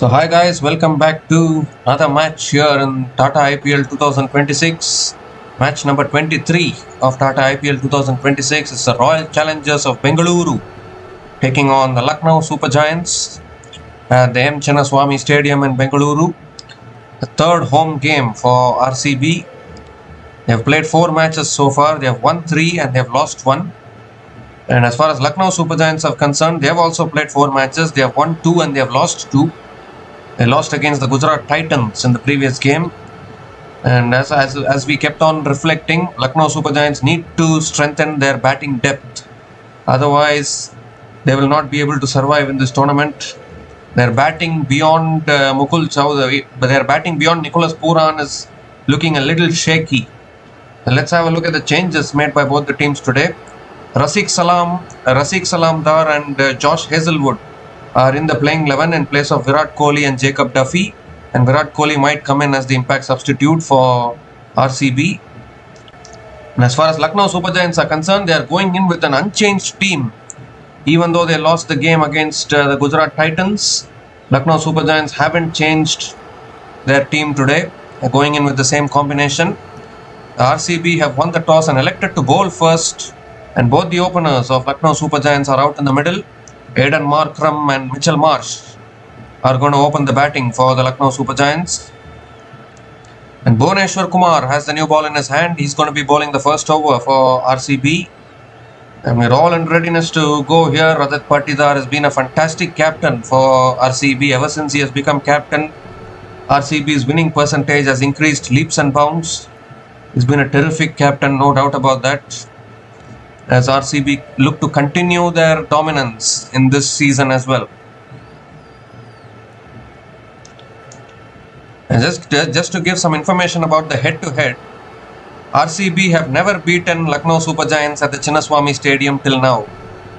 So hi guys, welcome back to another match here in Tata IPL 2026. Match number 23 of Tata IPL 2026 is the Royal Challengers of Bengaluru taking on the Lucknow Super Giants at the M. Chinnaswamy Stadium in Bengaluru. The third home game for RCB. They have played 4 matches so far. They have won 3 and they have lost 1. And as far as Lucknow Super Giants are concerned, they have also played 4 matches. They have won 2 and they have lost 2. They lost against the Gujarat Titans in the previous game. And as we kept on reflecting, Lucknow Super Giants need to strengthen their batting depth. Otherwise, they will not be able to survive in this tournament. Their batting beyond Mukul Chowdhury, but their batting beyond Nicholas Pooran is looking a little shaky. And let's have a look at the changes made by both the teams today. Rafiq Salam Dar and Josh Hazlewood are in the playing 11 in place of Virat Kohli and Jacob Duffy, and Virat Kohli might come in as the impact substitute for RCB. And as far as Lucknow Super Giants are concerned, they are going in with an unchanged team. Even though they lost the game against the Gujarat Titans, Lucknow Super Giants haven't changed their team today. They're going in with the same combination. The RCB have won the toss and elected to bowl first, and both the openers of Lucknow Super Giants are out in the middle. Aidan Markram and Mitchell Marsh are going to open the batting for the Lucknow Super Giants. And Bhuvneshwar Kumar has the new ball in his hand. He's going to be bowling the first over for RCB. And we're all in readiness to go here. Rajat Patidar has been a fantastic captain for RCB. Ever since he has become captain, RCB's winning percentage has increased leaps and bounds. He's been a terrific captain, no doubt about that, as RCB look to continue their dominance in this season as well. And just to give some information about the head-to-head, RCB have never beaten Lucknow Super Giants at the Chinnaswamy Stadium till now.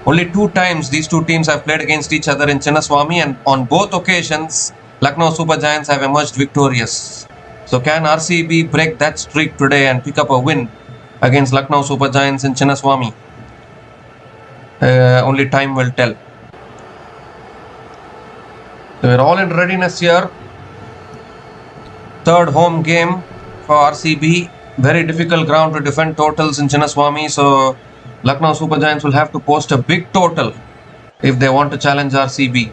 Only 2 times these two teams have played against each other in Chinnaswamy, and on both occasions, Lucknow Super Giants have emerged victorious. So can RCB break that streak today and pick up a win against Lucknow Super Giants in Chinnaswamy? Only time will tell. So we're all in readiness here. Third home game for RCB. Very difficult ground to defend totals in Chinnaswamy. So Lucknow Super Giants will have to post a big total if they want to challenge RCB.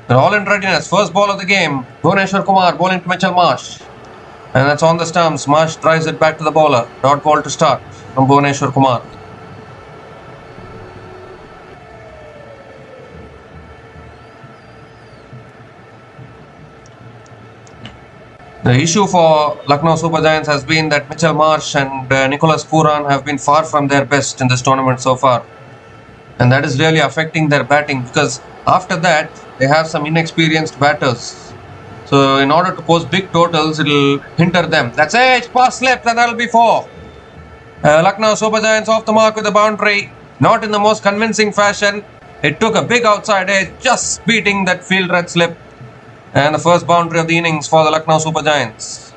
They're all in readiness. First ball of the game. Bhuvneshwar Kumar bowling to Mitchell Marsh. And that's on the stumps. Marsh drives it back to the bowler. Dot ball to start from Bhuvneshwar Kumar. The issue for Lucknow Super Giants has been that Mitchell Marsh and Nicholas Pooran have been far from their best in this tournament so far. And that is really affecting their batting, because after that, they have some inexperienced batters. So in order to post big totals, it will hinder them. That's it. It's pass left and that'll be 4. Lucknow Super Giants off the mark with the boundary. Not in the most convincing fashion. It took a big outside edge, just beating that field red slip. And the first boundary of the innings for the Lucknow Super Giants.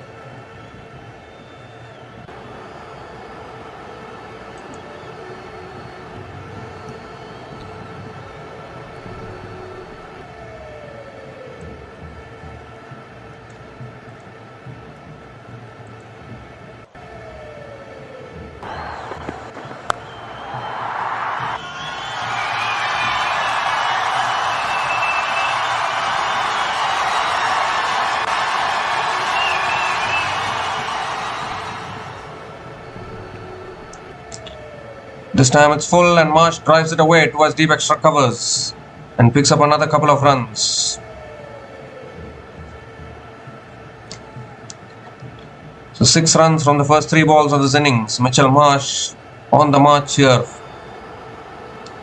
This time it's full and Marsh drives it away towards deep extra covers and picks up another couple of runs. So 6 runs from the first 3 balls of this innings. Mitchell Marsh on the march here.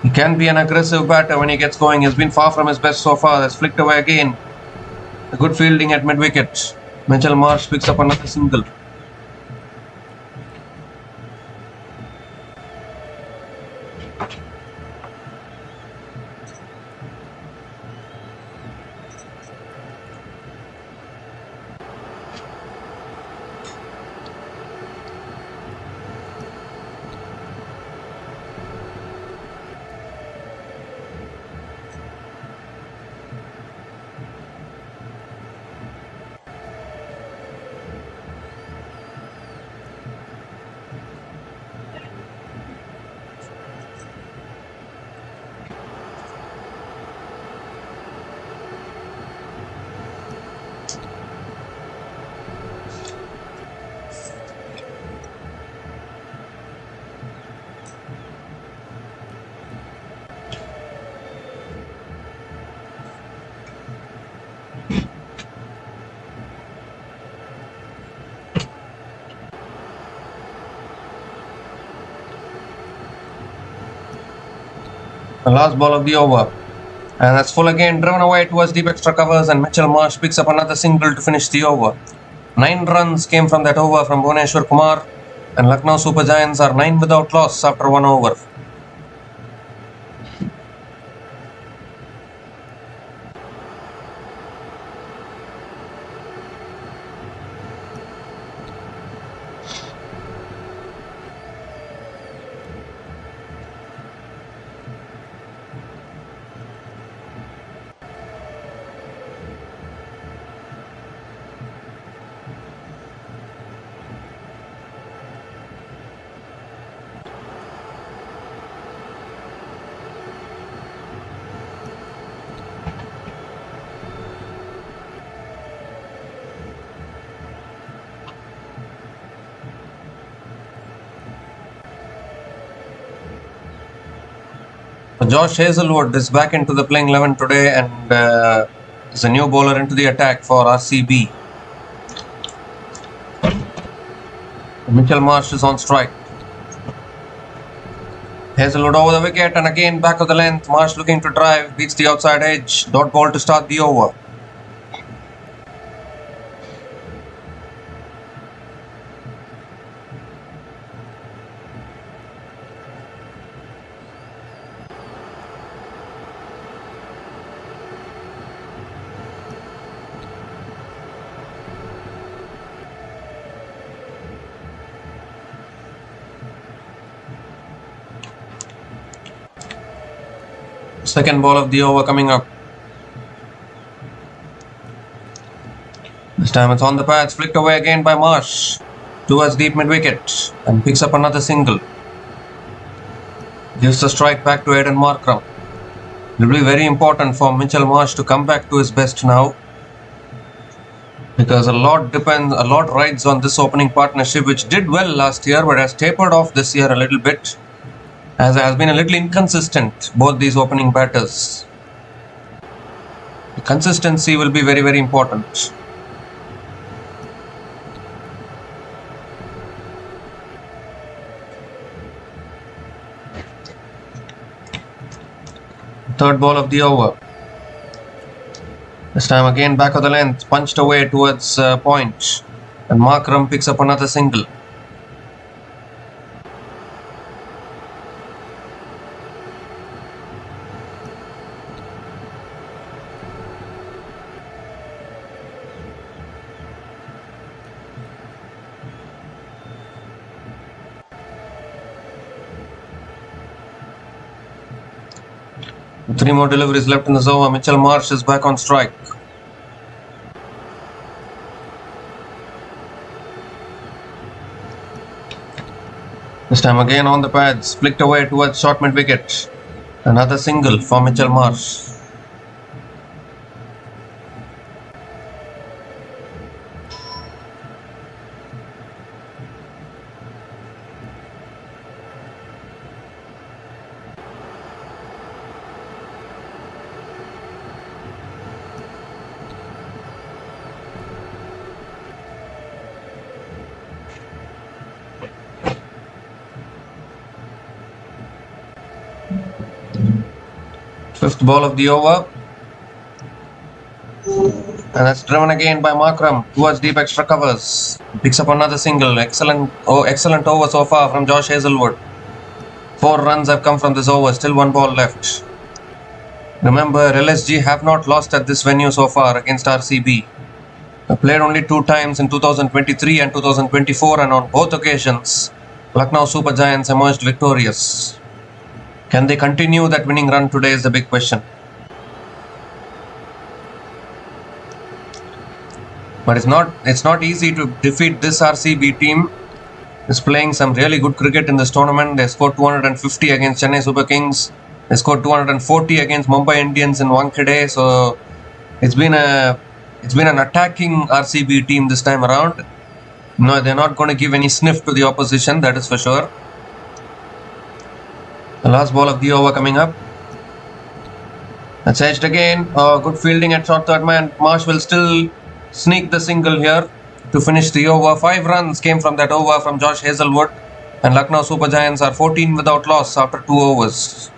He can be an aggressive batter when he gets going. He's been far from his best so far. That's flicked away again. A good fielding at mid-wicket. Mitchell Marsh picks up another single. The last ball of the over. And that's full again, driven away towards deep extra covers, and Mitchell Marsh picks up another single to finish the over. 9 runs came from that over from Bhuvneshwar Kumar, and Lucknow Super Giants are 9 without loss after 1 over. Josh Hazlewood is back into the playing 11 today, and is a new bowler into the attack for RCB. Mitchell Marsh is on strike. Hazlewood over the wicket, and again back of the length. Marsh looking to drive, beats the outside edge. Dot ball to start the over. Second ball of the over coming up. This time it's on the pads, flicked away again by Marsh towards deep mid wicket, and picks up another single. Gives the strike back to Aidan Markram. It will be very important for Mitchell Marsh to come back to his best now, because a lot rides on this opening partnership, which did well last year but has tapered off this year a little bit, as it has been a little inconsistent, both these opening batters. The consistency will be very, very important. Third ball of the over. This time again back of the length, punched away towards point, and Markram picks up another single. Three more deliveries left in this over. Mitchell Marsh is back on strike. This time again on the pads, flicked away towards short mid wicket. Another single for Mitchell Marsh. Fifth ball of the over, and that's driven again by Markram towards deep extra covers. Picks up another single. Excellent over so far from Josh Hazlewood. 4 runs have come from this over. Still 1 ball left. Remember, LSG have not lost at this venue so far against RCB. They played only 2 times in 2023 and 2024, and on both occasions, Lucknow Super Giants emerged victorious. Can they continue that winning run today is the big question. But it's not easy to defeat this RCB team. Is playing some really good cricket in this tournament. They scored 250 against Chennai Super Kings. They scored 240 against Mumbai Indians in Wankhede. So it's been an attacking RCB team this time around. No, they're not going to give any sniff to the opposition, that is for sure. The last ball of the over coming up. That's edged again. Good fielding at short third man. Marsh will still sneak the single here to finish the over. 5 runs came from that over from Josh Hazlewood, and Lucknow Super Giants are 14 without loss after 2 overs.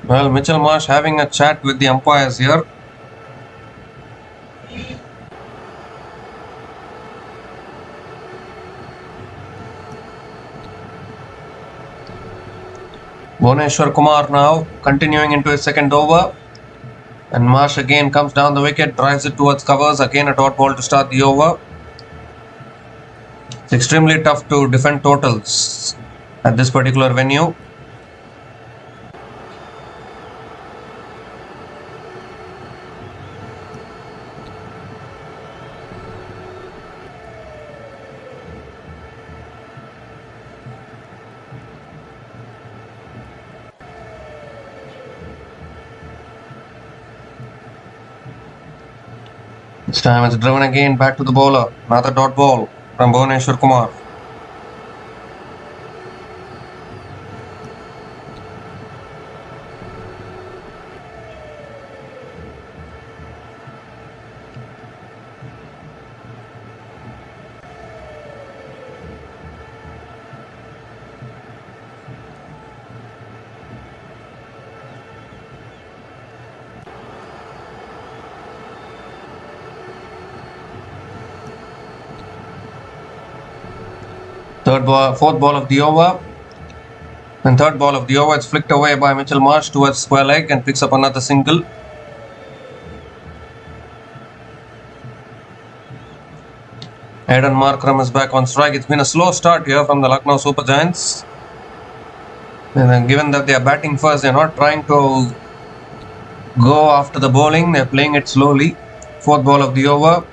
Well, Mitchell Marsh having a chat with the umpires here. Bhuvneshwar Kumar now continuing into his second over. And Marsh again comes down the wicket, drives it towards covers. Again a dot ball to start the over. It's extremely tough to defend totals at this particular venue. This time it's driven again back to the bowler. Another dot ball from Bhuvneshwar Kumar. Fourth ball of the over. And third ball of the over, it's flicked away by Mitchell Marsh towards square leg and picks up another single. Aidan Markram is back on strike. It's been a slow start here from the Lucknow Super Giants. And then given that they are batting first, they're not trying to go after the bowling. They're playing it slowly. Fourth ball of the over.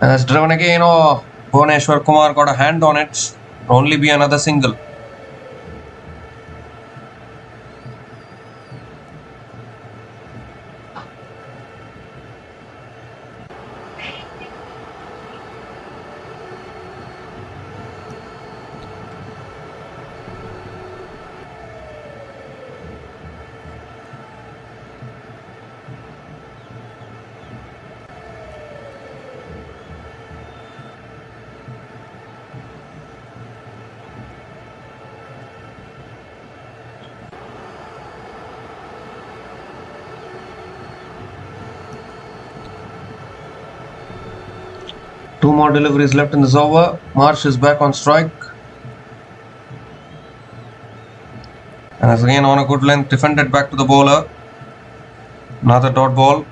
And it's driven again. Oh, Bhuvneshwar Kumar got a hand on it. Only be another single. Two more deliveries left in this over. Marsh is back on strike. And is again on a good length, defended back to the bowler. Another dot ball.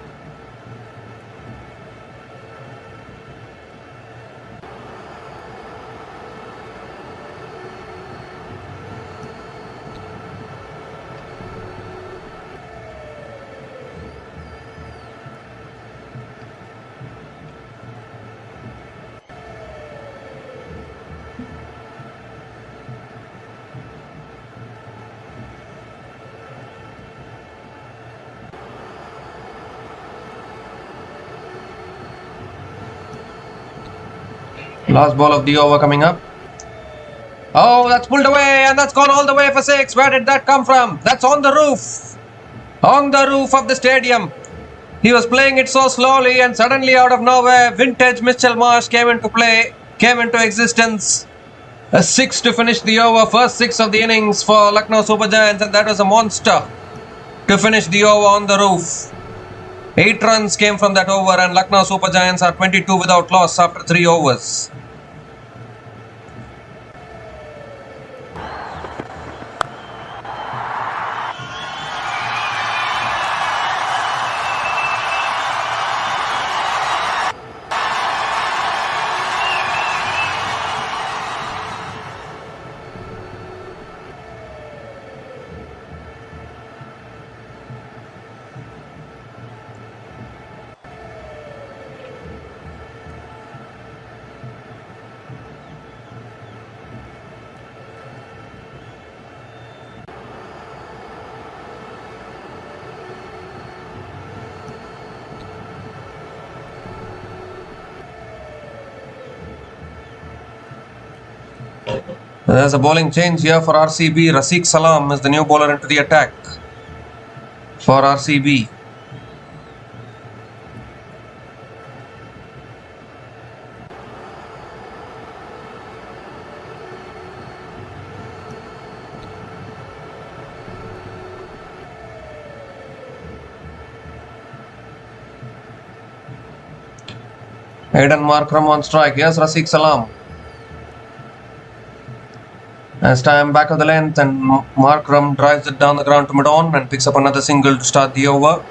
Last ball of the over coming up. Oh, that's pulled away and that's gone all the way for six. Where did that come from? That's on the roof. On the roof of the stadium. He was playing it so slowly and suddenly out of nowhere, vintage Mitchell Marsh came into play, came into existence. A six to finish the over. First six of the innings for Lucknow Super Giants, and that was a monster to finish the over on the roof. 8 runs came from that over and Lucknow Super Giants are 22 without loss after 3 overs. There's a bowling change here for RCB. Rafiq Salam is the new bowler into the attack for RCB. Aidan Markram on strike. Here's Rafiq Salam. As time back of the length, and Markram drives it down the ground to mid-on and picks up another single to start the over.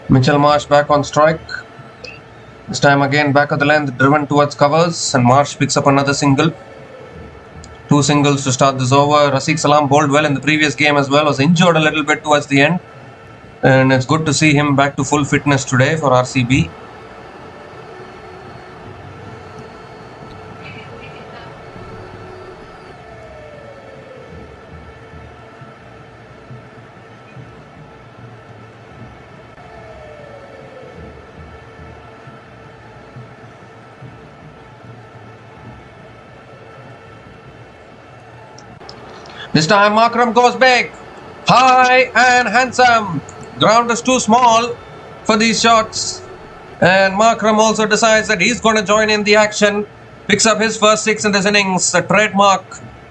Mitchell Marsh back on strike. This time again back of the length, driven towards covers, and Marsh picks up another single. 2 singles to start this over. Rafiq Salam bowled well in the previous game as well, was injured a little bit towards the end, and it's good to see him back to full fitness today for RCB. This time Markram goes big, high and handsome. Ground is too small for these shots, and Markram also decides that he's going to join in the action. Picks up his first 6 in this innings, a trademark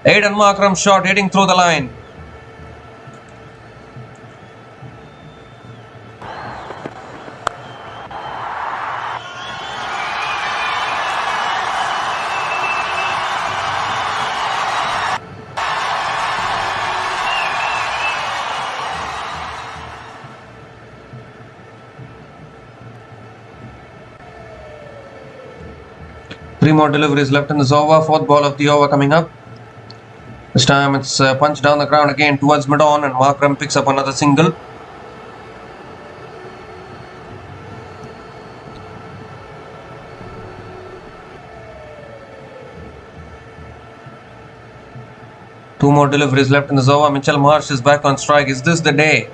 Aidan Markram shot hitting through the line. Three more deliveries left in this over. 4th ball of the over coming up. This time it's punched down the ground again towards mid-on, and Markram picks up another single. Two more deliveries left in this over. Mitchell Marsh is back on strike. Is this the day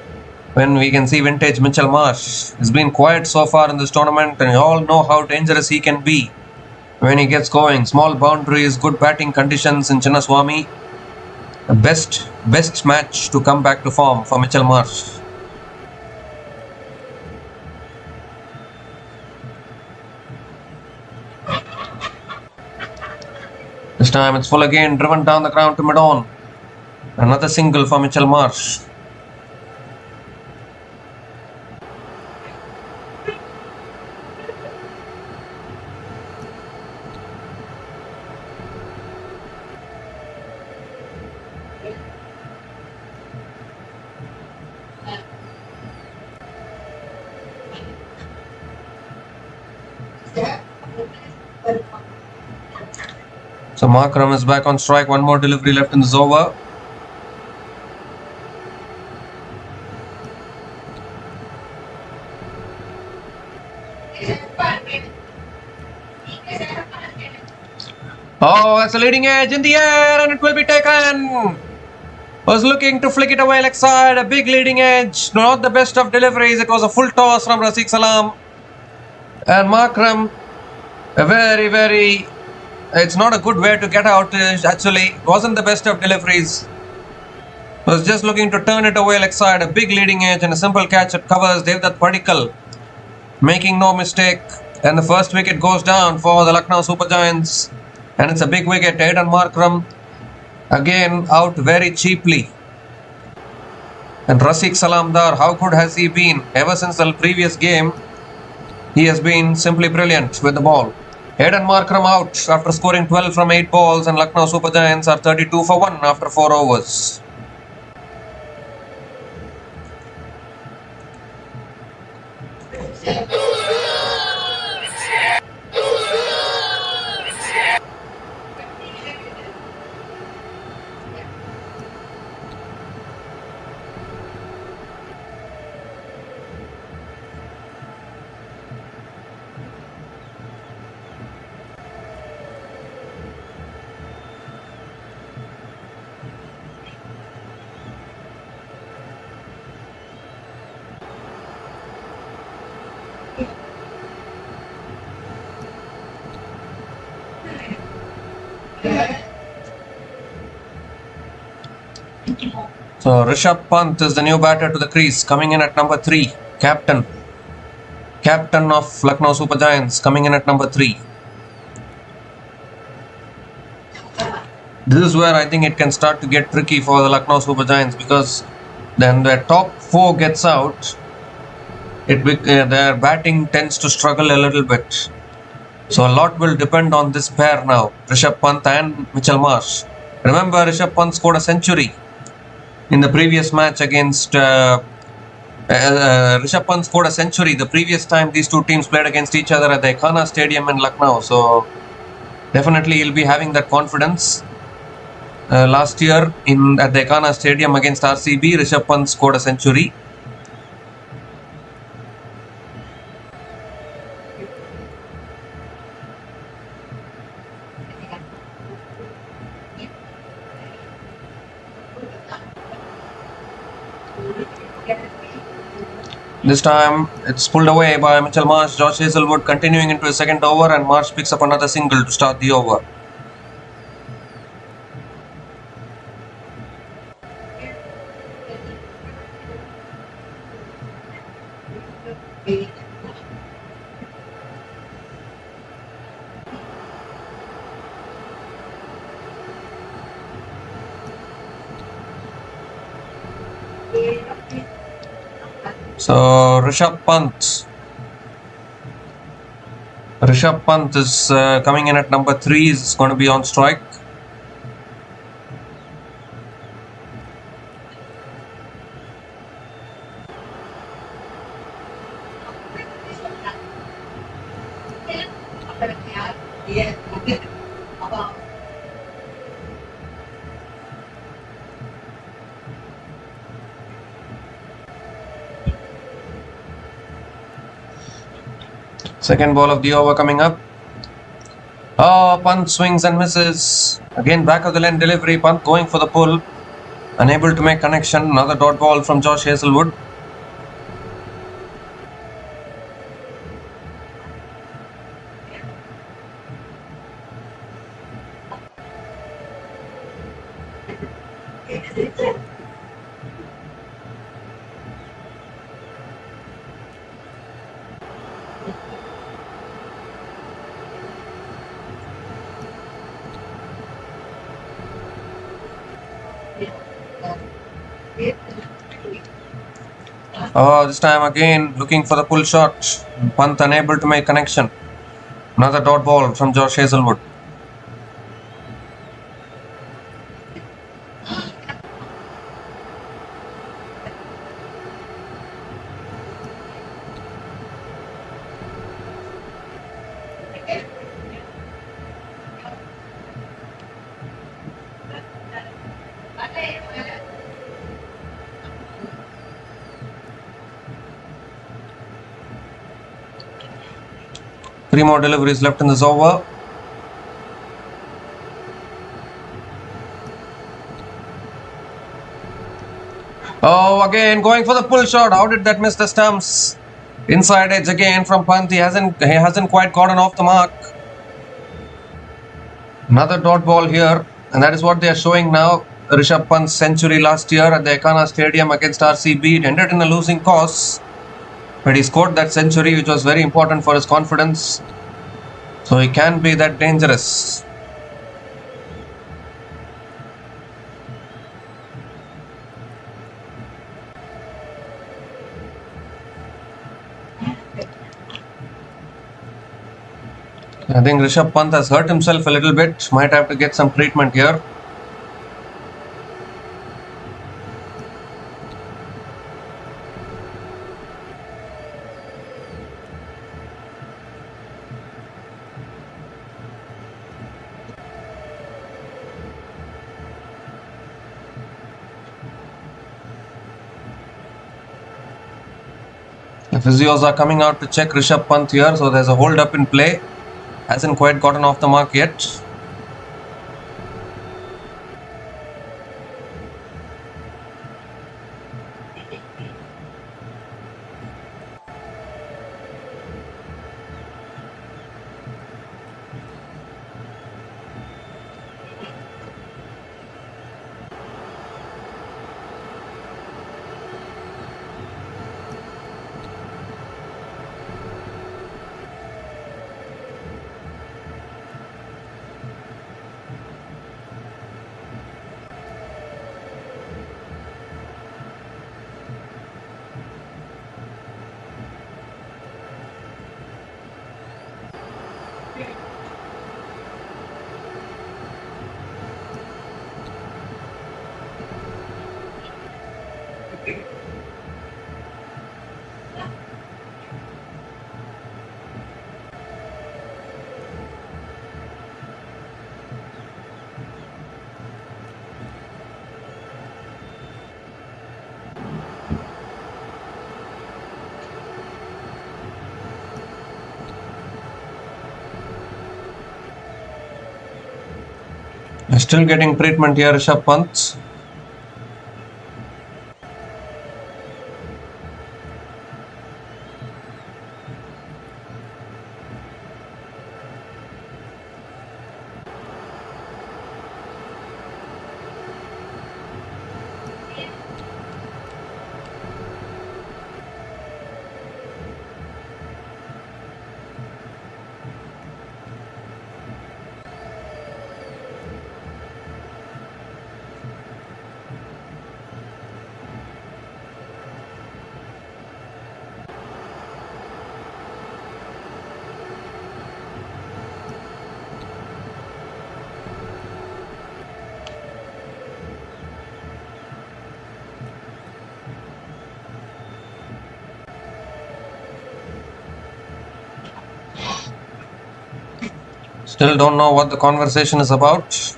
when we can see vintage Mitchell Marsh? He's been quiet so far in this tournament, and you all know how dangerous he can be when he gets going. Small boundaries, good batting conditions in Chinnaswamy. The best match to come back to form for Mitchell Marsh. This time it's full again, driven down the ground to mid-on. Another single for Mitchell Marsh. So Markram is back on strike. One more delivery left in this over. Oh, that's a leading edge in the air, and it will be taken. Was looking to flick it away leg side. A big leading edge. Not the best of deliveries. It was a full toss from Rafiq Salam. And Markram, a very... It's not a good way to get out, actually. It wasn't the best of deliveries. Was just looking to turn it away leg side. A big leading edge and a simple catch at covers. Devdutt Padikkal making no mistake. And the first wicket goes down for the Lucknow Super Giants. And it's a big wicket. Aidan Markram again out very cheaply. And Rafiq Salam Dar, how good has he been? Ever since the previous game, he has been simply brilliant with the ball. Aidan Markram out after scoring 12 from 8 balls, and Lucknow Super Giants are 32 for 1 after 4 overs. So Rishabh Pant is the new batter to the crease, coming in at number 3. Captain of Lucknow Super Giants, coming in at number 3. This is where I think it can start to get tricky for the Lucknow Super Giants, because then the top 4 gets out, their batting tends to struggle a little bit. So a lot will depend on this pair now, Rishabh Pant and Mitchell Marsh. Remember, Rishabh Pant scored a century in the previous match against Rishabh Pant scored a century the previous time these two teams played against each other at the Ekana Stadium in Lucknow. So definitely he'll be having that confidence. Last year at the Ekana Stadium against RCB, Rishabh Pant scored a century. This time it's pulled away by Mitchell Marsh. Josh Hazlewood continuing into his second over, and Marsh picks up another single to start the over. So Rishabh Pant is coming in at number 3. Is going to be on strike. Second ball of the over coming up. Oh, Pant swings and misses. Again, back of the lane delivery. Pant going for the pull. Unable to make connection. Another dot ball from Josh Hazlewood. Oh, this time again looking for the pull shot. Pant unable to make connection. Another dot ball from Josh Hazlewood. Three more deliveries left in this over. Oh, again going for the pull shot. How did that miss the stumps? Inside edge again from Pant. He hasn't quite gotten off the mark. Another dot ball here, and that is what they are showing now. Rishabh Pant's century last year at the Ekana Stadium against RCB. It ended in a losing cause, but he scored that century, which was very important for his confidence. So he can be that dangerous. I think Rishabh Pant has hurt himself a little bit. Might have to get some treatment here. The physios are coming out to check Rishabh Pant here, so there's a hold up in play. Hasn't quite gotten off the mark yet. Still getting treatment here, Rishabh Pant. Still don't know what the conversation is about.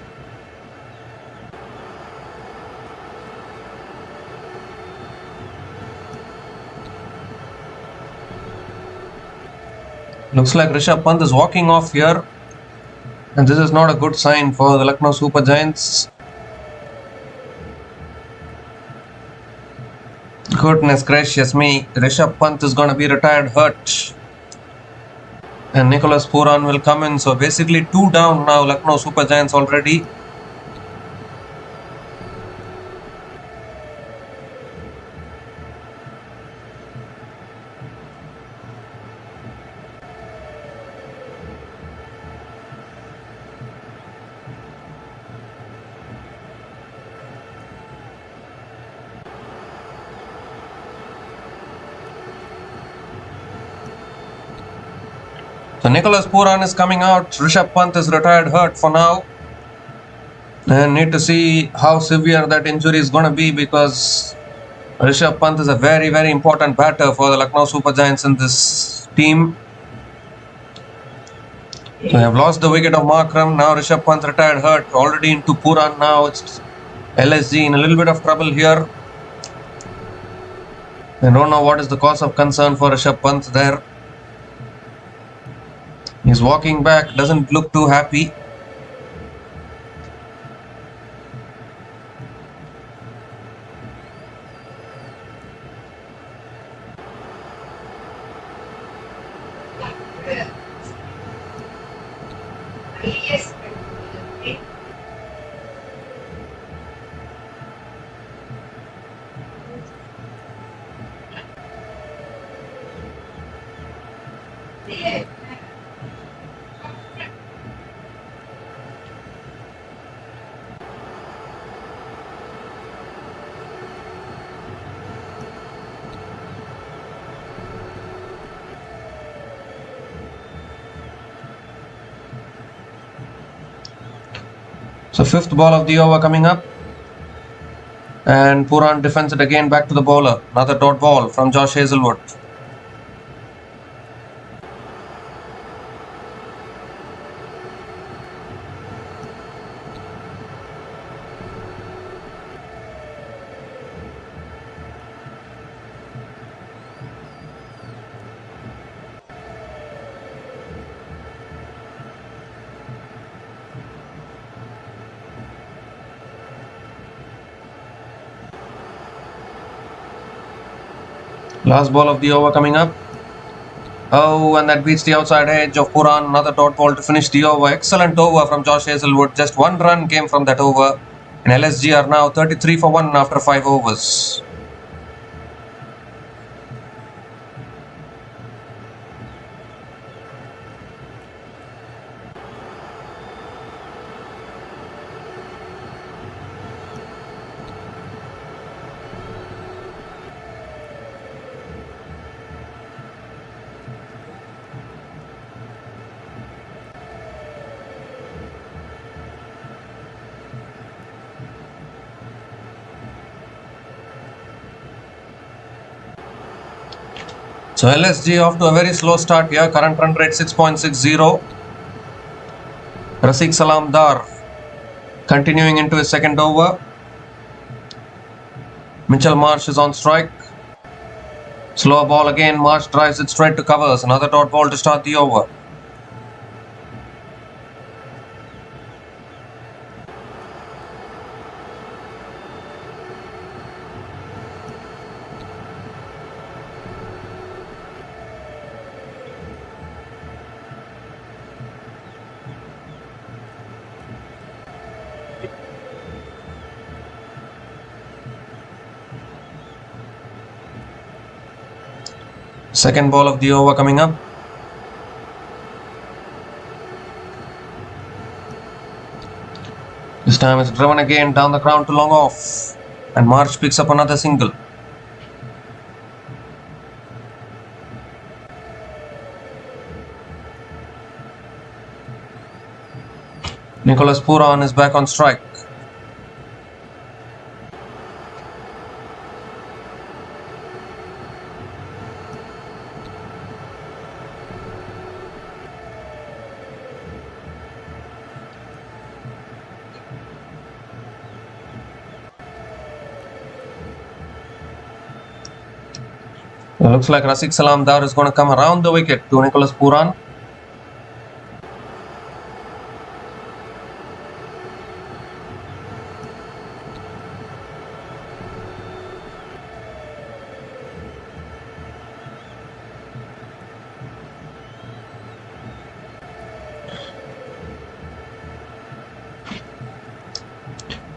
Looks like Rishabh Pant is walking off here, and this is not a good sign for the Lucknow Super Giants. Goodness gracious me, Rishabh Pant is going to be retired hurt. And Nicholas Pooran will come in. So basically 2 down now, Lucknow Super Giants already. So Nicholas Pooran is coming out. Rishabh Pant is retired hurt for now. And need to see how severe that injury is going to be, because Rishabh Pant is a very, very important batter for the Lucknow Super Giants in this team. So they have lost the wicket of Markram. Now Rishabh Pant retired hurt. Already into Pooran now. It's LSG in a little bit of trouble here. I don't know what is the cause of concern for Rishabh Pant there. He's walking back, doesn't look too happy. So 5th ball of the over coming up, and Pooran defends it again back to the bowler. Another dot ball from Josh Hazlewood. Last ball of the over coming up. Oh, and that beats the outside edge of Pooran. Another dot ball to finish the over. Excellent over from Josh Hazlewood. Just 1 run came from that over. And LSG are now 33 for 1 after 5 overs. So LSG off to a very slow start here. Current run rate 6.60. Rafiq Salamdar continuing into his second over. Mitchell Marsh is on strike. Slow ball again. Marsh drives it straight to covers. Another dot ball to start the over. Second ball of the over coming up. This time it's driven again down the ground to long off, and Marsh picks up another single. Nicholas Pooran is back on strike. It looks like Rafiq Salamdar is going to come around the wicket to Nicholas Pooran.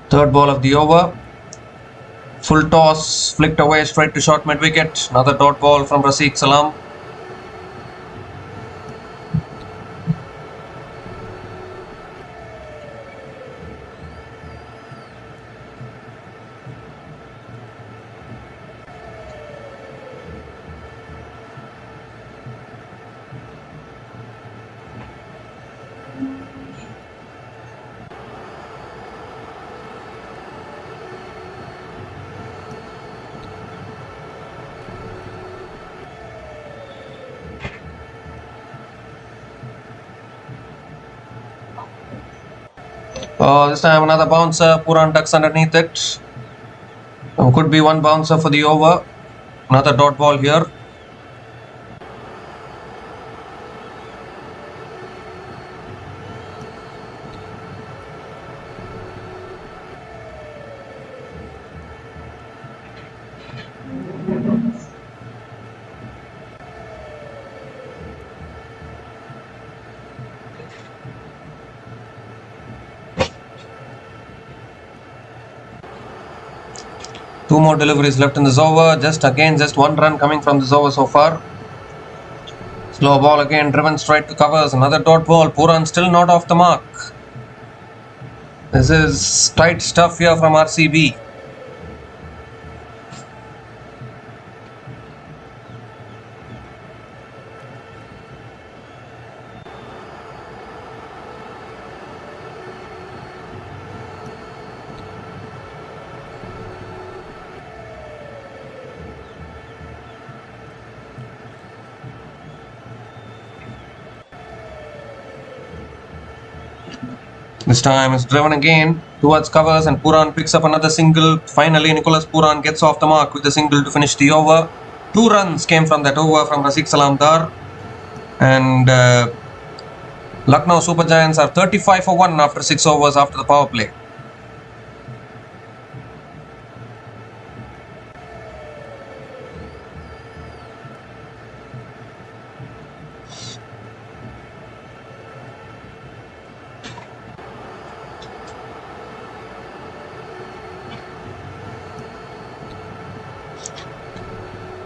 Third ball of the over. Full toss, flicked away straight to short mid wicket. Another dot ball from Rafiq Salam. This time another bouncer. Pooran ducks underneath it. Could be one bouncer for the over. Another dot ball here. Two more deliveries left in this over. Just one run coming from this over so far. Slow ball again, driven straight to covers. Another dot ball. Pooran still not off the mark. This is tight stuff here from RCB. This time it's driven again towards covers and Pooran picks up another single. Finally, Nicholas Pooran gets off the mark with a single to finish the over. 2 runs came from that over from Rafiq Salamdar. And Lucknow Super Giants are 35 for 1 after 6 overs after the power play.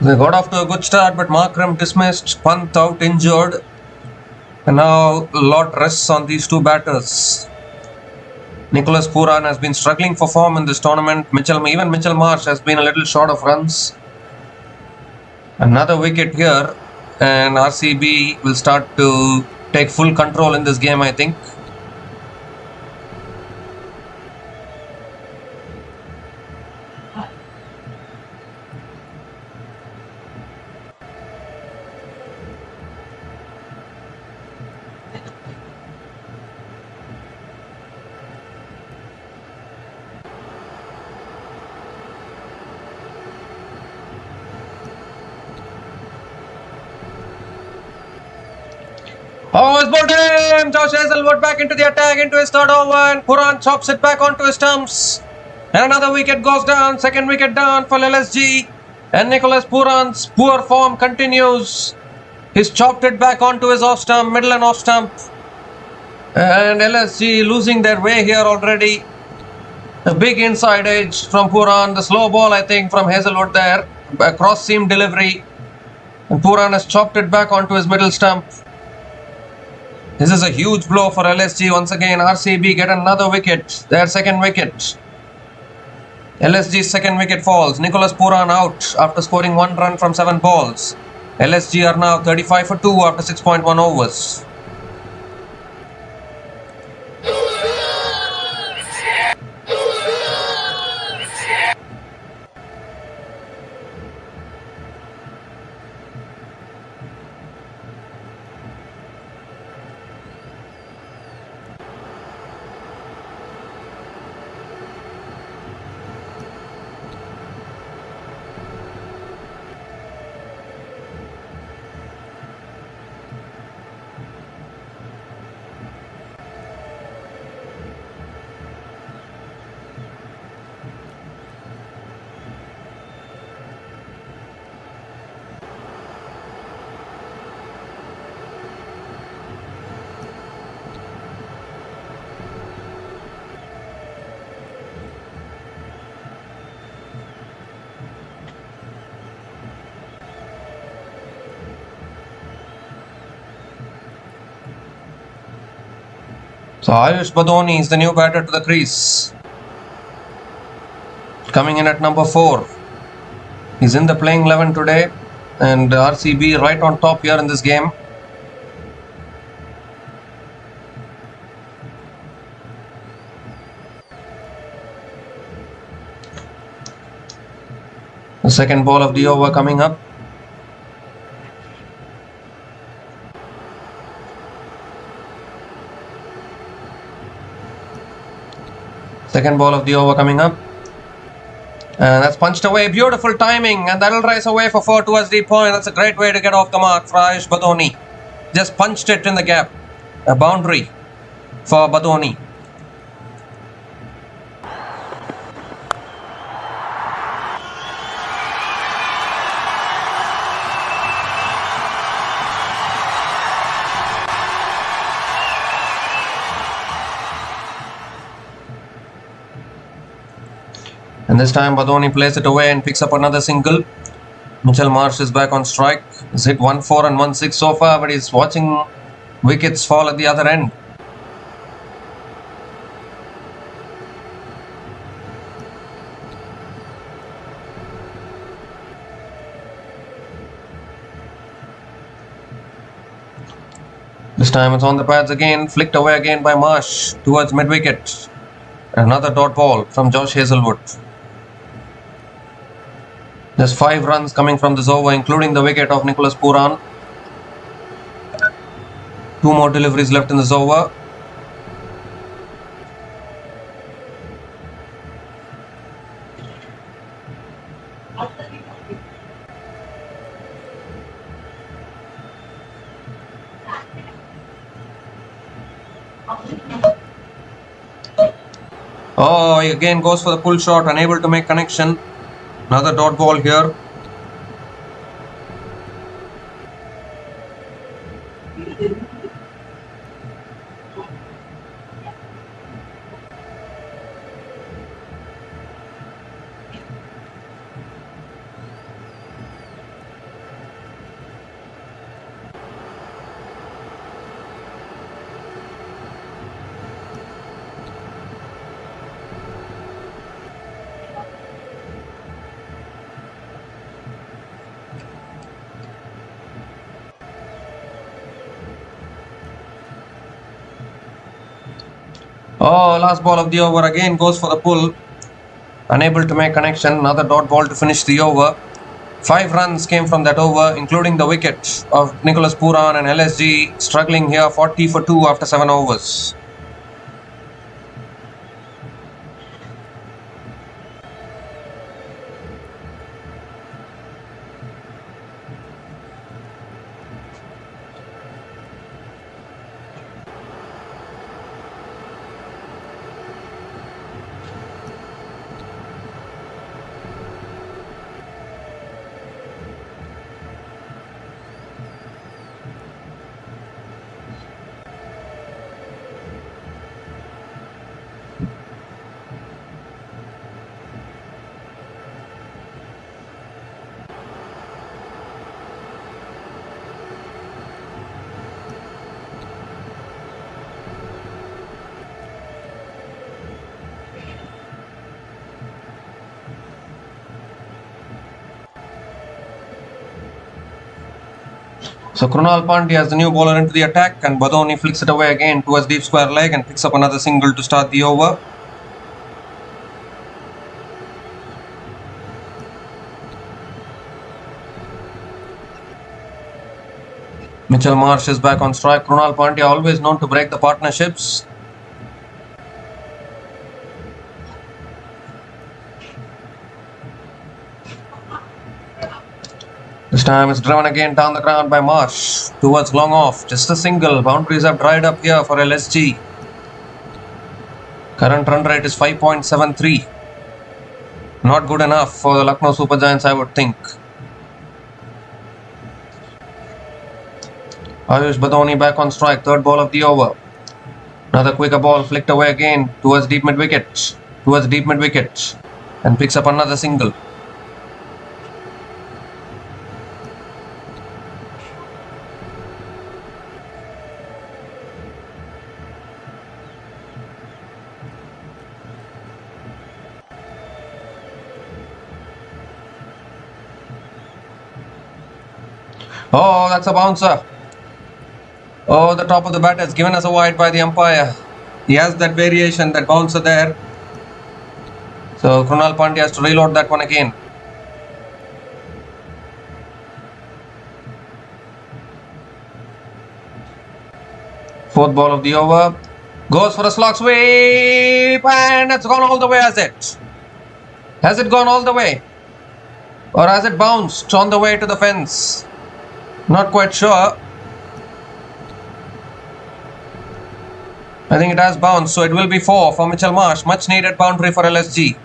They got off to a good start, but Markram dismissed, Pant out injured, and now a lot rests on these two batters. Nicholas Pooran has been struggling for form in this tournament. Even Mitchell Marsh has been a little short of runs. Another wicket here, and RCB will start to take full control in this game, I think. Oh, it's ball game! Josh Hazlewood back into the attack, into his third over, and Pooran chops it back onto his stumps. And another wicket goes down, second wicket down for LSG. And Nicholas Pooran's poor form continues. He's chopped it back onto his off stump, middle and off stump. And LSG losing their way here already. A big inside edge from Pooran. The slow ball, I think, from Hazlewood there. A cross seam delivery. And Puran has chopped it back onto his middle stump. This is a huge blow for LSG. Once again, RCB get another wicket. Their second wicket. LSG's second wicket falls. Nicholas Puran out after scoring 1 run from 7 balls. LSG are now 35 for 2 after 6.1 overs. So Ayush Badoni is the new batter to the crease. Coming in at number 4. He's in the playing 11 today. And RCB right on top here in this game. The second ball of the over coming up. Second ball of the over coming up. And that's punched away. Beautiful timing. And that'll rise away for 4 towards the point. That's a great way to get off the mark for Ayush Badoni. Just punched it in the gap. A boundary for Badoni. And this time Badoni plays it away and picks up another single. Mitchell Marsh is back on strike. He's hit 1-4 and 1-6 so far, but he's watching wickets fall at the other end. This time it's on the pads again, flicked away again by Marsh towards mid-wicket. Another dot ball from Josh Hazlewood. There's 5 runs coming from this over, including the wicket of Nicholas Puran. 2 more deliveries left in this over. Oh, he again goes for the pull shot, unable to make connection. Another dot ball here. Oh, last ball of the over again goes for the pull. Unable to make connection. Another dot ball to finish the over. 5 runs came from that over, including the wicket of Nicholas Puran, and LSG struggling here, 40 for 2 after 7 overs. So Krunal Pandya has the new bowler into the attack, and Badoni flicks it away again towards deep square leg and picks up another single to start the over. Mitchell Marsh is back on strike. Krunal Pandya always known to break the partnerships. This time it's driven again down the ground by Marsh towards long off. Just a single. Boundaries have dried up here for LSG. Current run rate is 5.73. Not good enough for the Lucknow Super Giants, I would think. Ayush Badoni back on strike. Third ball of the over. Another quicker ball flicked away again towards deep mid wicket. And picks up another single. Oh, that's a bouncer. Oh, the top of the bat has given us a wide by the umpire. He has that variation, that bouncer there. So Krunal Pandya has to reload that one again. Fourth ball of the over. Goes for a slog sweep, and it's gone all the way, has it? Has it gone all the way? Or has it bounced on the way to the fence? Not quite sure. I think it has bounced, so it will be 4 for Mitchell Marsh. Much needed boundary for LSG.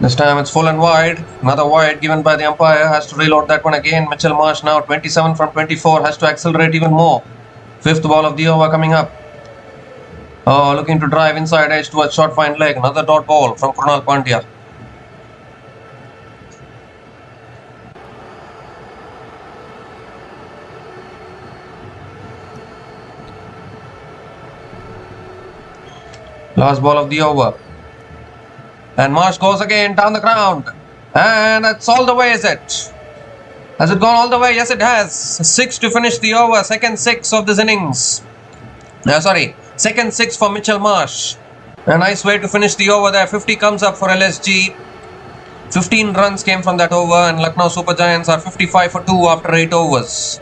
This time it's full and wide. Another wide given by the umpire. Has to reload that one again. Mitchell Marsh now 27 from 24. Has to accelerate even more. Fifth ball of the over coming up. Oh, looking to drive inside edge towards short fine leg. Another dot ball from Krunal Pandya. Last ball of the over. And Marsh goes again down the ground. And that's all the way, is it? Has it gone all the way? Yes, it has. 6 to finish the over. Second 6 of this innings. Second 6 for Mitchell Marsh. A nice way to finish the over there. 50 comes up for LSG. 15 runs came from that over, and Lucknow Super Giants are 55 for 2 after 8 overs.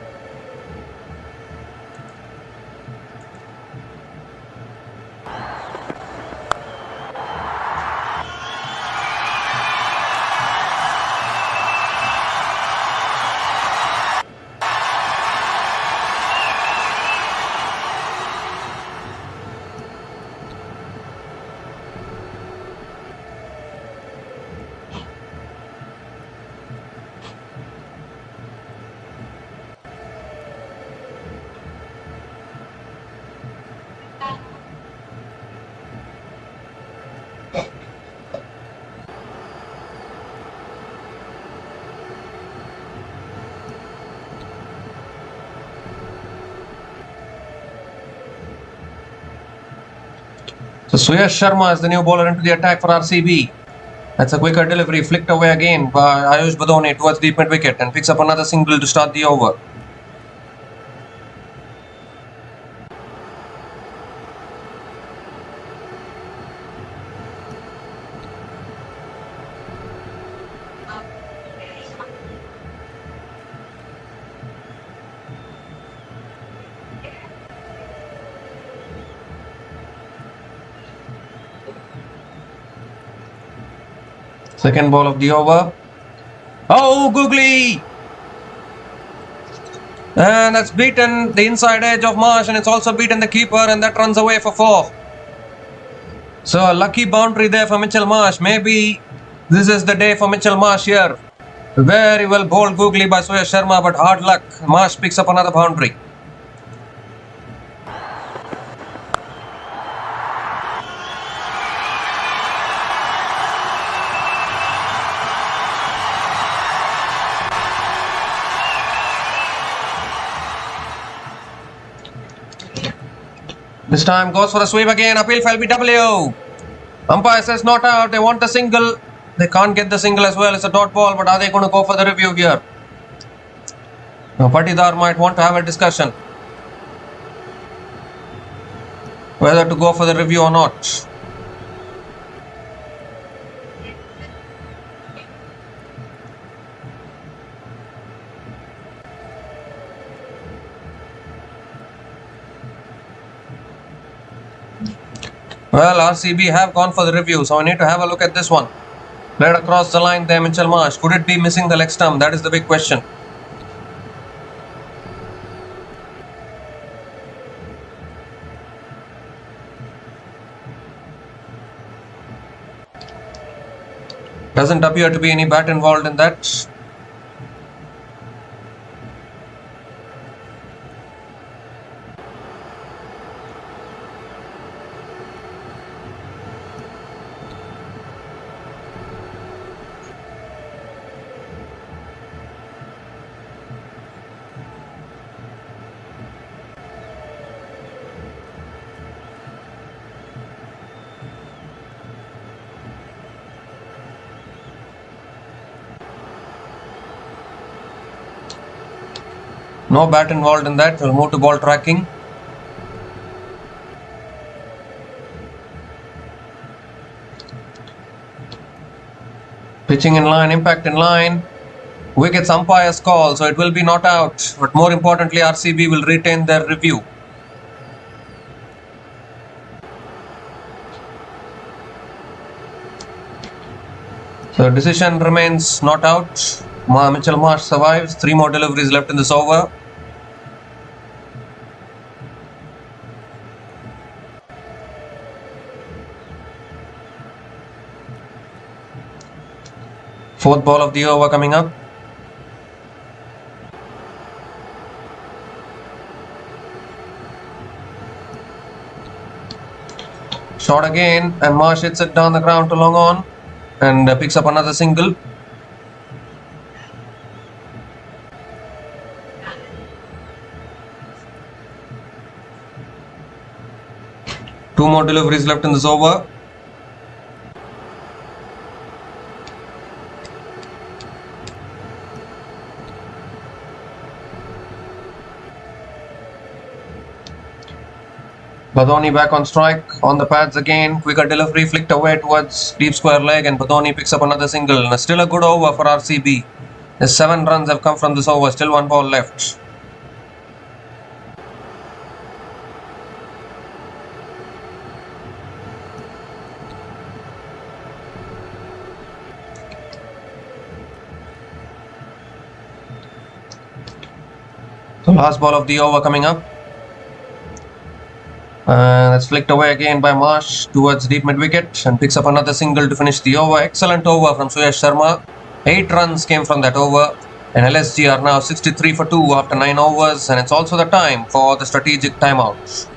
So Suyash Sharma is the new bowler into the attack for RCB. That's a quicker delivery, flicked away again by Ayush Badoni towards deep mid wicket and picks up another single to start the over. Second ball of the over. Oh, googly! And that's beaten the inside edge of Marsh, and it's also beaten the keeper, and that runs away for 4. So a lucky boundary there for Mitchell Marsh. Maybe this is the day for Mitchell Marsh here. Very well bowled googly by Suyash Sharma, but hard luck. Marsh picks up another boundary. This time goes for the sweep again. Appeal for LBW. Umpire says not out. They want the single. They can't get the single as well. It's a dot ball, but are they going to go for the review here? Now, Patidar might want to have a discussion whether to go for the review or not. Well, RCB have gone for the review, so we need to have a look at this one. Played across the line there, Mitchell Marsh. Could it be missing the leg stump? That is the big question. Doesn't appear to be any bat involved in that. No bat involved in that. We'll move to ball tracking. Pitching in line, impact in line. Wickets umpire's call, so it will be not out. But more importantly, RCB will retain their review. So decision remains not out. Mitchell Marsh survives. 3 more deliveries left in this over. Fourth ball of the over coming up. Shot again, and Marsh hits it down the ground to long on and picks up another single. Two more deliveries left in this over. Badoni back on strike, on the pads again. Quicker delivery flicked away towards deep square leg, and Badoni picks up another single. And still a good over for RCB. The 7 runs have come from this over, still 1 ball left. So last ball of the over coming up. That's flicked away again by Marsh towards deep mid wicket and picks up another single to finish the over. Excellent over from Suyash Sharma. 8 runs came from that over, and LSG are now 63 for 2 after 9 overs, and it's also the time for the strategic timeout.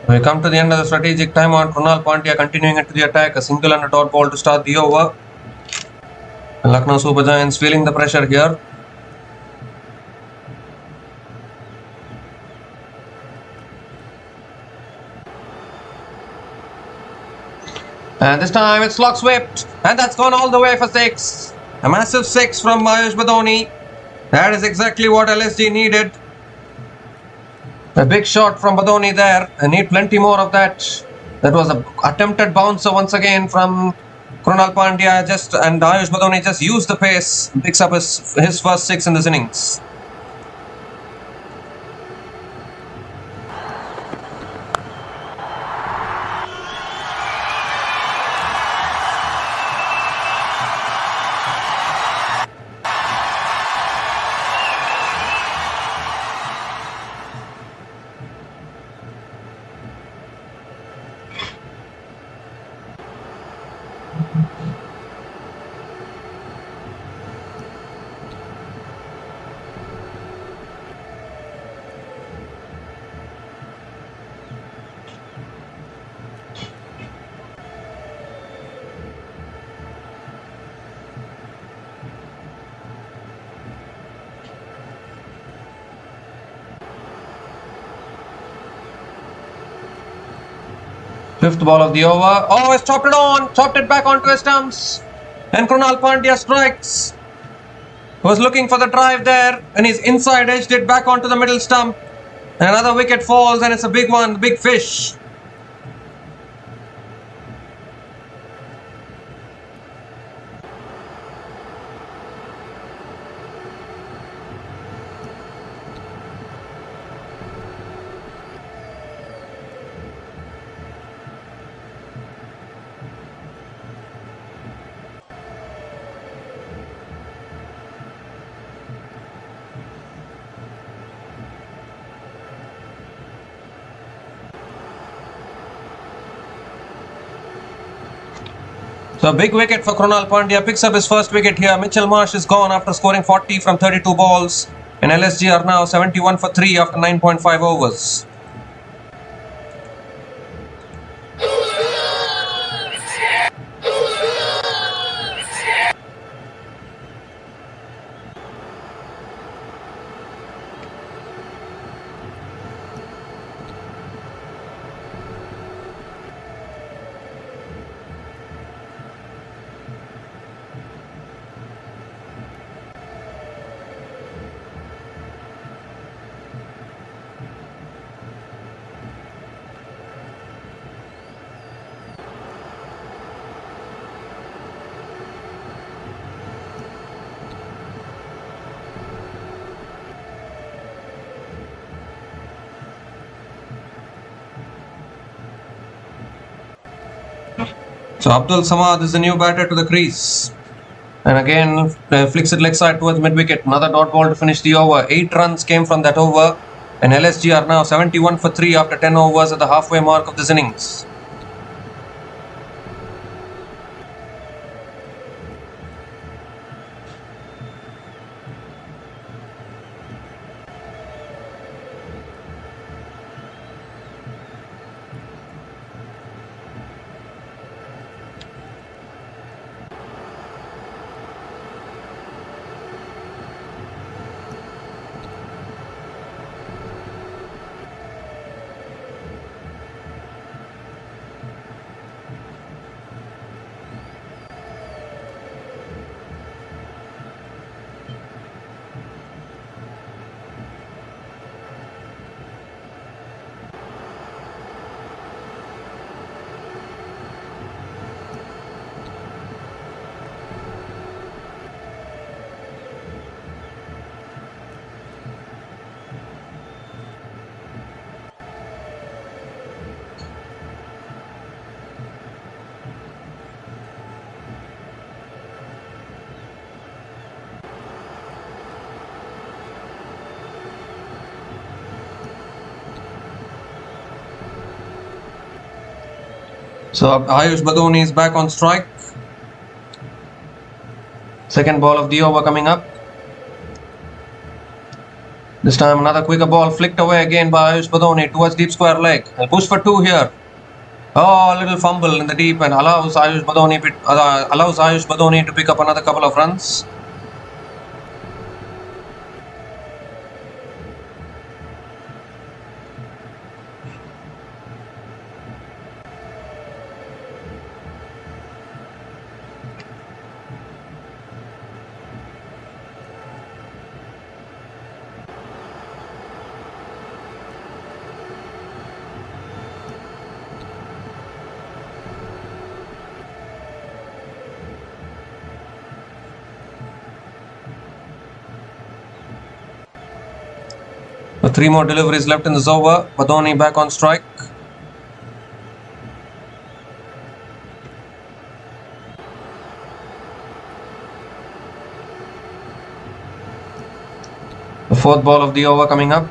We come to the end of the strategic timeout. Krunal Pandya continuing into the attack. A single and a dot ball to start the over. Lucknow Super Giants feeling the pressure here. And this time it's slog swept. And that's gone all the way for 6. A massive 6 from Badoni. That is exactly what LSG needed. A big shot from Badoni there. I need plenty more of that. That was an attempted bouncer once again from Krunal Pandya, and Ayush Badoni just used the pace, picks up his first 6 in this innings. Fifth ball of the over. Oh, he's chopped it on. Chopped it back onto his stumps. And Krunal Pandya strikes. Was looking for the drive there. And he's inside edged it back onto the middle stump. And another wicket falls and it's a big one. Big fish. So big wicket for Krunal Pandya, picks up his first wicket here. Mitchell Marsh is gone after scoring 40 from 32 balls. And LSG are now 71 for 3 after 9.5 overs. So Abdul Samad is the new batter to the crease. And again, flicks it leg side towards mid-wicket. Another dot ball to finish the over. 8 runs came from that over. And LSG are now 71 for 3 after 10 overs at the halfway mark of this innings. So Ayush Badoni is back on strike. Second ball of the over coming up. This time another quicker ball flicked away again by Ayush Badoni towards deep square leg. He'll push for 2 here. Oh, a little fumble in the deep and allows Ayush Badoni to pick up another couple of runs. With 3 more deliveries left in this over, Badoni back on strike. The 4th ball of the over coming up.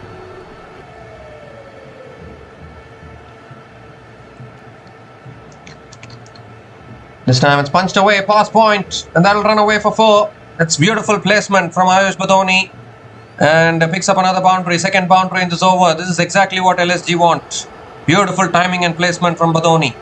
This time it's punched away past point and that'll run away for 4. That's beautiful placement from Ayush Badoni. And picks up another boundary, second boundary in this over. This is exactly what LSG want. Beautiful timing and placement from Badoni.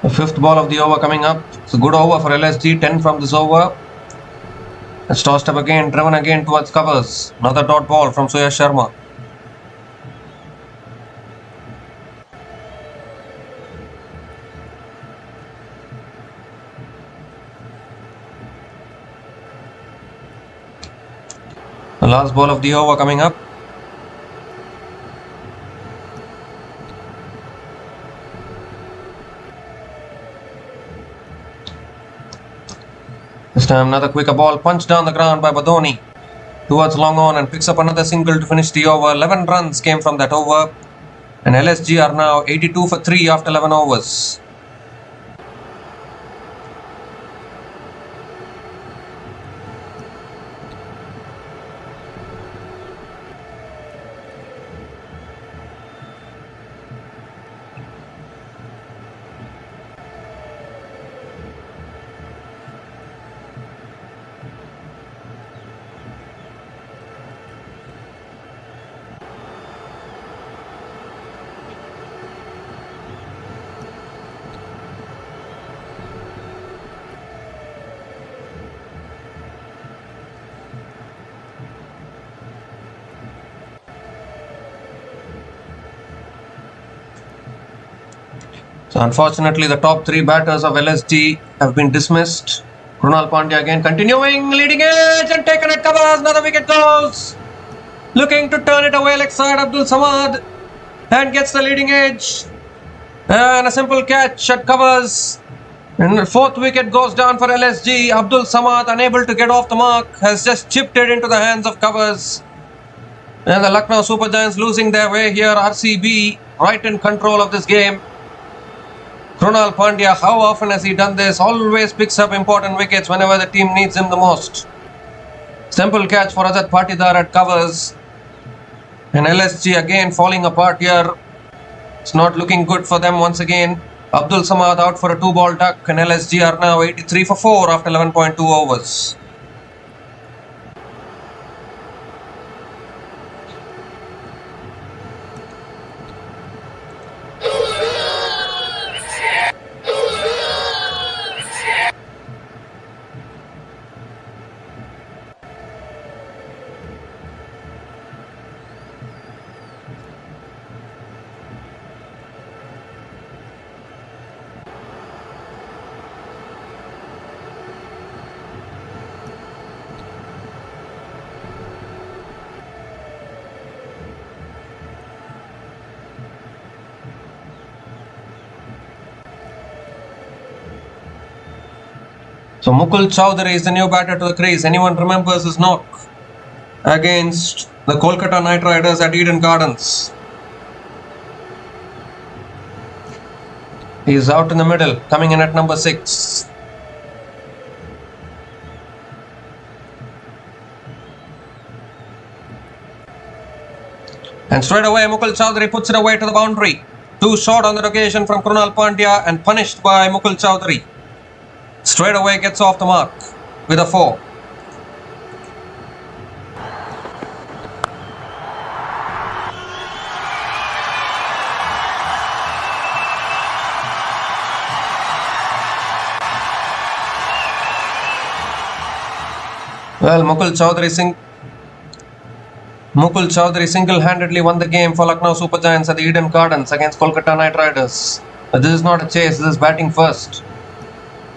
The 5th ball of the over coming up. It's a good over for LSG, 10 from this over. It's tossed up again, driven again towards covers. Another dot ball from Suyash Sharma. The last ball of the over coming up. This time another quicker ball punched down the ground by Badoni towards long on and picks up another single to finish the over. 11 runs came from that over and LSG are now 82 for 3 after 11 overs. So unfortunately the top 3 batters of LSG have been dismissed. Krunal Pandya again continuing, leading edge and taken at covers. Another wicket goes. Looking to turn it away leg side, Abdul Samad, and gets the leading edge. And a simple catch at covers. And the 4th wicket goes down for LSG. Abdul Samad, unable to get off the mark, has just chipped it into the hands of covers. And the Lucknow Super Giants losing their way here. RCB right in control of this game. Krunal Pandya, how often has he done this? Always picks up important wickets whenever the team needs him the most. Simple catch for Azad Patidar at covers. And LSG again falling apart here. It's not looking good for them once again. Abdul Samad out for a 2-ball duck and LSG are now 83 for 4 after 11.2 overs. So Mukul Chowdhury is the new batter to the crease. Anyone remembers his knock against the Kolkata Knight Riders at Eden Gardens? He is out in the middle, coming in at number 6. And straight away, Mukul Chowdhury puts it away to the boundary. Too short on that occasion from Krunal Pandya and punished by Mukul Chowdhury. Straight away gets off the mark with a 4. Well, Mukul Chowdhury single-handedly won the game for Lucknow Super Giants at the Eden Gardens against Kolkata Knight Riders. But this is not a chase, this is batting first.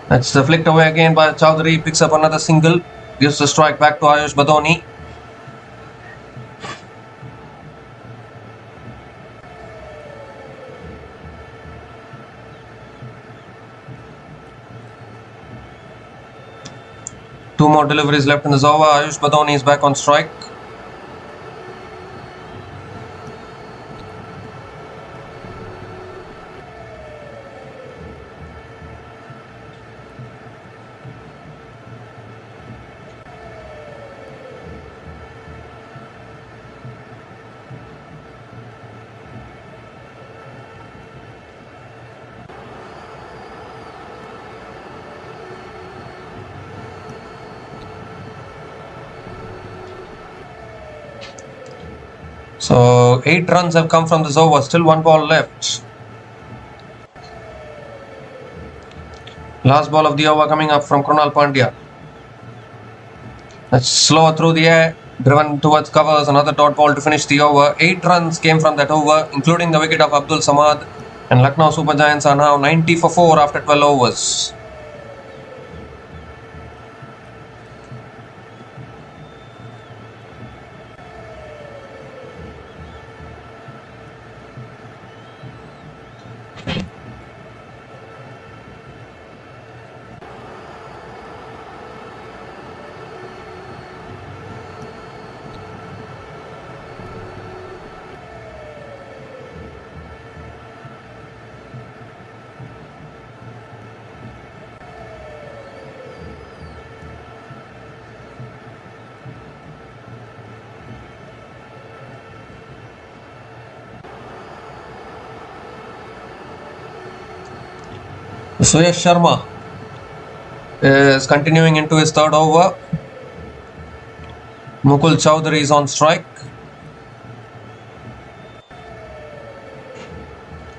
That's flicked away again by Chowdhury, picks up another single, gives the strike back to Ayush Badoni. Two more deliveries left in this over. Ayush Badoni is back on strike. So 8 runs have come from this over, still 1 ball left. Last ball of the over coming up from Krunal Pandya. That's slower through the air, driven towards covers, another dot ball to finish the over. 8 runs came from that over, including the wicket of Abdul Samad, and Lucknow Super Giants are now 90 for 4 after 12 overs. Suyash Sharma is continuing into his third over. Mukul Chowdhury is on strike.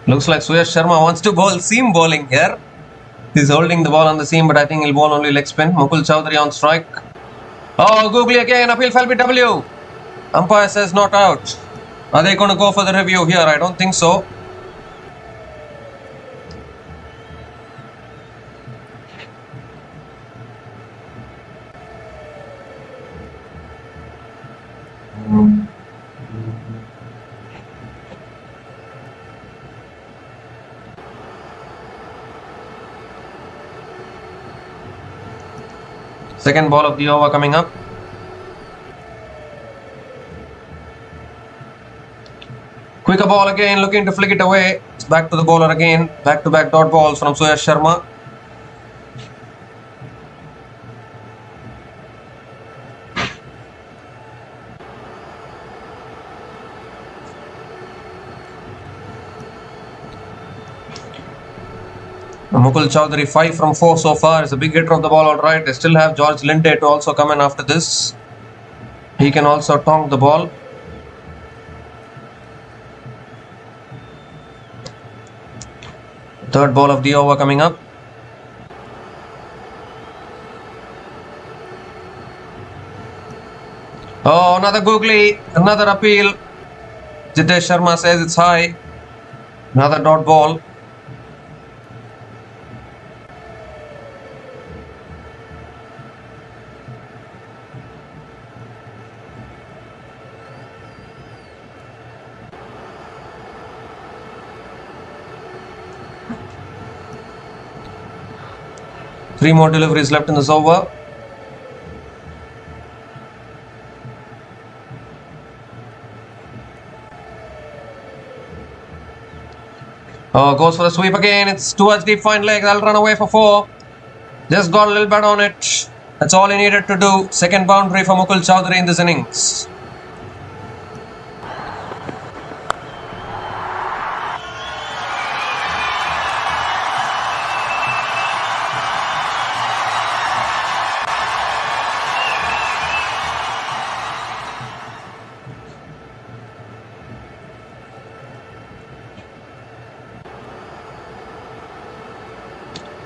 Looks like Suyash Sharma wants to bowl seam bowling here. He's holding the ball on the seam, but I think he'll bowl only leg spin. Mukul Chowdhury on strike. Oh, googly again, appeal fell by W. Umpire says not out. Are they going to go for the review here? I don't think so. Second ball of the over coming up. Quicker ball again, looking to flick it away. It's back to the bowler again. Back-to-back dot balls from Suyash Sharma. Mukul Chowdhury 5 from 4 so far. Is a big hitter of the ball, alright. They still have George Linde to also come in after this. He can also tonk the ball. Third ball of the over coming up. Oh, another googly, another appeal. Jitesh Sharma says it's high. Another dot ball. Three more deliveries left in this over. Oh, goes for the sweep again. It's towards deep fine leg. That'll run away for 4. Just got a little bit on it. That's all he needed to do. Second boundary for Mukul Chowdhury in this innings.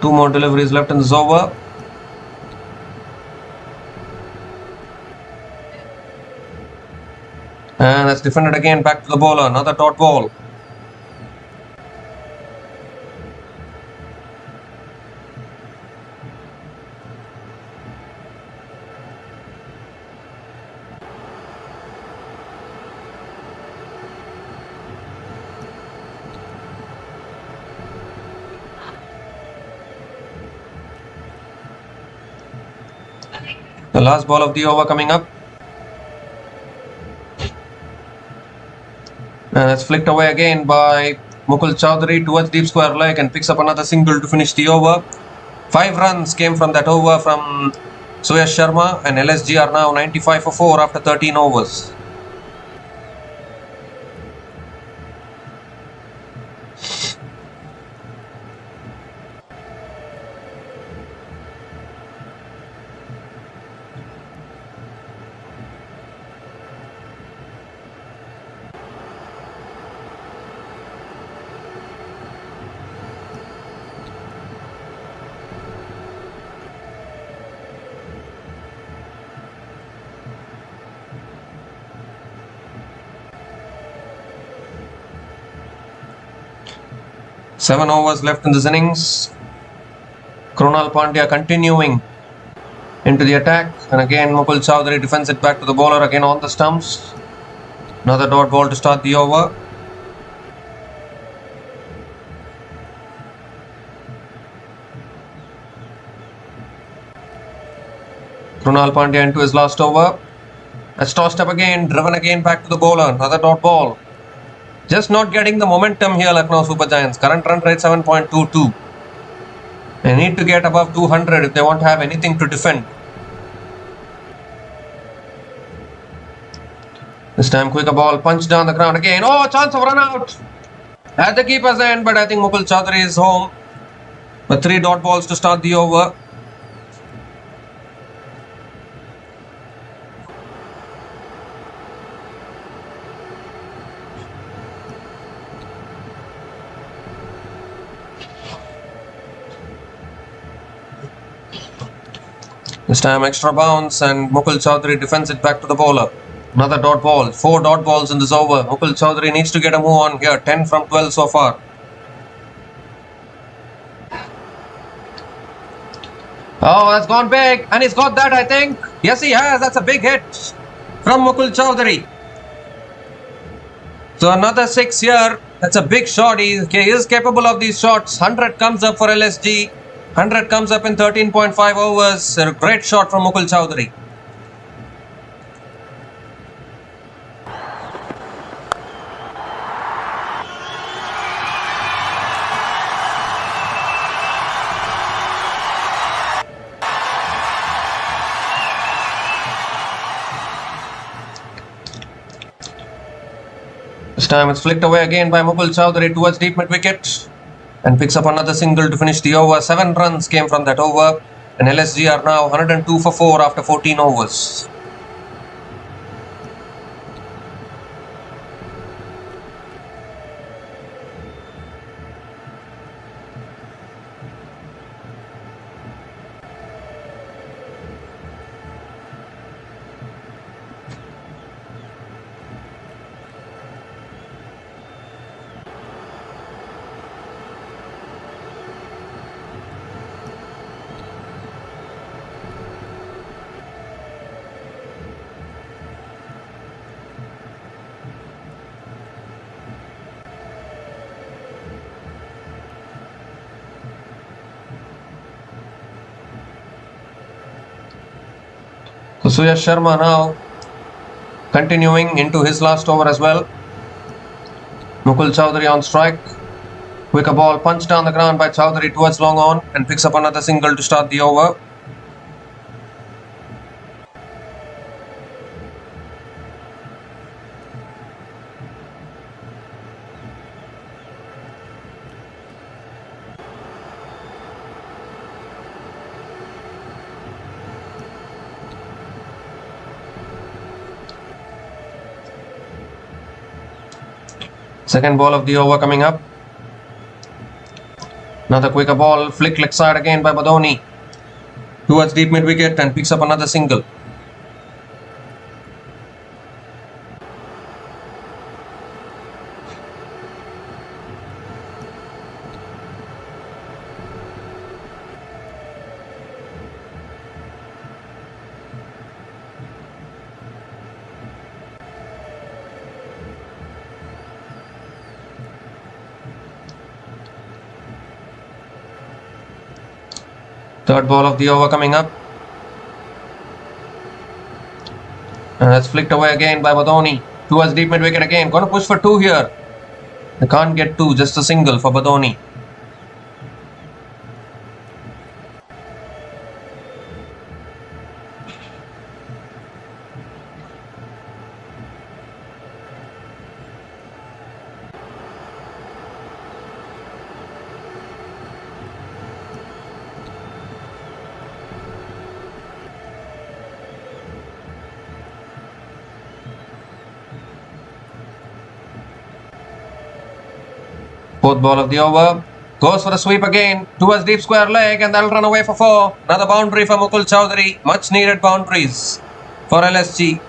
2 more deliveries left in this over. And that's defended again, back to the bowler. Another dot ball. The last ball of the over coming up. And that's flicked away again by Mukul Chowdhury towards deep square leg and picks up another single to finish the over. 5 runs came from that over from Suyash Sharma, and LSG are now 95 for 4 after 13 overs. Seven overs left in this innings. Krunal Pandya continuing into the attack, and again Mukul Chowdhury defends it back to the bowler, again on the stumps. Another dot ball to start the over. Krunal Pandya into his last over. That's tossed up again, driven again back to the bowler. Another dot ball. Just not getting the momentum here, Lucknow Super Giants. Current run rate 7.22. They need to get above 200 if they want to have anything to defend. This time quicker ball, punch down the ground again. Oh, chance of run out at the keeper's end, but I think Mukul Chowdhury is home. But 3 dot balls to start the over. This time extra bounce, and Mukul Chowdhury defends it back to the bowler. Another dot ball. 4 dot balls in this over. Mukul Chowdhury needs to get a move on here. 10 from 12 so far. Oh, that's gone big, and he's got that, I think. Yes, he has. That's a big hit from Mukul Chowdhury. So another 6 here. That's a big shot. He is capable of these shots. 100 comes up for LSG. 100 comes up in 13.5 overs. A great shot from Mukul Chowdhury. This time it's flicked away again by Mukul Chowdhury towards deep mid wicket, and picks up another single to finish the over. 7 runs came from that over, and LSG are now 102 for 4 after 14 overs. So Suyash Sharma now continuing into his last over as well. Mukul Chowdhury on strike. Quicker ball punched down the ground by Chowdhury towards long on, and picks up another single to start the over. Second ball of the over coming up. Another quicker ball, flick leg side again by Badoni. Towards deep mid wicket and picks up another single. Third ball of the over coming up. And that's flicked away again by Badoni. Towards deep mid wicket again. Gonna push for 2 here. They can't get 2, just a single for Badoni. Fourth ball of the over. Goes for the sweep again. Towards deep square leg and they'll run away for 4. Another boundary for Mukul Chowdhury. Much needed boundaries for LSG.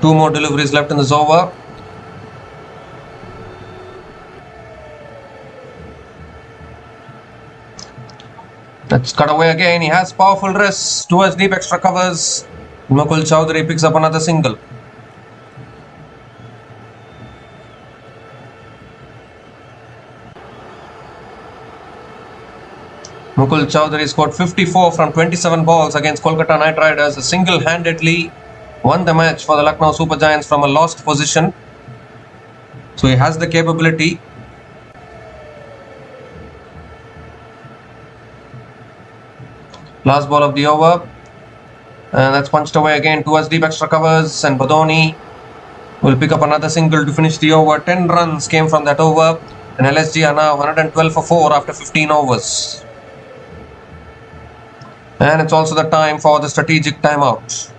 Two more deliveries left in this over. That's cut away again. He has powerful wrists towards deep extra covers. Mukul Chowdhury picks up another single. Mukul Chowdhury scored 54 from 27 balls against Kolkata Knight Riders. Single-handedly won the match for the Lucknow Super Giants from a lost position. So he has the capability. Last ball of the over. And that's punched away again towards deep extra covers. And Badoni will pick up another single to finish the over. 10 runs came from that over. And LSG are now 112 for 4 after 15 overs. And it's also the time for the strategic timeout.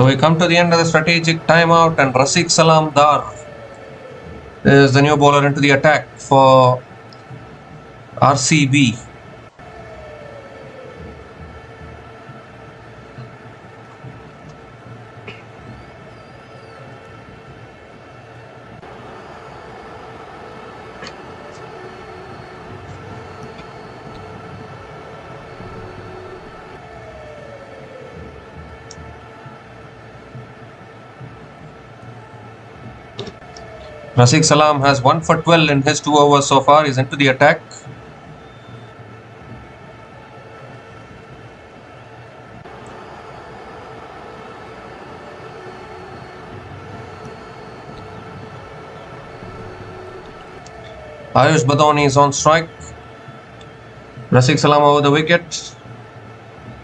So we come to the end of the strategic timeout, and Rafiq Salam Dar is the new bowler into the attack for RCB. Rafiq Salam has 1 for 12 in his 2 overs so far. He's into the attack. Ayush Badoni is on strike. Rafiq Salam over the wicket.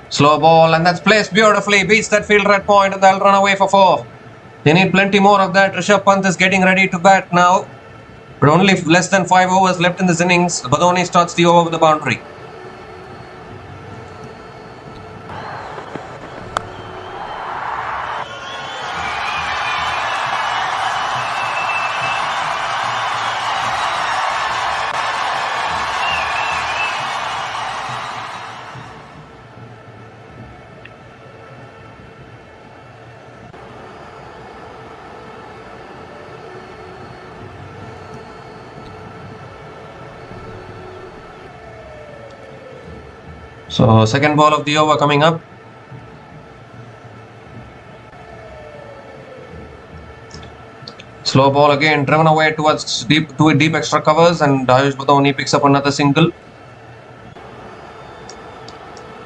Slow ball, and that's placed beautifully. Beats that fielder at point, and they'll run away for 4. They need plenty more of that. Rishabh Pant is getting ready to bat now. But only less than 5 overs left in this innings. Badoni starts the over with the boundary. So second ball of the over coming up. Slow ball again, driven away towards deep extra covers, and Ayush Badoni picks up another single.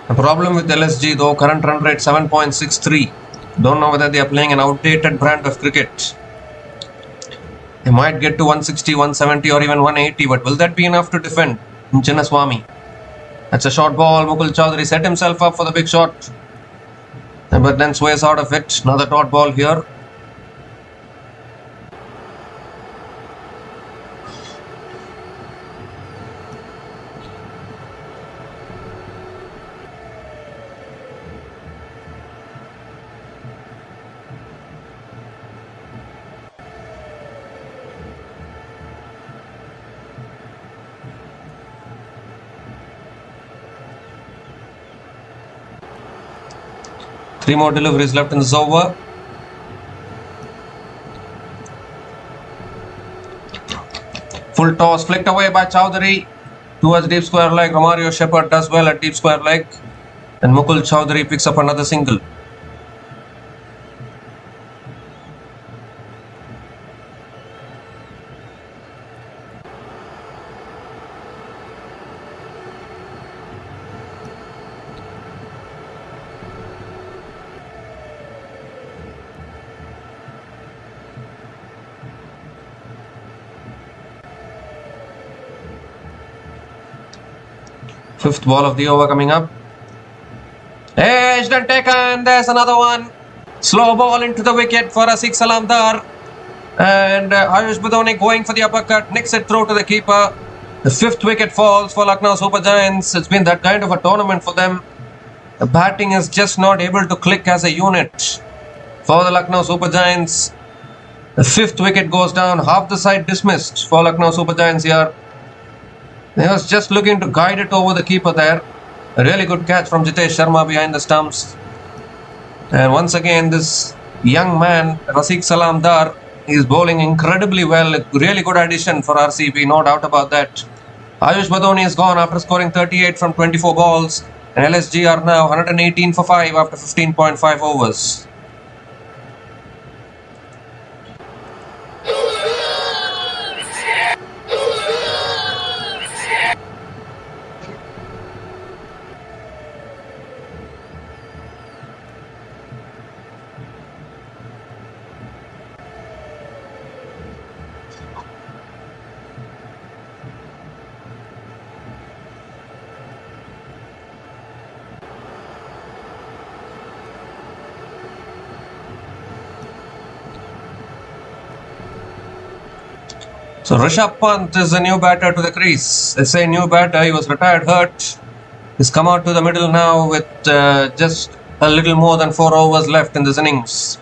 The problem with LSG though, current run rate 7.63. Don't know whether they are playing an outdated brand of cricket. They might get to 160, 170 or even 180, but will that be enough to defend Chinnaswamy? That's a short ball. Mukul Chowdhury set himself up for the big shot, but then sways out of it. Another dot ball here. Three more deliveries left in this over. Full toss flicked away by Chowdhury towards deep square leg. Romario Shepherd does well at deep square leg, and Mukul Chowdhury picks up another single. Fifth ball of the over coming up. Edged and taken. There's another one. Slow ball into the wicket for Rafiq Salam Dar. And Ayush Badoni going for the uppercut. Nicks it through to the keeper. The 5th wicket falls for Lucknow Super Giants. It's been that kind of a tournament for them. The batting is just not able to click as a unit for the Lucknow Super Giants. The 5th wicket goes down. Half the side dismissed for Lucknow Super Giants here. He was just looking to guide it over the keeper there. A really good catch from Jitesh Sharma behind the stumps. And once again, this young man, Rafiq Salam Dar, is bowling incredibly well. A really good addition for RCB, no doubt about that. Ayush Badoni is gone after scoring 38 from 24 balls. And LSG are now 118 for 5 after 15.5 overs. So Rishabh Pant is the new batter to the crease. They say new batter, he was retired hurt. He's come out to the middle now with just A little more than 4 overs left in this innings.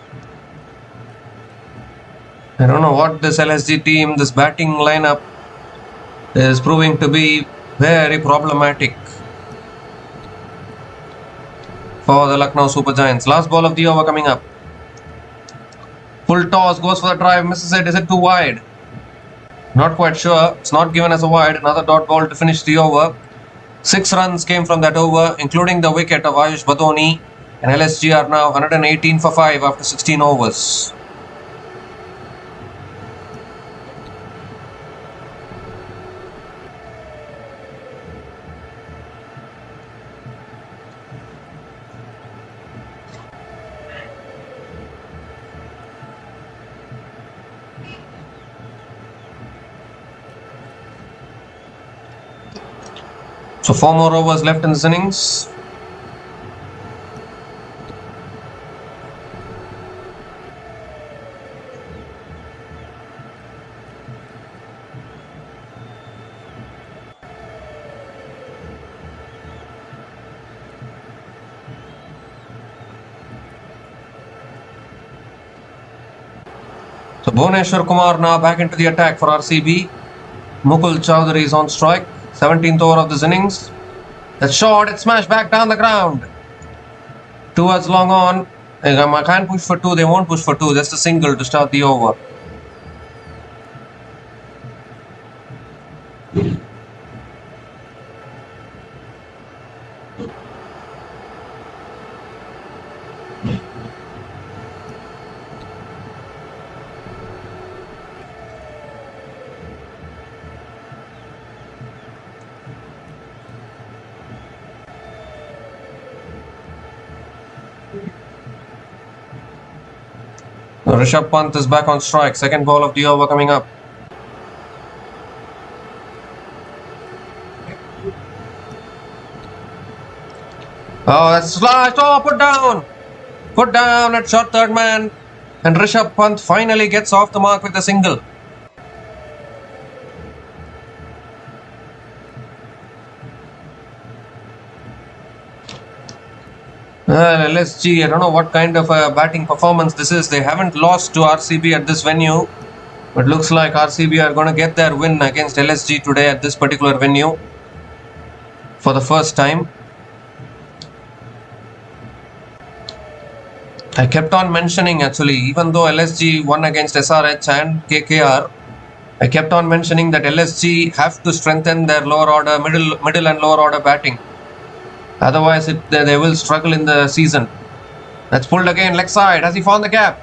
I don't know what this LSG team, this batting lineup is proving to be very problematic for the Lucknow Super Giants. Last ball of the over coming up. Full toss, goes for the drive, misses it. Is it too wide? Not quite sure. It's not given as a wide. Another dot ball to finish the over. 6 runs came from that over, including the wicket of Ayush Badoni. And LSG are now 118 for 5 after 16 overs. So 4 more overs left in this innings. So Bhuvneshwar Kumar now back into the attack for RCB. Mukul Chowdhury is on strike. 17th over of this innings. That shot, it smashed back down the ground. Towards long on. I can't push for 2. They won't push for 2. Just a single to start the over. Rishabh Pant is back on strike. Second ball of the over coming up. Oh, that's slashed. Oh, put down. Put down at short third man. And Rishabh Pant finally gets off the mark with a single. LSG, I don't know what kind of a batting performance this is. They haven't lost to RCB at this venue. But looks like RCB are going to get their win against LSG today at this particular venue. For the first time. I kept on mentioning actually, even though LSG won against SRH and KKR, I kept on mentioning that LSG have to strengthen their lower order, middle and lower order batting. Otherwise, they will struggle in the season. That's pulled again, leg side. Has he found the gap?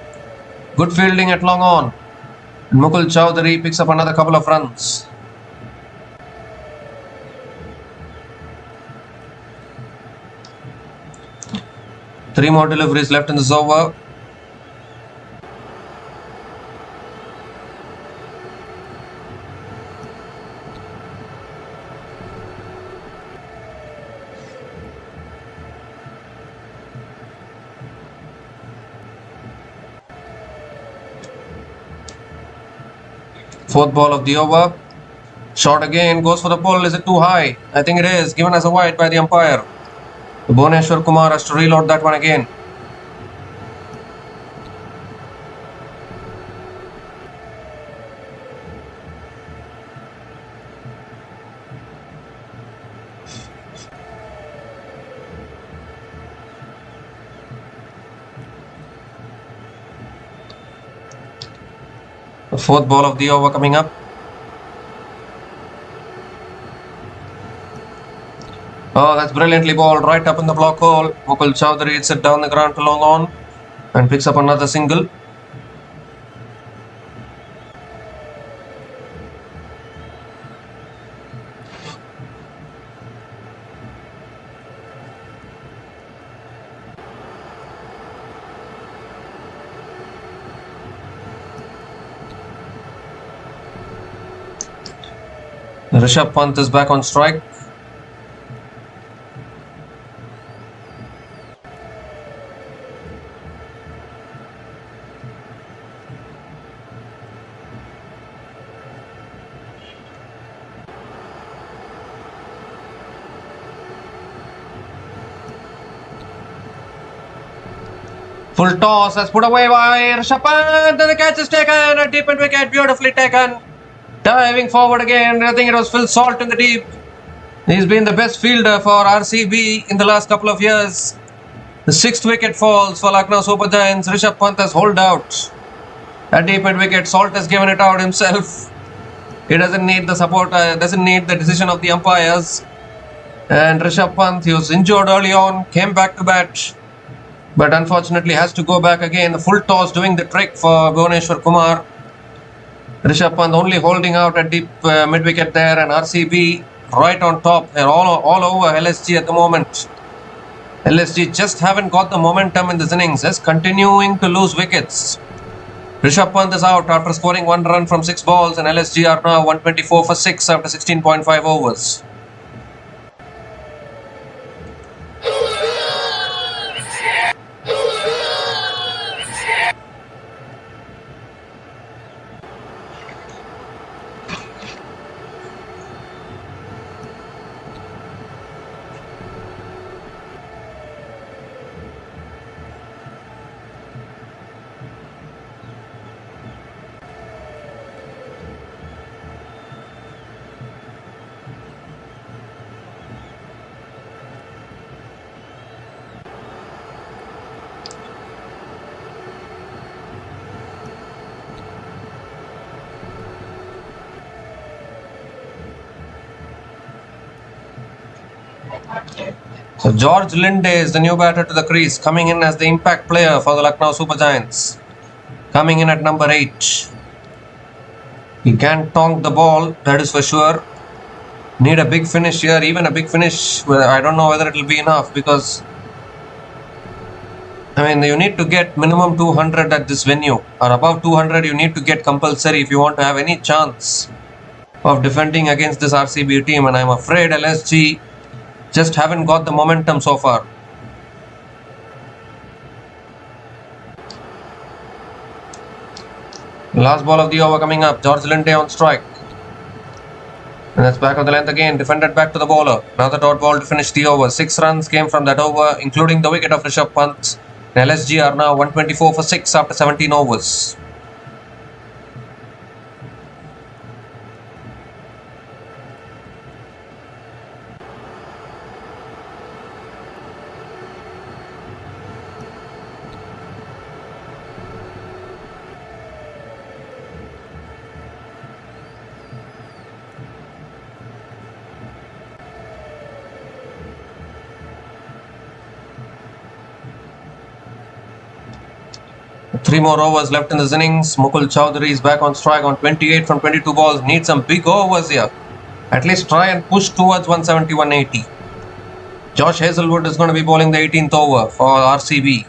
Good fielding at long on. And Mukul Chowdhury picks up another couple of runs. Three more deliveries left in this over. Fourth ball of the over. Shot again, goes for the pull. Is it too high? I think it is, given as a wide by the umpire. Bhuvneshwar Kumar has to reload that one again. The fourth ball of the over coming up. Oh, that's brilliantly bowled right up in the block hole. Mukul Chowdhury hits it down the ground to long on and picks up another single. Rishabh Pant is back on strike. Full toss has put away by Rishabh Pant, and the catch is taken. A deep end wicket, beautifully taken. Diving forward again, I think it was Phil Salt in the deep. He's been the best fielder for RCB in the last couple of years. The 6th wicket falls for Lucknow Super Giants. Rishabh Pant has holed out. A deep end wicket, Salt has given it out himself. He doesn't need the support, doesn't need the decision of the umpires. And Rishabh Pant, he was injured early on, came back to bat, but unfortunately has to go back again. The full toss doing the trick for Bhuvaneshwar Kumar. Rishabh Pant only holding out at deep mid-wicket there, and RCB right on top. They're all over LSG at the moment. LSG just haven't got the momentum in this innings, just continuing to lose wickets. Rishabh Pant is out after scoring 1 run from 6 balls, and LSG are now 124 for 6 after 16.5 overs. So George Linde is the new batter to the crease, coming in as the impact player for the Lucknow Super Giants. Coming in at number 8. He can tonk the ball, that is for sure. Need a big finish here, even a big finish. Well, I don't know whether it will be enough, because you need to get minimum 200 at this venue, or above 200 you need to get compulsory if you want to have any chance of defending against this RCB team, and I'm afraid LSG just haven't got the momentum so far. Last ball of the over coming up. George Linde on strike. And that's back of the length again. Defended back to the bowler. Another dot ball to finish the over. 6 runs came from that over, including the wicket of Rishabh Pant. And LSG are now 124 for 6 after 17 overs. Three more overs left in this innings. Mukul Chowdhury is back on strike on 28 from 22 balls. Needs some big overs here. At least try and push towards 170, 180. Josh Hazlewood is going to be bowling the 18th over for RCB.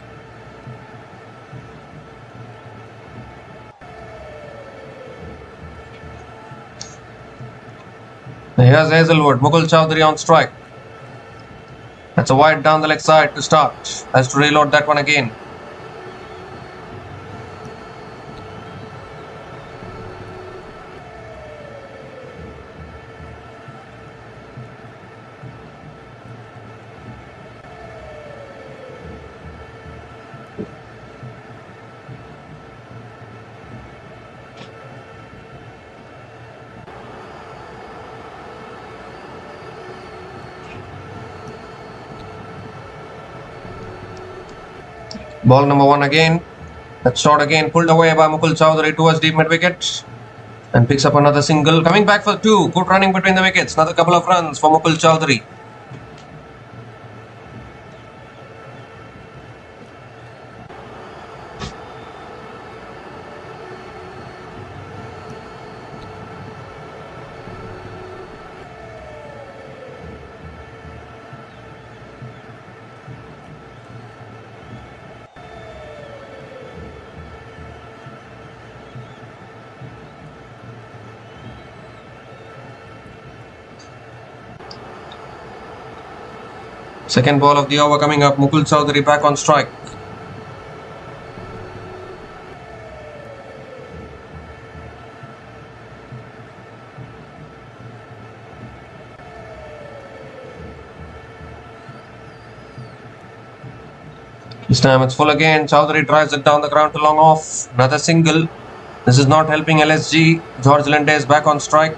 Here's Hazlewood. Mukul Chowdhury on strike. That's a wide down the leg side to start. Has to reload that one again. Ball number 1 again. That shot again pulled away by Mukul Chowdhury towards deep mid wicket. And picks up another single. Coming back for 2. Good running between the wickets. Another couple of runs for Mukul Chowdhury. Second ball of the over coming up. Mukul Chowdhury back on strike. This time it's full again. Chowdhury drives it down the ground to long off. Another single. This is not helping LSG. George Linde is back on strike.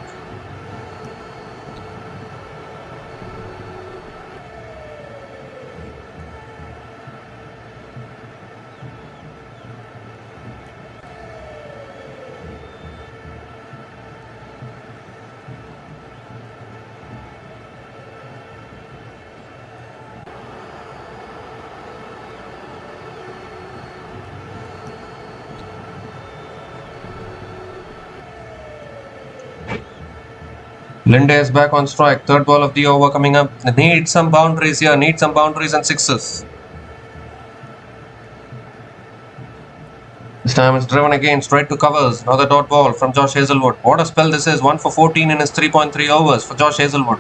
Linde is back on strike. Third ball of the over coming up. Need some boundaries here. Need some boundaries and sixes. This time it's driven again straight to covers. Another dot ball from Josh Hazlewood. What a spell this is. 1 for 14 in his 3.3 overs for Josh Hazlewood.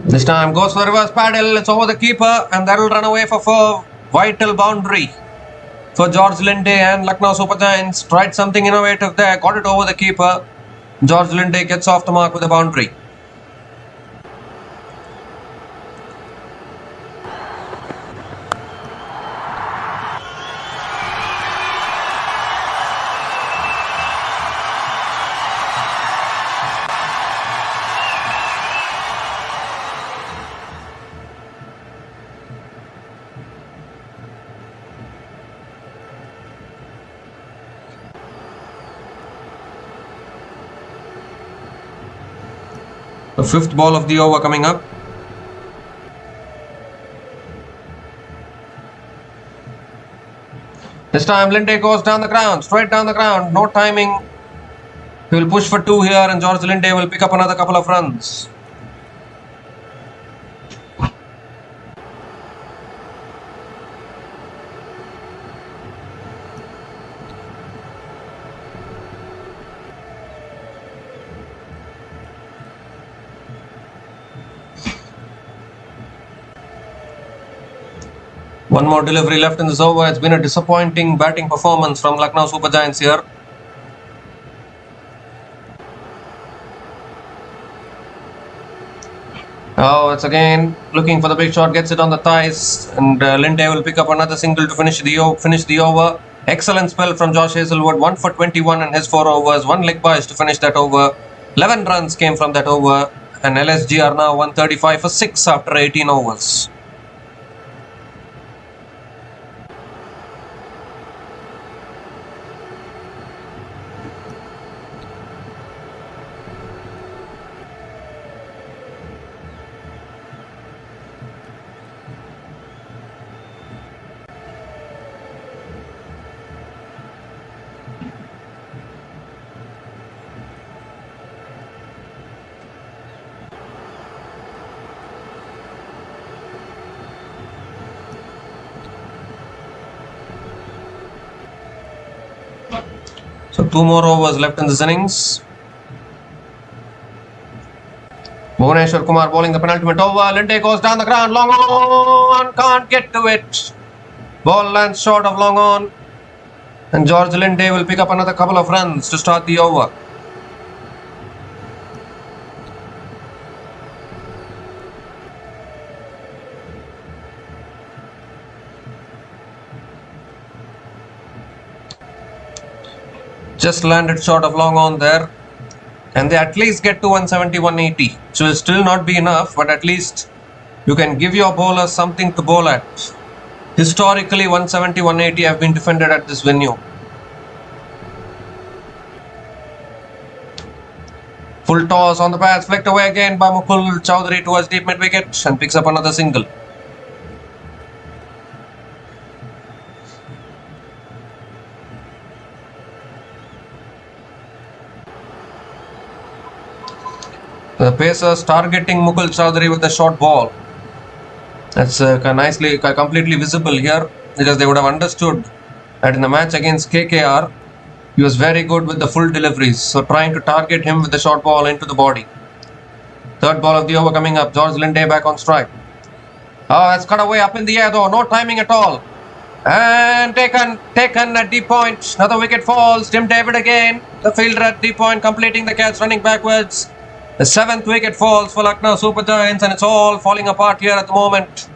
This time goes for reverse paddle. It's over the keeper and that will run away for 4. Vital boundary for George Linde and Lucknow Super Giants. Tried something innovative there. Got it over the keeper. George Linde gets off the mark with a boundary. The fifth ball of the over coming up. This time Linde goes down the ground, straight down the ground, no timing. He will push for 2 here and George Linde will pick up another couple of runs. One more delivery left in this over. It's been a disappointing batting performance from Lucknow Super Giants here. Oh, it's again looking for the big shot, gets it on the thighs, and Linde will pick up another single to finish the over. Excellent spell from Josh Hazlewood. 1 for 21 in his 4 overs. 1 leg byes to finish that over. 11 runs came from that over, and LSG are now 135 for 6 after 18 overs. So 2 more overs left in this innings. Bhuvaneshwar Kumar bowling the penultimate over. Linde goes down the ground, long on, can't get to it. Ball lands short of long on, and George Linde will pick up another couple of runs to start the over. Just landed short of long on there, and they at least get to 170-180, which will still not be enough, but at least you can give your bowler something to bowl at. Historically, 170-180 have been defended at this venue. Full toss on the pads, flicked away again by Mukul Chowdhury towards deep mid wicket and picks up another single. The pacers targeting Mukul Chowdhury with the short ball. That's completely visible here. because they would have understood that in the match against KKR, he was very good with the full deliveries. So trying to target him with the short ball into the body. Third ball of the over coming up. George Linde back on strike. Oh, that's cut away up in the air though. No timing at all. And taken at deep point. Another wicket falls. Tim David again. The fielder at deep point completing the catch, running backwards. The 7th wicket falls for Lucknow Super Giants, and it's all falling apart here at the moment.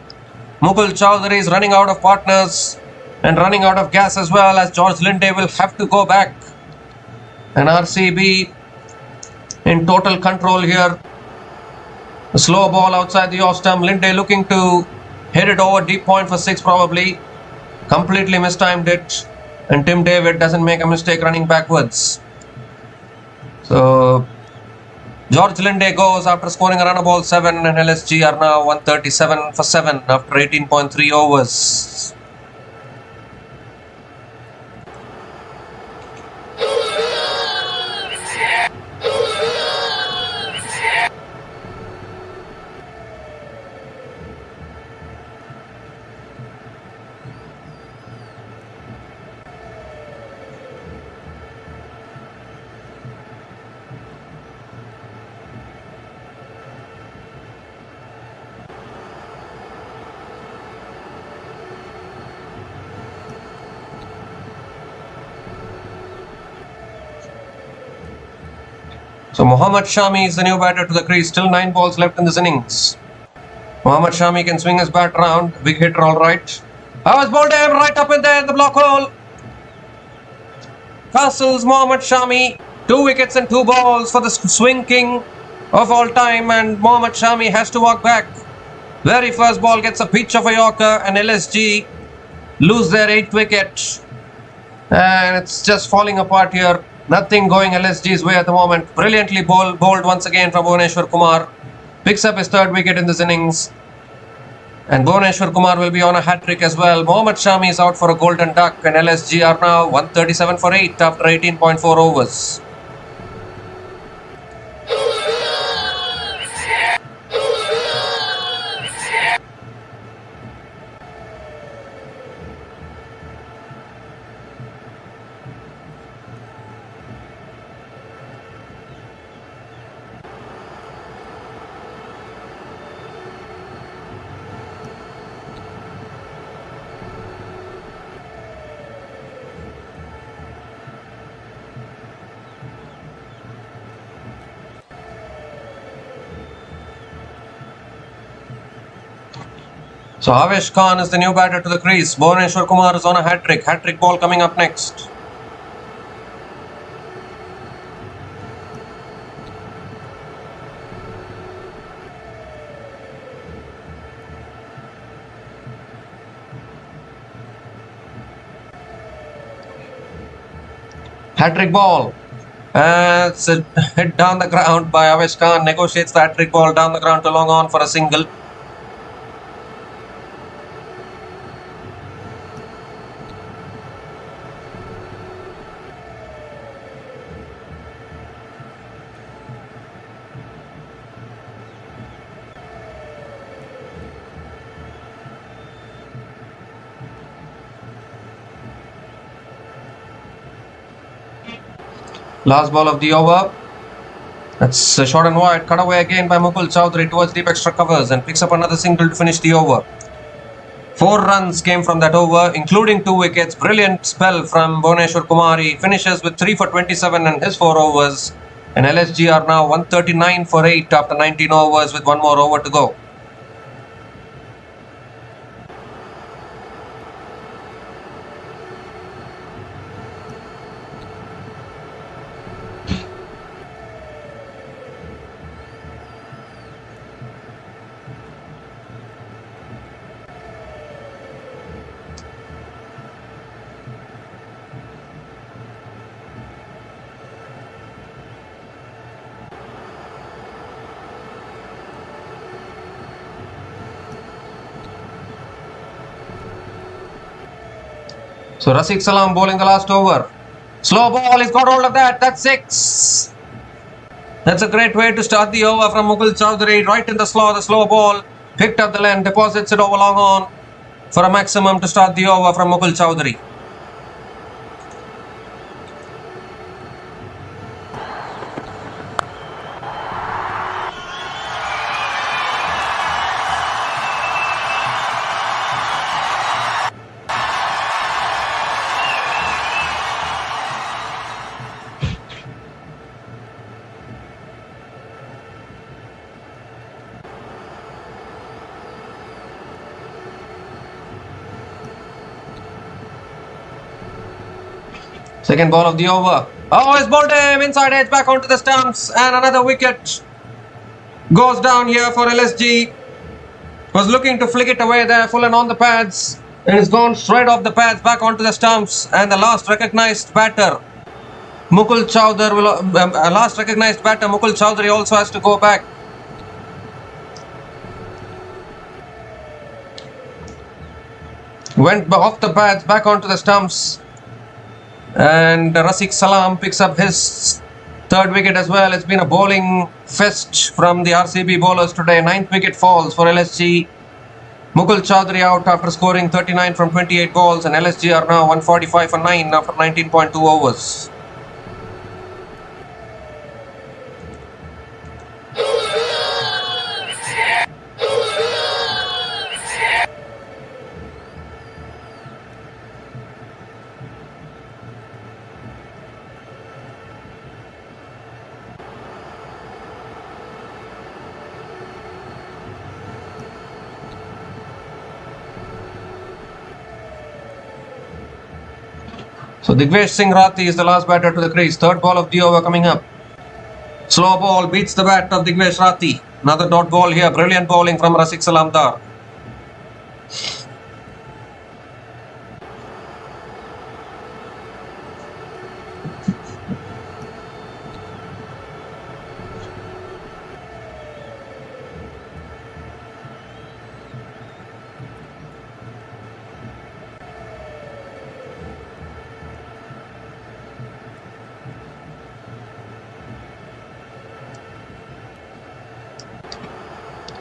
Mukul Chowdhury is running out of partners and running out of gas as well, as George Linde will have to go back. And RCB in total control here. A slow ball outside the off stump. Linde looking to hit it over deep point for 6 probably. Completely mistimed it. And Tim David doesn't make a mistake running backwards. So George Linde goes after scoring a run of ball 7, and LSG are now 137 for 7 after 18.3 overs. So Mohammad Shami is the new batter to the crease. Still 9 balls left in this innings. Mohammad Shami can swing his bat around. Big hitter, all right. I was bowled him right up in there in the block hole. Castles Mohammad Shami. 2 wickets and 2 balls for the swing king of all time. And Mohammad Shami has to walk back. Very first ball gets a pitch of a Yorker, and LSG lose their 8th wicket. And it's just falling apart here. Nothing going LSG's way at the moment. Brilliantly bowled once again from Bhuvaneshwar Kumar. Picks up his 3rd wicket in this innings. And Bhuvaneshwar Kumar will be on a hat-trick as well. Mohammad Shami is out for a golden duck, and LSG are now 137 for 8 after 18.4 overs. So Avesh Khan is the new batter to the crease. Bhuvaneshwar Kumar is on a hat-trick. Hat-trick ball coming up next. Hat-trick ball. It's hit down the ground by Avesh Khan. Negotiates the hat-trick ball down the ground to long on for a single. Last ball of the over. That's a short and wide. Cut away again by Mukul Chowdhury towards deep extra covers and picks up another single to finish the over. 4 runs came from that over, including 2 wickets. Brilliant spell from Bhuvaneshwar Kumar. He finishes with 3 for 27 in his 4 overs. And LSG are now 139 for 8 after 19 overs with 1 more over to go. So Rafiq Salam bowling the last over. Slow ball, he's got hold of that. That's 6. That's a great way to start the over from Mukul Chowdhury. Right in the slow ball. Picked up the length, deposits it over long on. for a maximum to start the over from Mukul Chowdhury. Second ball of the over. Oh, he's bowled him inside edge back onto the stumps, and another wicket goes down here for LSG. Was looking to flick it away there, full and on the pads, and it's gone straight off the pads back onto the stumps. And the last recognized batter, Mukul Chowdhury also has to go back. Went off the pads back onto the stumps. And Rafiq Salam picks up his third wicket as well. It's been a bowling fest from the RCB bowlers today. 9th wicket falls for LSG. Mukul Chowdhury out after scoring 39 from 28 balls, and LSG are now 145 for 9 after 19.2 overs. So Digvesh Singh Rathi is the last batter to the crease. Third ball of the over coming up. Slow ball beats the bat of Digvesh Rathi. Another dot ball here. Brilliant bowling from Rafiq Salam Dar.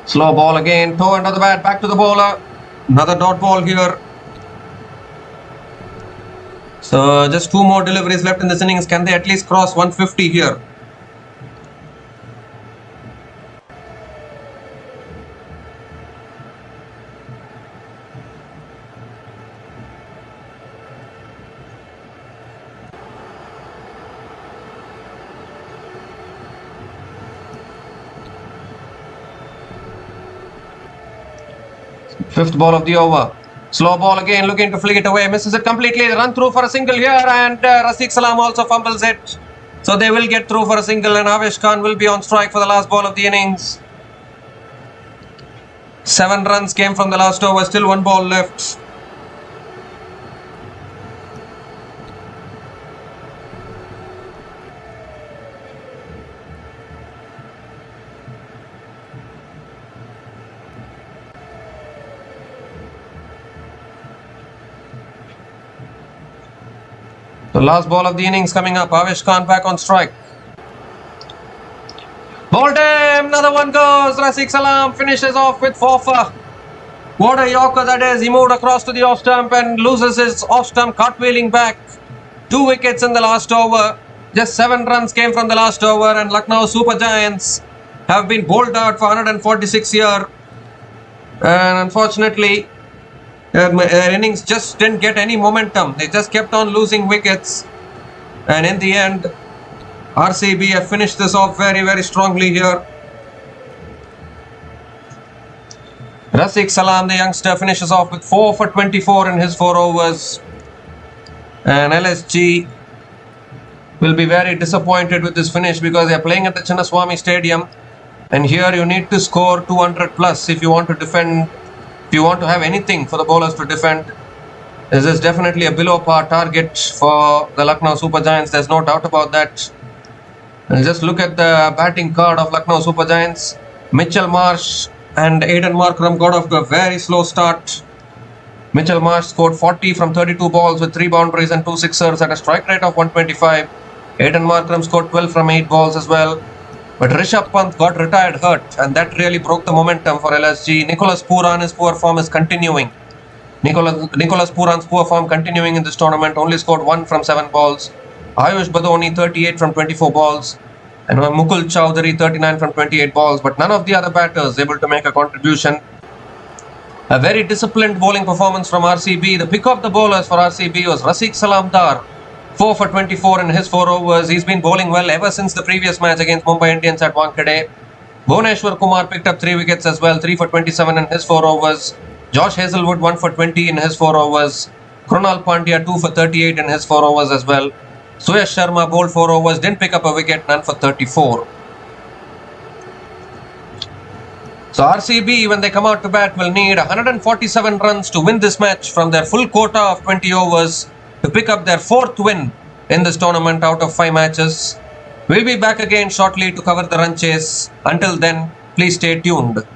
Slow ball again, toe under the bat, back to the bowler. Another dot ball here. So just 2 more deliveries left in this innings. Can they at least cross 150 here? Fifth ball of the over. Slow ball again, looking to flick it away. Misses it completely. Run through for a single here, and Rafiq Salam also fumbles it. So they will get through for a single, and Avesh Khan will be on strike for the last ball of the innings. 7 runs came from the last over. Still 1 ball left. The last ball of the innings coming up. Avesh Khan back on strike. Bowled him. Another one goes. Rafiq Salam finishes off with 4 for. What a Yorker that is. He moved across to the off stump and loses his off stump, cartwheeling back. 2 wickets in the last over. Just 7 runs came from the last over, and Lucknow Super Giants have been bowled out for 146 here. And unfortunately, their innings just didn't get any momentum. They just kept on losing wickets, and in the end RCB have finished this off very, very strongly here. Rafiq Salam, the youngster, finishes off with 4 for 24 in his 4 overs, and LSG will be very disappointed with this finish because they are playing at the Chinnaswamy Stadium, and here you need to score 200 plus if you want to defend. If you want to have anything for the bowlers to defend, this is definitely a below par target for the Lucknow Super Giants. There's no doubt about that. And just look at the batting card of Lucknow Super Giants. Mitchell Marsh and Aiden Markram got off to a very slow start. Mitchell Marsh scored 40 from 32 balls with 3 boundaries and 2 sixers at a strike rate of 125. Aiden Markram scored 12 from 8 balls as well. But Rishabh Pant got retired hurt, and that really broke the momentum for LSG. Nicholas Pooran, his poor form is continuing. Nicholas Puran's poor form continuing in this tournament, only scored 1 from 7 balls. Ayush Badoni 38 from 24 balls. And Mukul Chowdhury 39 from 28 balls. But none of the other batters able to make a contribution. A very disciplined bowling performance from RCB. The pick of the bowlers for RCB was Rafiq Salamdar. 4 for 24 in his 4 overs. He's been bowling well ever since the previous match against Mumbai Indians at Wankhede. Bhuvneshwar Kumar picked up 3 wickets as well. 3 for 27 in his 4 overs. Josh Hazlewood 1 for 20 in his 4 overs. Krunal Pandya 2 for 38 in his 4 overs as well. Suyash Sharma bowled 4 overs, didn't pick up a wicket, none for 34. So RCB, when they come out to bat, will need 147 runs to win this match from their full quota of 20 overs to pick up their 4th win in this tournament out of 5 matches. We'll be back again shortly to cover the run chase. Until then, please stay tuned.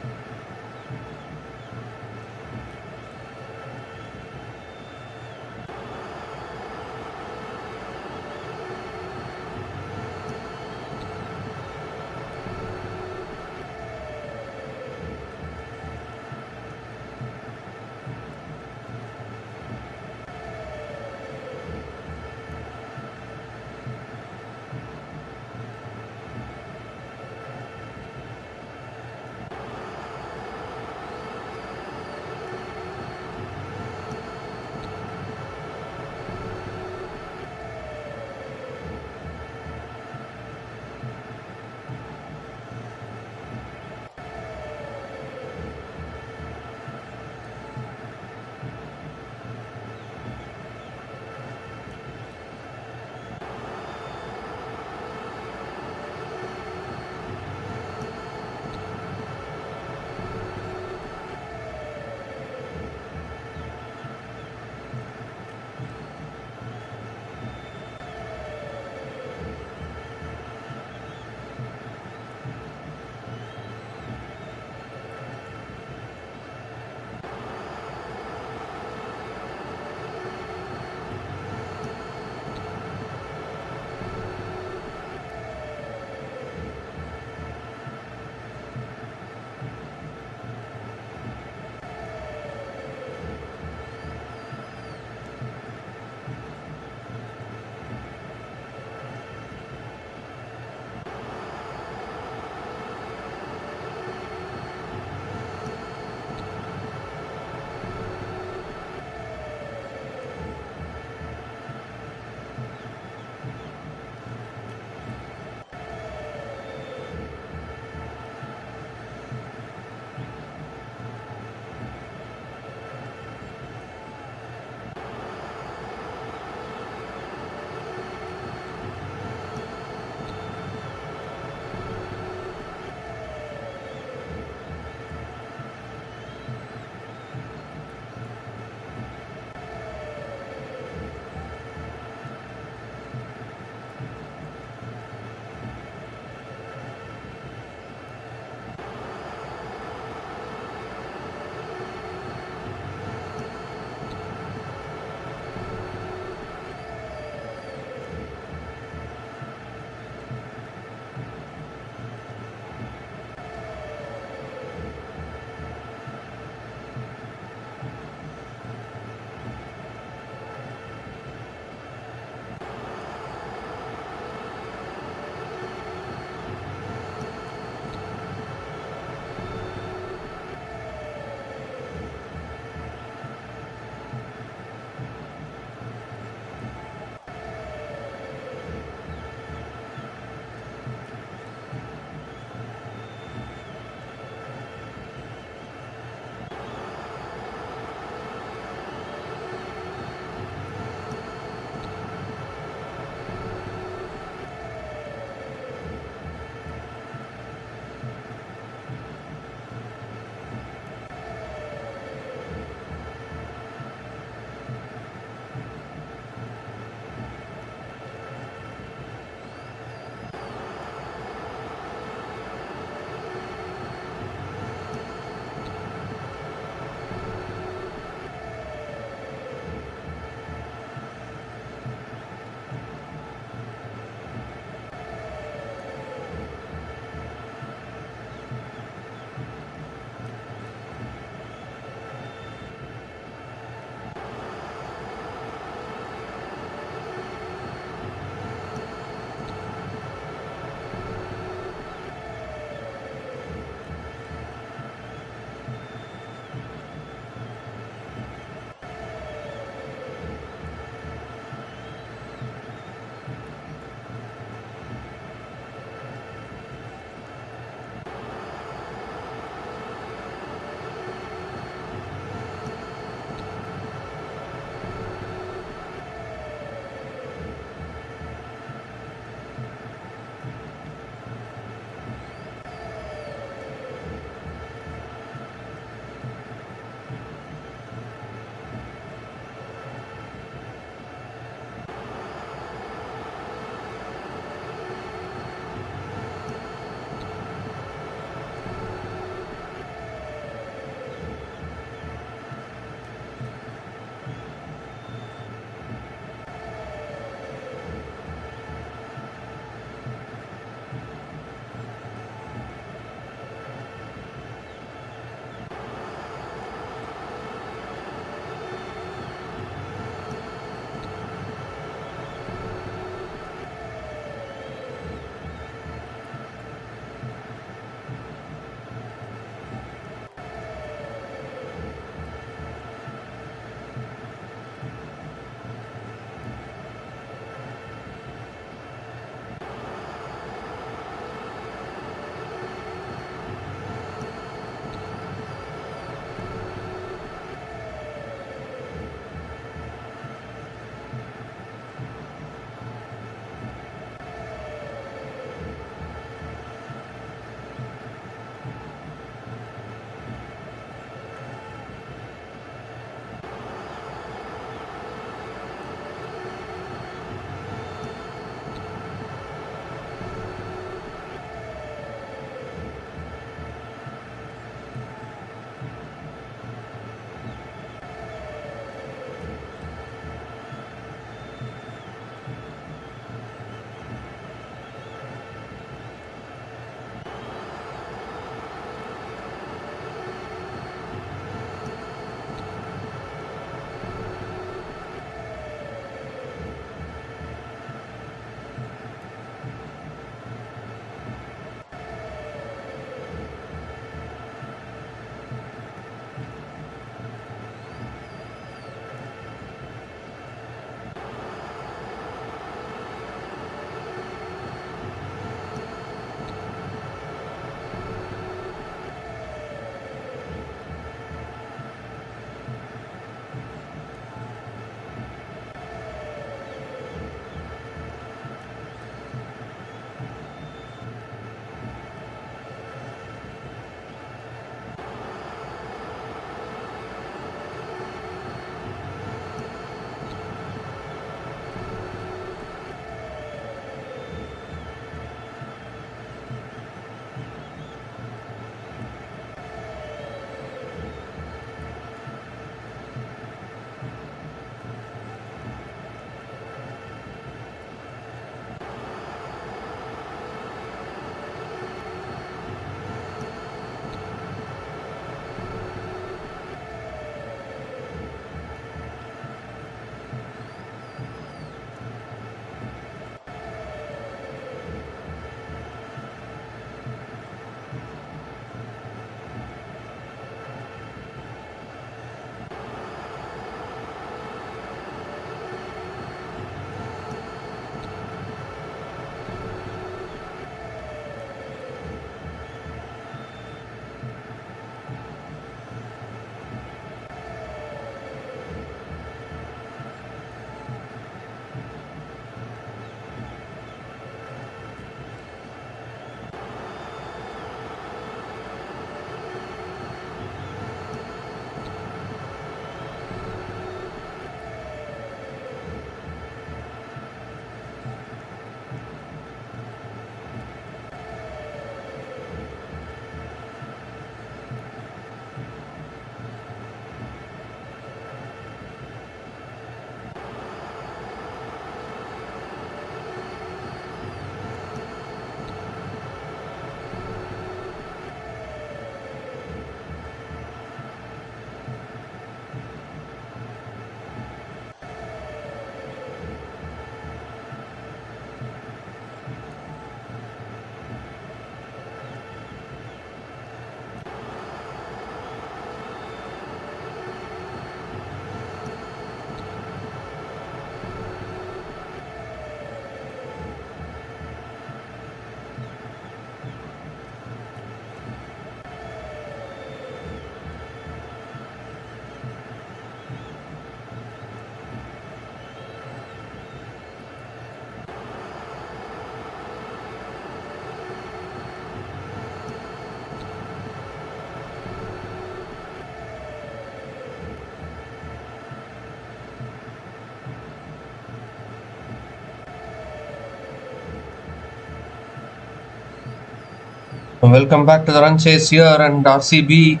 Welcome back to the run chase here, and RCB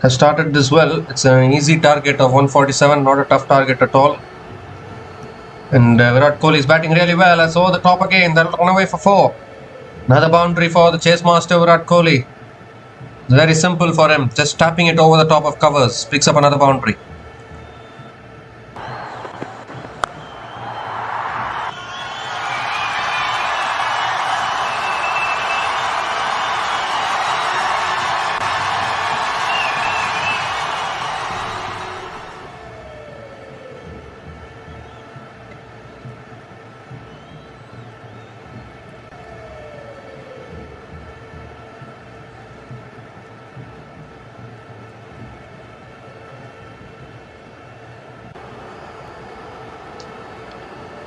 has started this well. It's an easy target of 147, not a tough target at all. And Virat Kohli is batting really well. That's over the top again. That'll run away for 4. Another boundary for the chase master Virat Kohli. It's very simple for him. Just tapping it over the top of covers. Picks up another boundary.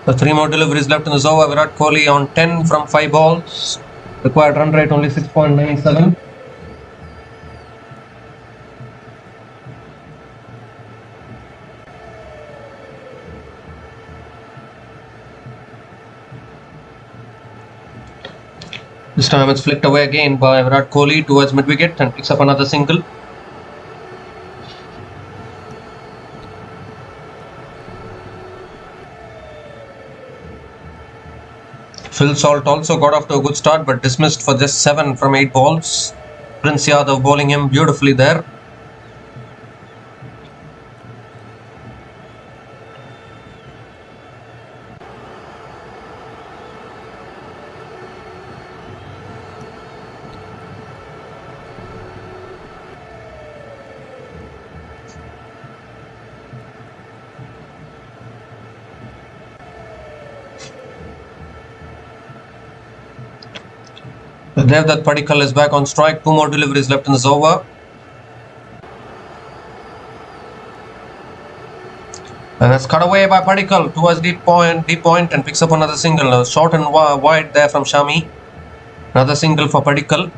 So 3 more deliveries left in the over. Virat Kohli on 10 from 5 balls. Required run rate only 6.97. This time it's flicked away again by Virat Kohli towards mid-wicket and picks up another single. Phil Salt also got off to a good start but dismissed for just 7 from 8 balls. Prince Yadav bowling him beautifully there. Devdutt Padikkal is back on strike. 2 more deliveries left in this over. And that's cut away by Padikkal towards deep point and picks up another single. Short and wide there from Shami. Another single for Padikkal.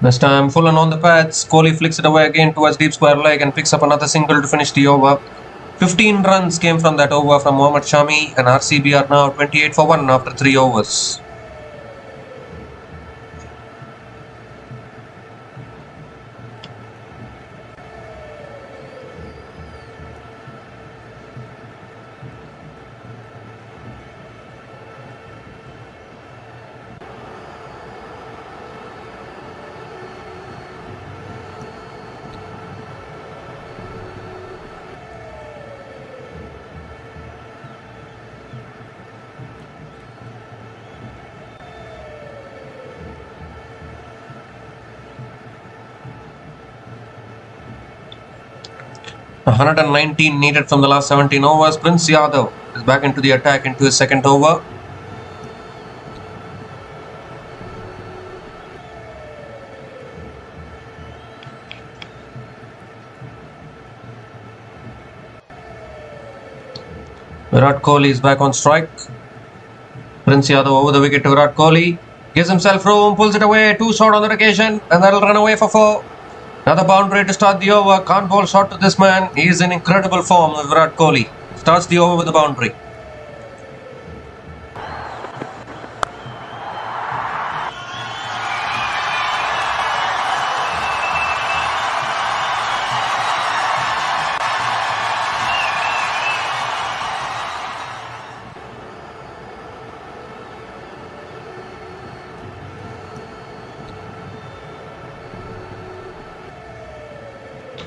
This time full and on the pads. Kohli flicks it away again towards deep square leg and picks up another single to finish the over. 15 runs came from that over from Mohammad Shami, and RCB are now 28 for 1 after 3 overs. .119 needed from the last 17 overs. Prince Yadav is back into the attack into his second over. Virat Kohli is back on strike. Prince Yadav over the wicket to Virat Kohli. Gives himself room, pulls it away. 2 short on that occasion, and that'll run away for 4. Another boundary to start the over. Can't bowl short to this man. He is in incredible form with Virat Kohli. Starts the over with a boundary.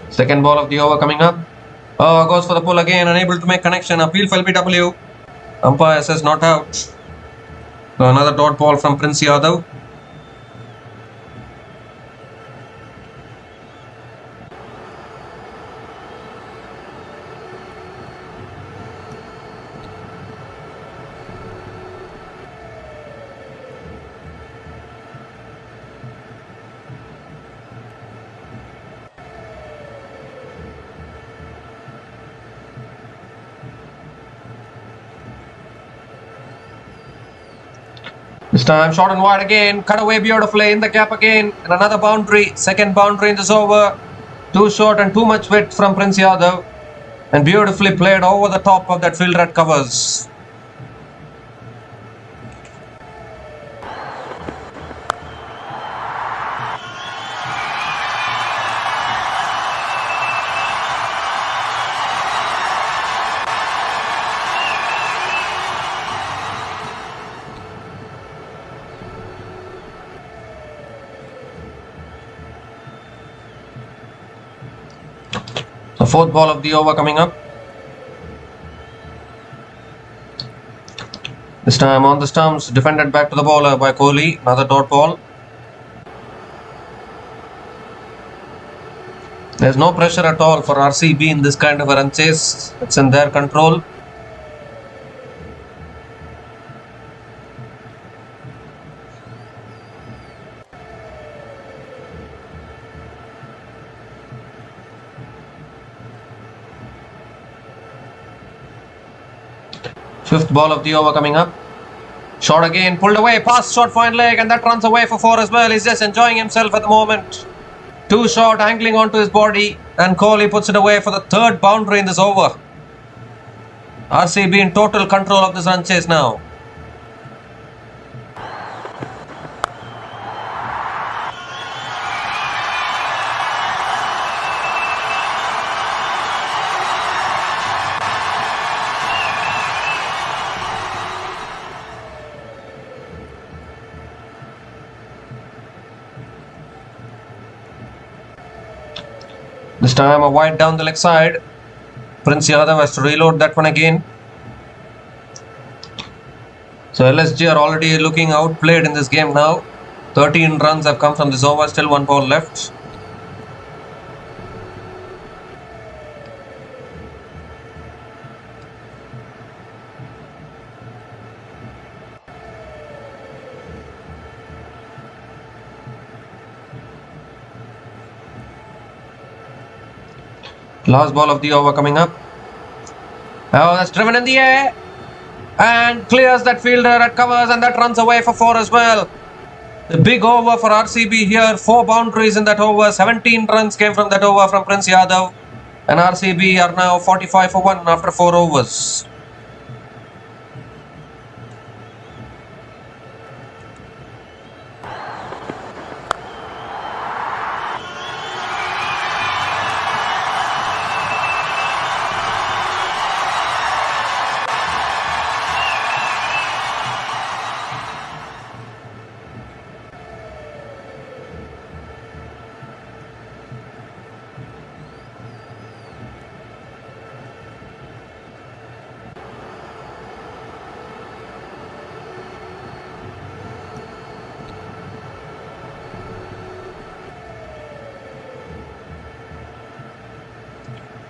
Second ball of the over coming up. Oh, goes for the pull again, unable to make connection. Appeal for LBW. Umpire says not out. So another dot ball from Prince Yadav. This time short and wide again, cut away beautifully in the gap again, and another boundary, second boundary in this over. Too short and too much width from Prince Yadav, and beautifully played over the top of that fielder at covers. The fourth ball of the over coming up. This time on the stumps, defended back to the bowler by Kohli. Another dot ball. There's no pressure at all for RCB in this kind of a run chase. It's in their control. Fifth ball of the over coming up. Shot again, pulled away, past short fine leg, and that runs away for four as well. He's just enjoying himself at the moment. Too short, angling onto his body, and Kohli puts it away for the third boundary in this over. RCB in total control of this run chase now. This time a wide down the leg side. Prince Yadav has to reload that one again. So LSG are already looking outplayed in this game now. 13 runs have come from this over, still one ball left. Last ball of the over coming up. Oh, that's driven in the air and clears that fielder at covers, and that runs away for four as well. The big over for RCB here. 4 boundaries in that over. 17 runs came from that over from Prince Yadav, and RCB are now 45 for 1 after 4 overs.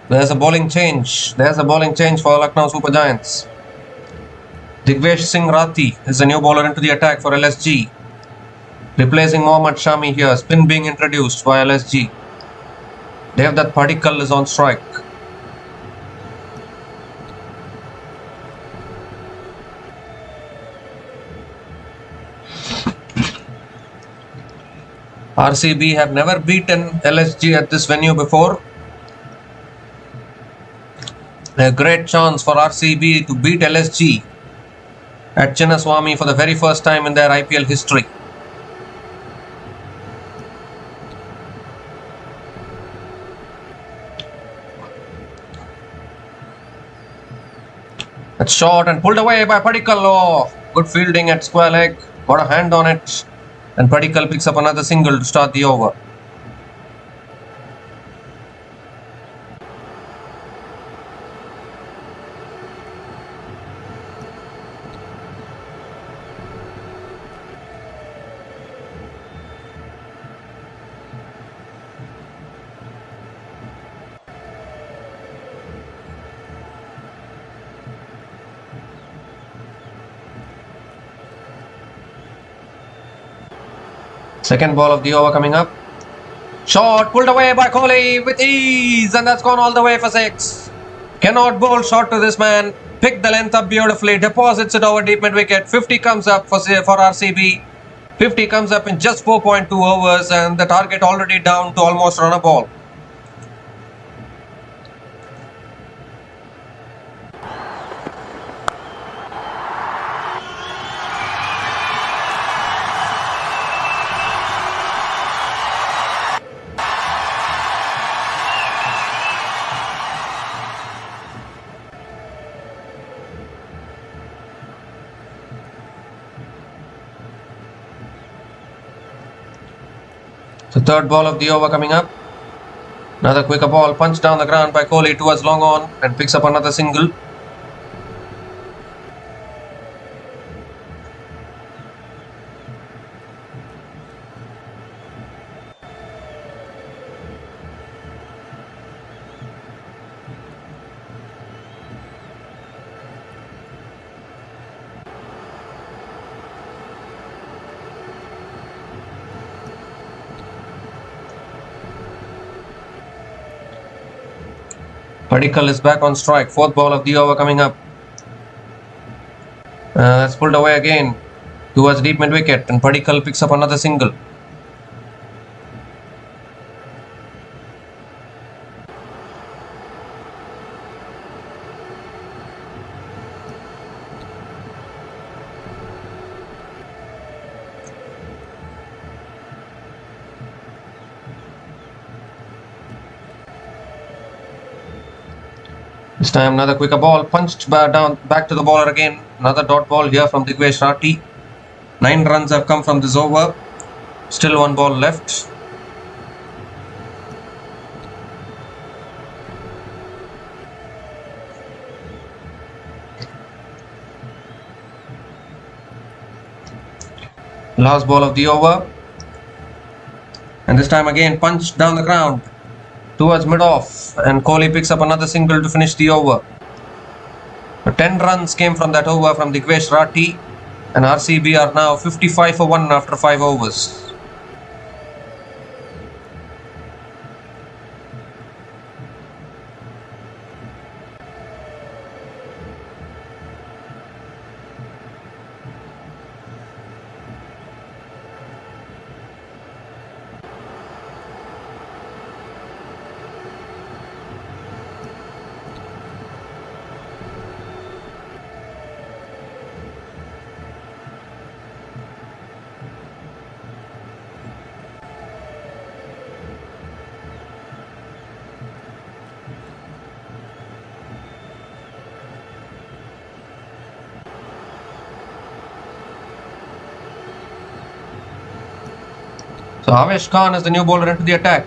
There's a bowling change. There's a bowling change for Lucknow Super Giants. Digvesh Singh Rathi is the new bowler into the attack for LSG. Replacing Mohammad Shami here. Spin being introduced by LSG. Devdutt Padikkal is on strike. RCB have never beaten LSG at this venue before. A great chance for RCB to beat LSG at Chinnaswamy for the very first time in their IPL history. It's short and pulled away by Padikkal. Oh, good fielding at square leg. Got a hand on it, and Padikkal picks up another single to start the over. Second ball of the over coming up. Shot pulled away by Kohli with ease, and that's gone all the way for 6. Cannot bowl short to this man. Pick the length up beautifully, deposits it over deep mid wicket. 50 comes up for RCB. 50 comes up in just 4.2 overs, and the target already down to almost run a ball. The third ball of the over coming up. Another quicker ball punched down the ground by Kohli towards long on and picks up another single. Padikkal is back on strike. Fourth ball of the over coming up. That's pulled away again towards deep mid wicket, and Padikkal picks up another single. This time another quicker ball punched back to the bowler again. Another dot ball here from Digvesh Rathi. 9 runs have come from this over. Still 1 ball left. Last ball of the over. And this time again punched down the ground towards mid-off, and Kohli picks up another single to finish the over. 10 runs came from that over from Digvesh Rathi, and RCB are now 55 for 1 after 5 overs. So Avesh Khan is the new bowler into the attack.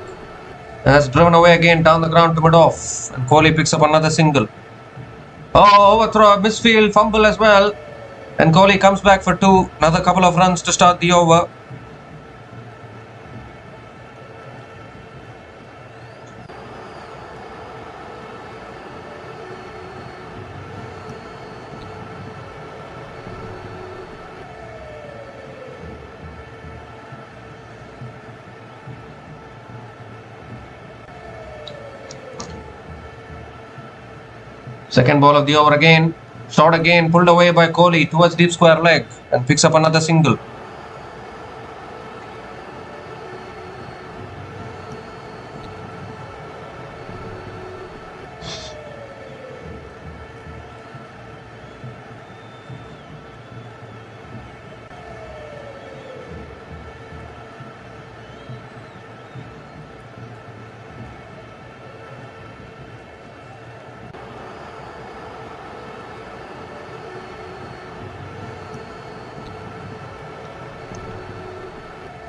Has driven away again down the ground to mid-off, and Kohli picks up another single. Oh, overthrow, misfield, fumble as well, and Kohli comes back for 2. Another couple of runs to start the over. Second ball of the over again. Shot again, pulled away by Kohli towards deep square leg, and picks up another single.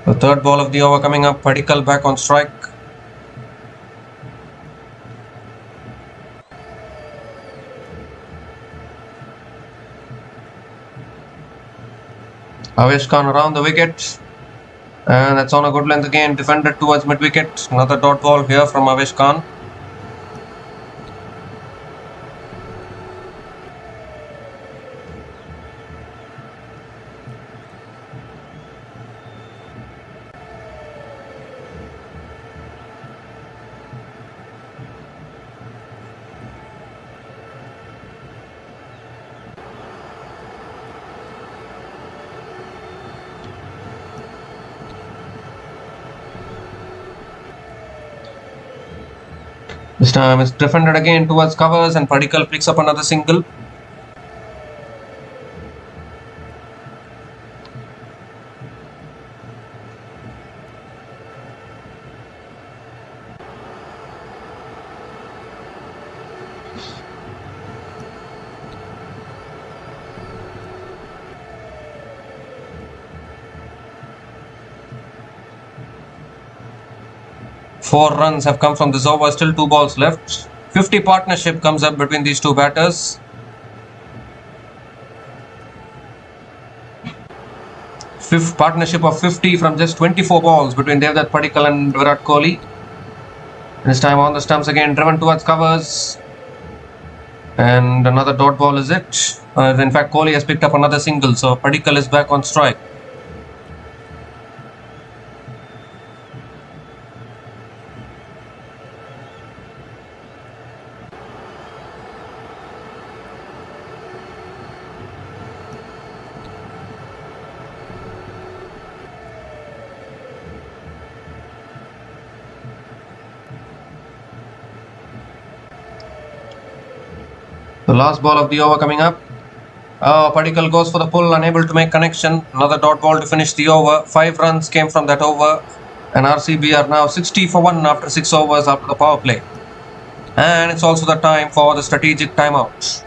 The third ball of the over coming up. Padikkal back on strike. Avesh Khan around the wicket, and that's on a good length again, defended towards mid wicket. Another dot ball here from Avesh Khan. This time it's defended again towards covers and Padikkal picks up another single. Four runs have come from this over, still 2 balls left. 50 partnership comes up between these two batters. Fifth partnership of 50 from just 24 balls between Devdutt Padikkal and Virat Kohli. This time on the stumps again, driven towards covers. And another dot ball is it. In fact, Kohli has picked up another single, so Padikkal is back on strike. The last ball of the over coming up. Padikkal goes for the pull, unable to make connection. Another dot ball to finish the over. 5 runs came from that over. And RCB are now 60 for 1 after 6 overs after the power play. And it's also the time for the strategic timeout.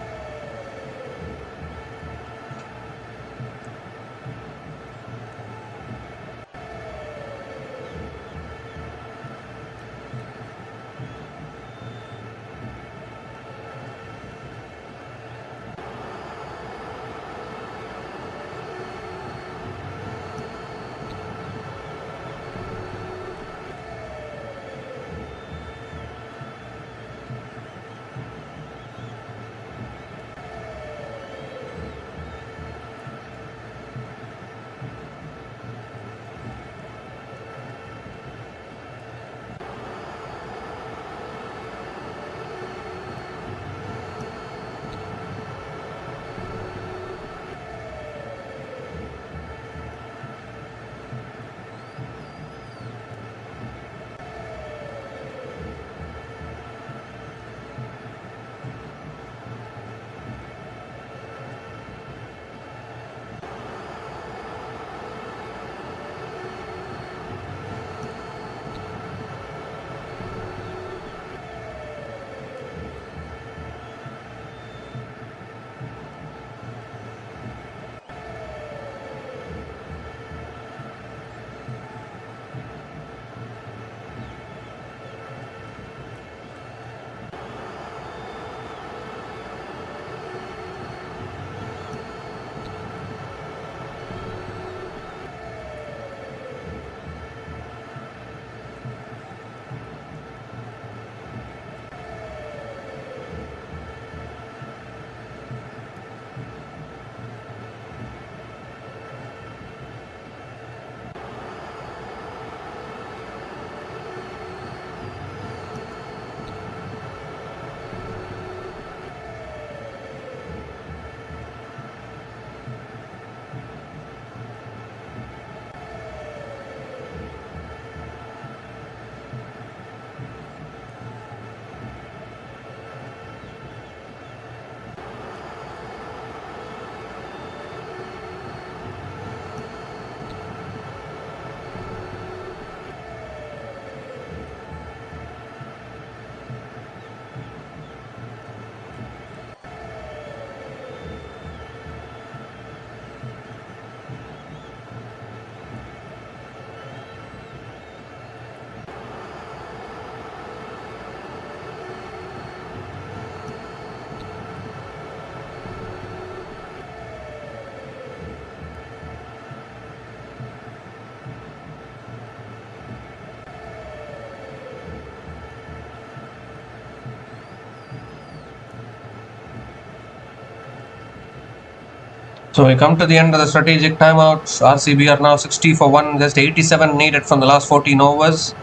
So we come to the end of the strategic timeout. RCB are now 60 for 1, just 87 needed from the last 14 overs.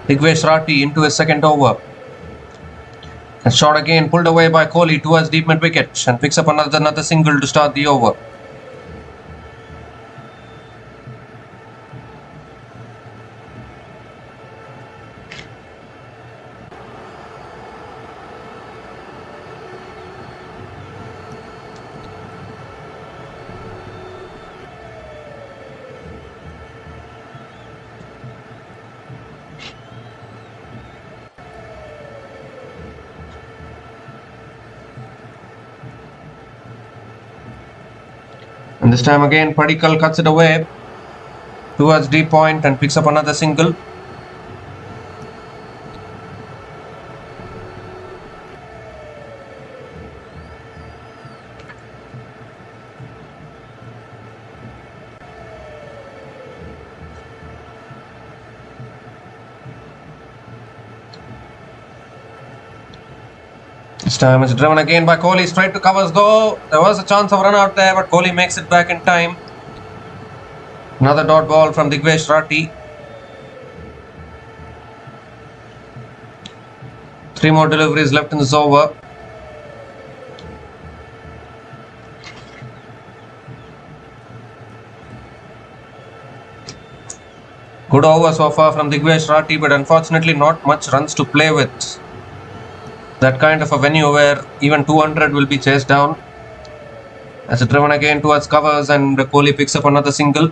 Digvesh Rathi into his second over. And shot again pulled away by Kohli towards deep mid wicket and picks up another single to start the over. And this time again, Padikkal cuts it away towards deep point and picks up another single. This time it's driven again by Kohli, straight to covers though. There was a chance of run out there, but Kohli makes it back in time. Another dot ball from Digvesh Rathi. 3 more deliveries left in this over. Good over so far from Digvesh Rathi, but unfortunately not much runs to play with. That kind of a venue where even 200 will be chased down. As it's driven again towards covers and Kohli picks up another single.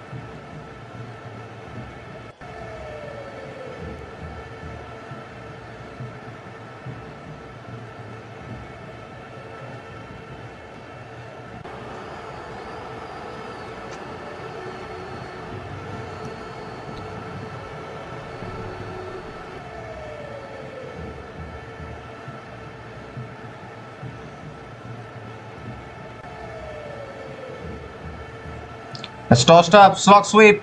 It's tossed up, slog sweep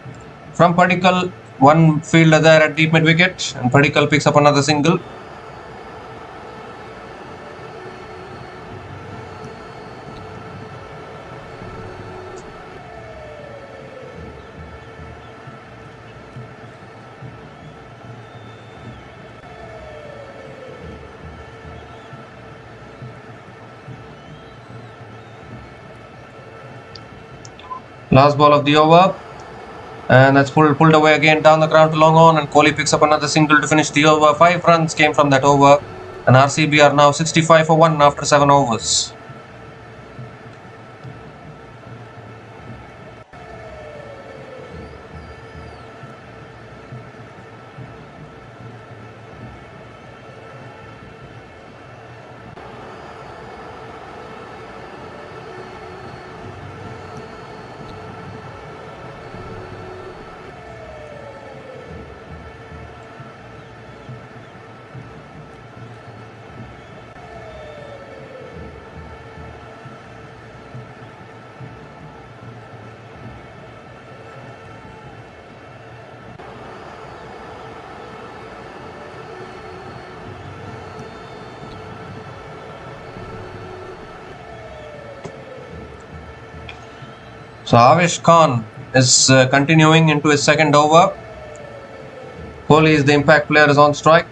from Padikkal. One fielder there at deep mid wicket, and Padikkal picks up another single. Last ball of the over, and that's pulled away again down the ground to long on, and Kohli picks up another single to finish the over. 5 runs came from that over, and RCB are now 65 for 1 after 7 overs. So Avesh Khan is continuing into his second over. Kohli is the impact player, is on strike,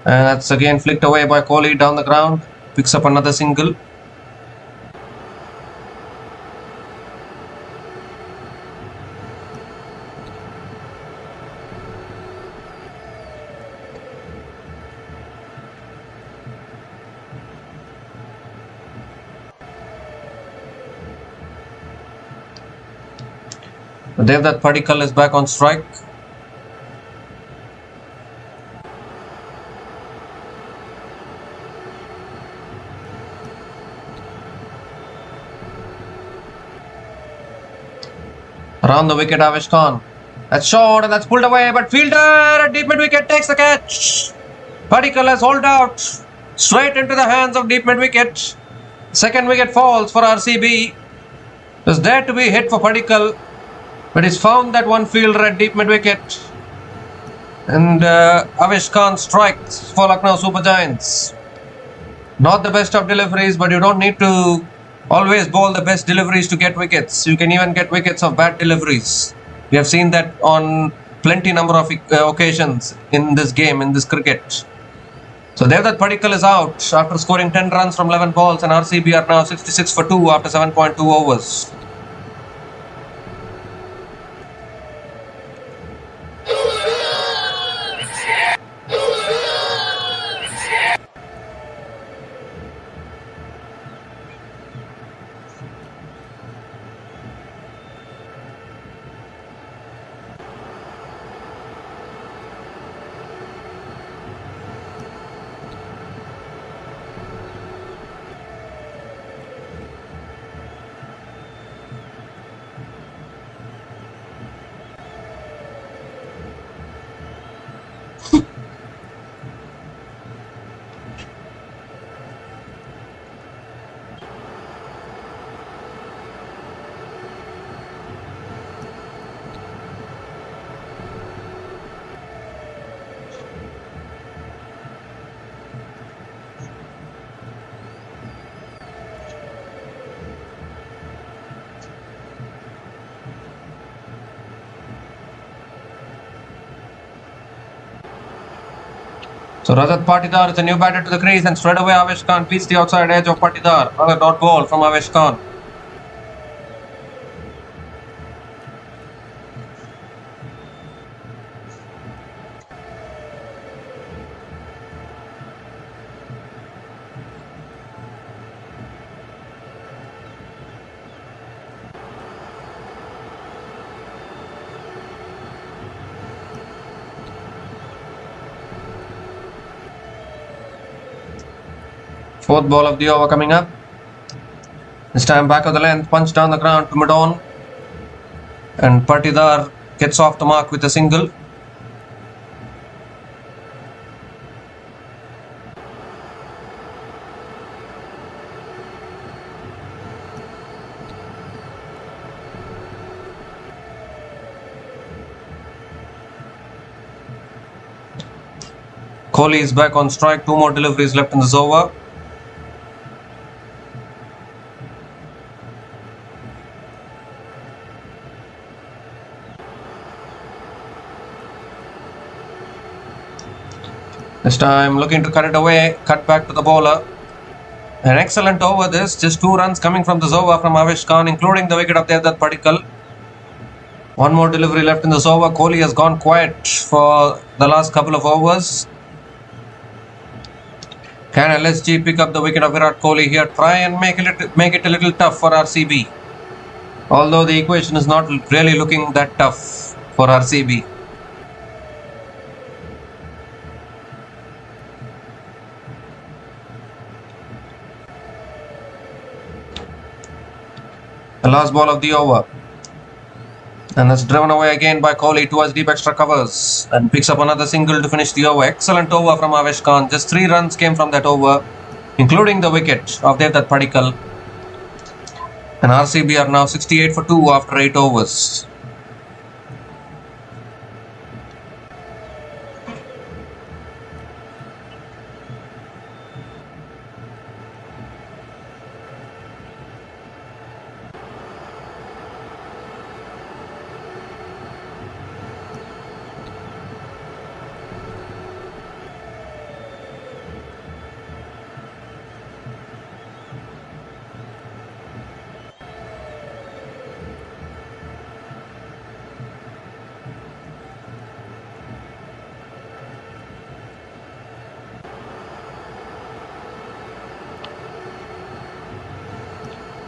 and that's again flicked away by Kohli down the ground. Picks up another single. Devdutt Padikkal is back on strike. Around the wicket, Avesh Khan. That's short and that's pulled away, but fielder at deep mid wicket takes the catch. Padikkal has hauled out straight into the hands of deep mid wicket. Second wicket falls for RCB. It was there to be hit for Padikkal, but he's found that one fielder at deep mid wicket. And Avesh Khan strikes for Lucknow Super Giants. Not the best of deliveries, but you don't need to always bowl the best deliveries to get wickets. You can even get wickets of bad deliveries. We have seen that on plenty number of occasions in this game, in this cricket. So Devdutt Padikkal is out after scoring 10 runs from 11 balls, and RCB are now 66 for 2 after 7.2 overs. So Rajat Patidar is a new batter to the crease, and straight away Avesh Khan beats the outside edge of Patidar. Another dot ball from Avesh Khan. Fourth ball of the over coming up. This time back of the length, punch down the ground to mid-on. And Patidar gets off the mark with a single. Kohli is back on strike, 2 more deliveries left in this over. This time looking to cut it away, cut back to the bowler. An excellent over this, just 2 runs coming from this over from Avesh Khan, including the wicket of Devdutt Padikkal. 1 more delivery left in this over. Kohli has gone quiet for the last couple of overs. Can LSG pick up the wicket of Virat Kohli here? Try and make it a little tough for RCB. Although the equation is not really looking that tough for RCB. The last ball of the over. And that's driven away again by Kohli towards deep extra covers. And picks up another single to finish the over. Excellent over from Avesh Khan. Just 3 runs came from that over, including the wicket of Devdutt Padikkal. And RCB are now 68 for 2 after 8 overs.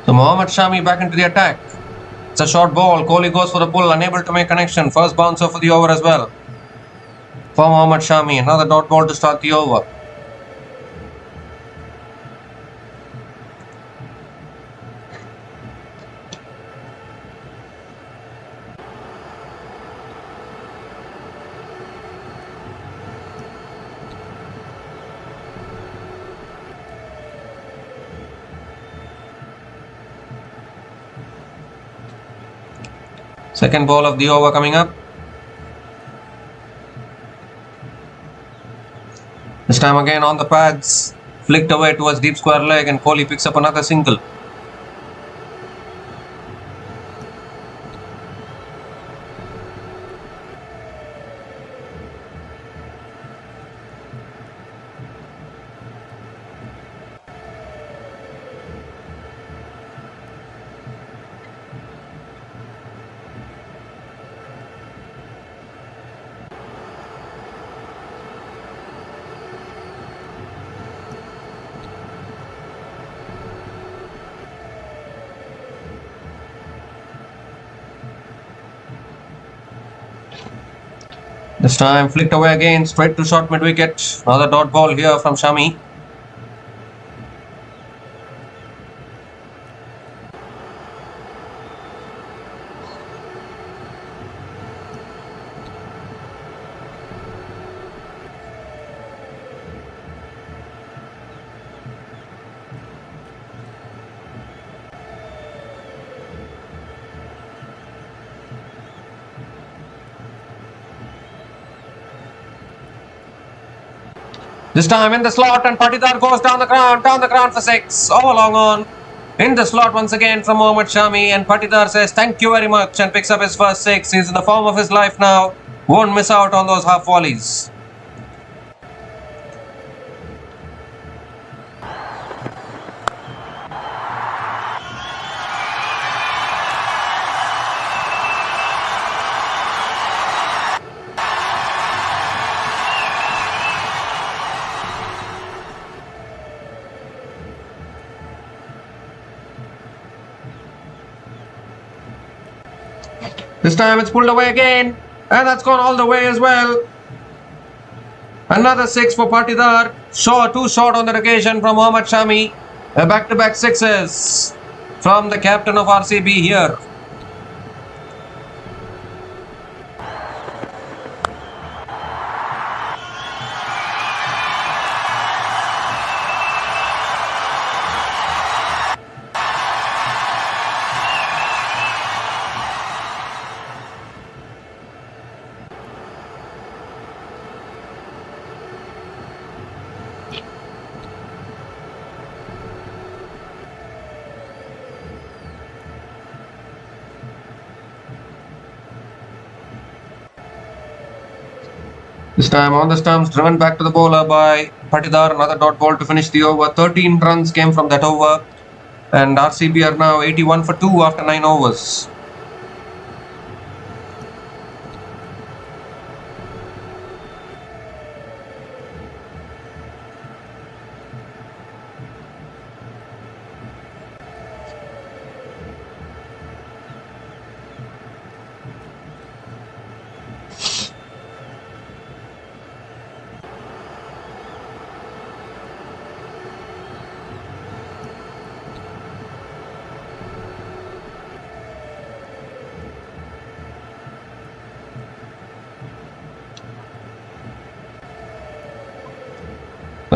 So Mohammad Shami back into the attack. It's a short ball. Kohli goes for the pull, unable to make connection. First bouncer for the over as well. For Mohammad Shami, another dot ball to start the over. Second ball of the over coming up. This time again on the pads. Flicked away towards deep square leg, and Kohli picks up another single. This time flicked away again, straight to short mid-wicket. Another dot ball here from Shami. This time in the slot, and Patidar goes down the ground for 6. All long on. In the slot once again from Mohammad Shami, and Patidar says thank you very much and picks up his first 6. He's in the form of his life now. Won't miss out on those half volleys. This time it's pulled away again. And that's gone all the way as well. Another 6 for Patidar. Too short on that occasion from Mohammad Shami. Back-to-back sixes from the captain of RCB here. This time on the stumps, driven back to the bowler by Patidar. Another dot ball to finish the over. 13 runs came from that over. And RCB are now 81 for 2 after 9 overs.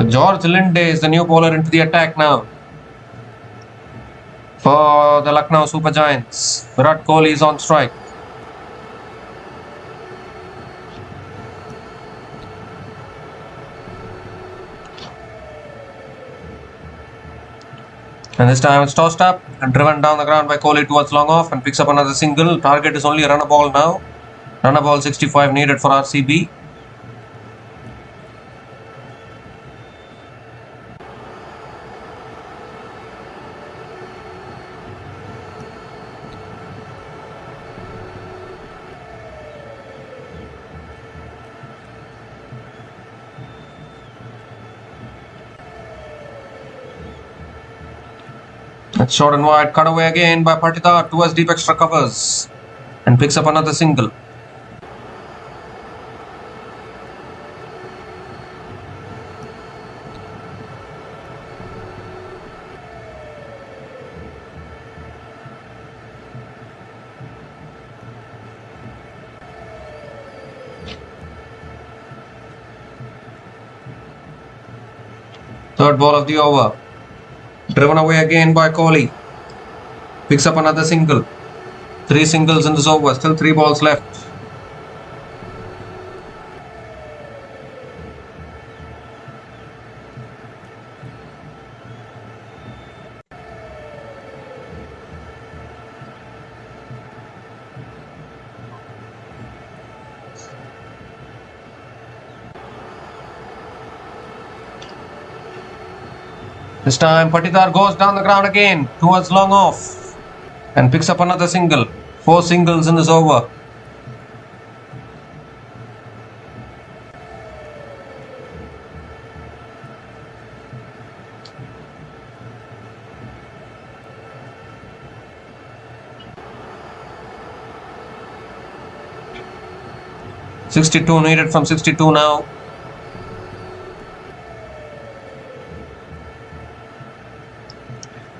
George Linde is the new bowler into the attack now for the Lucknow Super Giants. Virat Kohli is on strike. And this time it's tossed up and driven down the ground by Kohli towards long off and picks up another single. Target is only a runner ball now. Runner ball 65 needed for RCB. It's short and wide, cut away again by Patidar towards deep extra covers and picks up another single. Third ball of the over. Driven away again by Kohli. Picks up another single. 3 singles in this over. Still 3 balls left. This time Patidar goes down the ground again towards long off and picks up another single. 4 singles in this over. .62 needed from 62 now.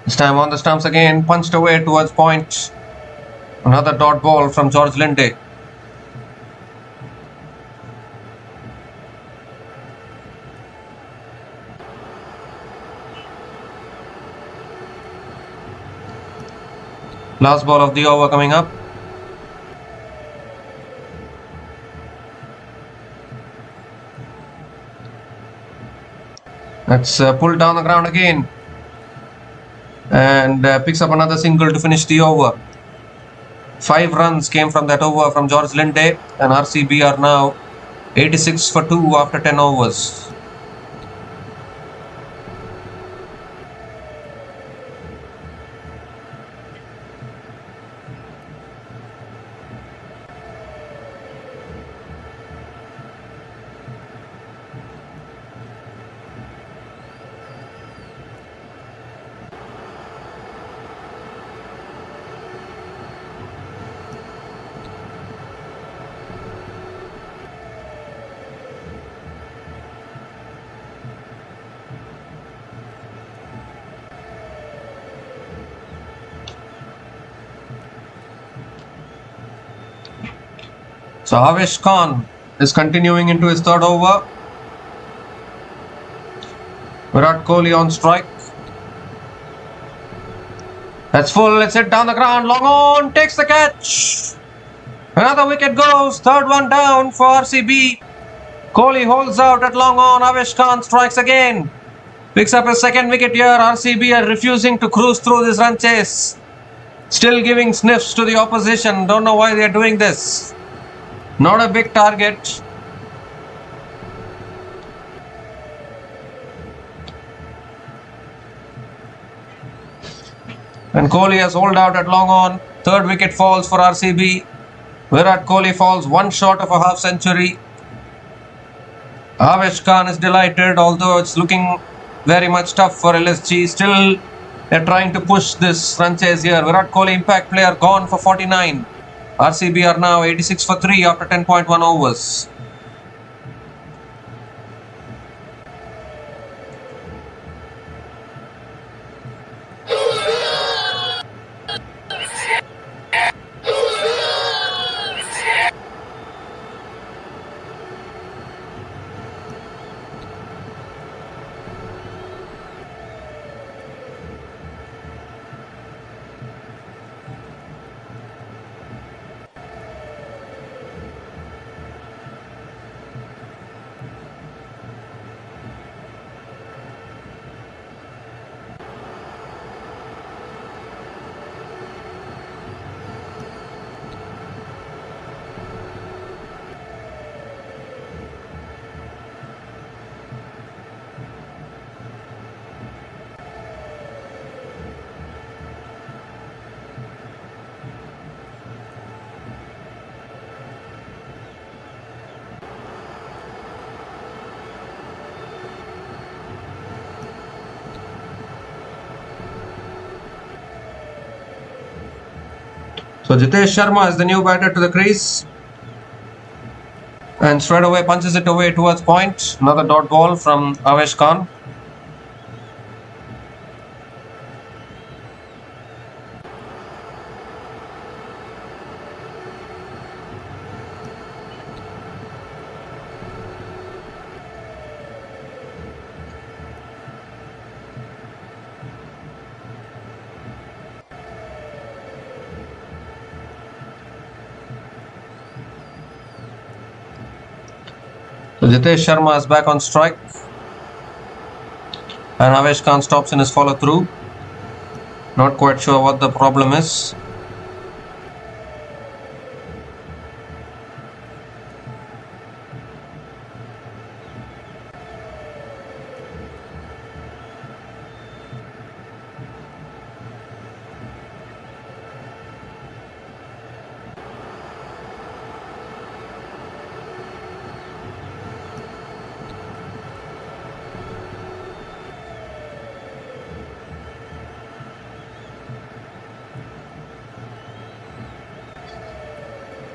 This time on the stumps again, punched away towards point. Another dot ball from George Linde. Last ball of the over coming up. That's pulled down the ground again. And picks up another single to finish the over. 5 runs came from that over from George Linde, and RCB are now 86 for 2 after 10 overs. So Avesh Khan is continuing into his third over. Virat Kohli on strike. That's full. It's hit down the ground. Long on. Takes the catch. Another wicket goes. Third one down for RCB. Kohli holds out at long on. Avesh Khan strikes again. Picks up his second wicket here. RCB are refusing to cruise through this run chase. Still giving sniffs to the opposition. Don't know why they are doing this. Not a big target. And Kohli has holed out at long on. Third wicket falls for RCB. Virat Kohli falls one short of a half century. Avesh Khan is delighted, although it's looking very much tough for LSG. Still, they're trying to push this run chase here. Virat Kohli, impact player, gone for 49. RCB are now 86 for 3 after 10.1 overs. So Jitesh Sharma is the new batter to the crease. And straight away punches it away towards point. Another dot ball from Avesh Khan. So Jitesh Sharma is back on strike. And Avesh Khan stops in his follow through. Not quite sure what the problem is.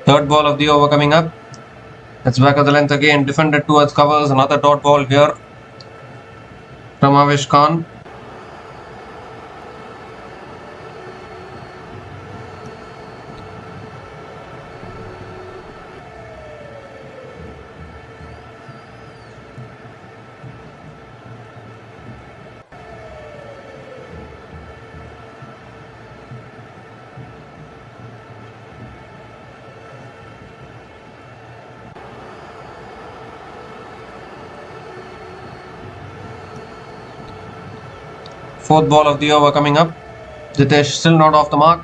Third ball of the over coming up. It's back of the length again, defended towards covers. Another dot ball here from Avesh Khan. Fourth ball of the over coming up. Jitesh still not off the mark.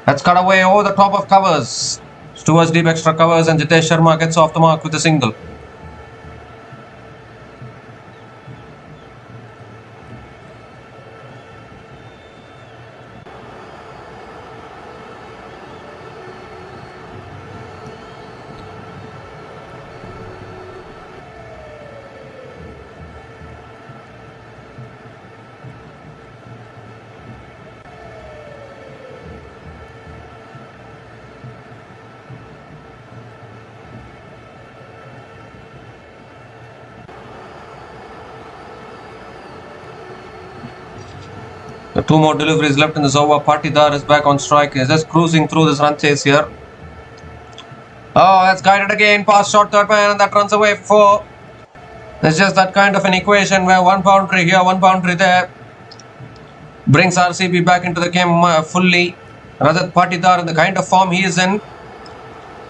That's cut away over the top of covers. It's towards deep extra covers and Jitesh Sharma gets off the mark with a single. Two more deliveries left in this over. Patidar is back on strike. He's just cruising through this run chase here. Oh, that's guided again past short third man, and that runs away for 4. It's just that kind of an equation where one boundary here, one boundary there brings RCB back into the game fully. Rajat Patidar, in the kind of form he is in,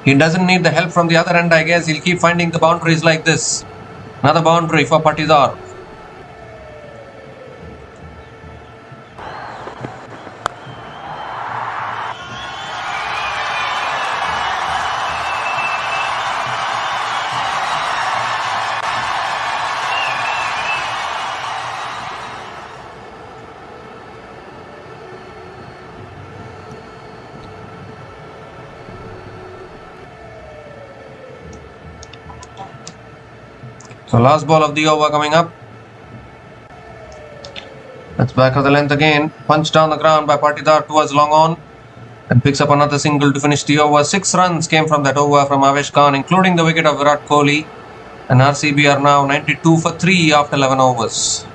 he doesn't need the help from the other end, I guess. He'll keep finding the boundaries like this. Another boundary for Patidar. So last ball of the over coming up. That's back of the length again. Punched down the ground by Patidar towards long on. And picks up another single to finish the over. 6 runs came from that over from Avesh Khan, including the wicket of Virat Kohli. And RCB are now 92 for 3 after 11 overs.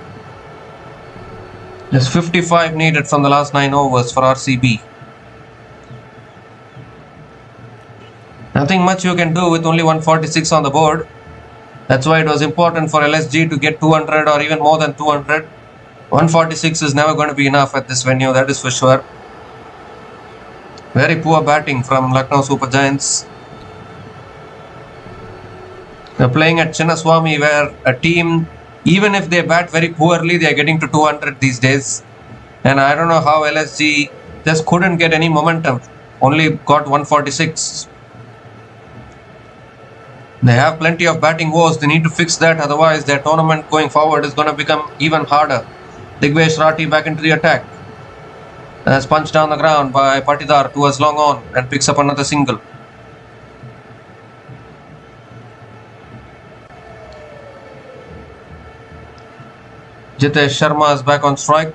Just 55 needed from the last 9 overs for RCB. Nothing much you can do with only 146 on the board. That's why it was important for LSG to get 200 or even more than 200. 146 is never going to be enough at this venue, that is for sure. Very poor batting from Lucknow Super Giants. They're playing at Chinnaswamy, where a team, even if they bat very poorly, they are getting to 200 these days. And I don't know how LSG just couldn't get any momentum. Only got 146. They have plenty of batting woes. They need to fix that. Otherwise, their tournament going forward is going to become even harder. Digvesh Rathi back into the attack. That's punched down the ground by Patidar towards long on and picks up another single. Jitesh Sharma is back on strike.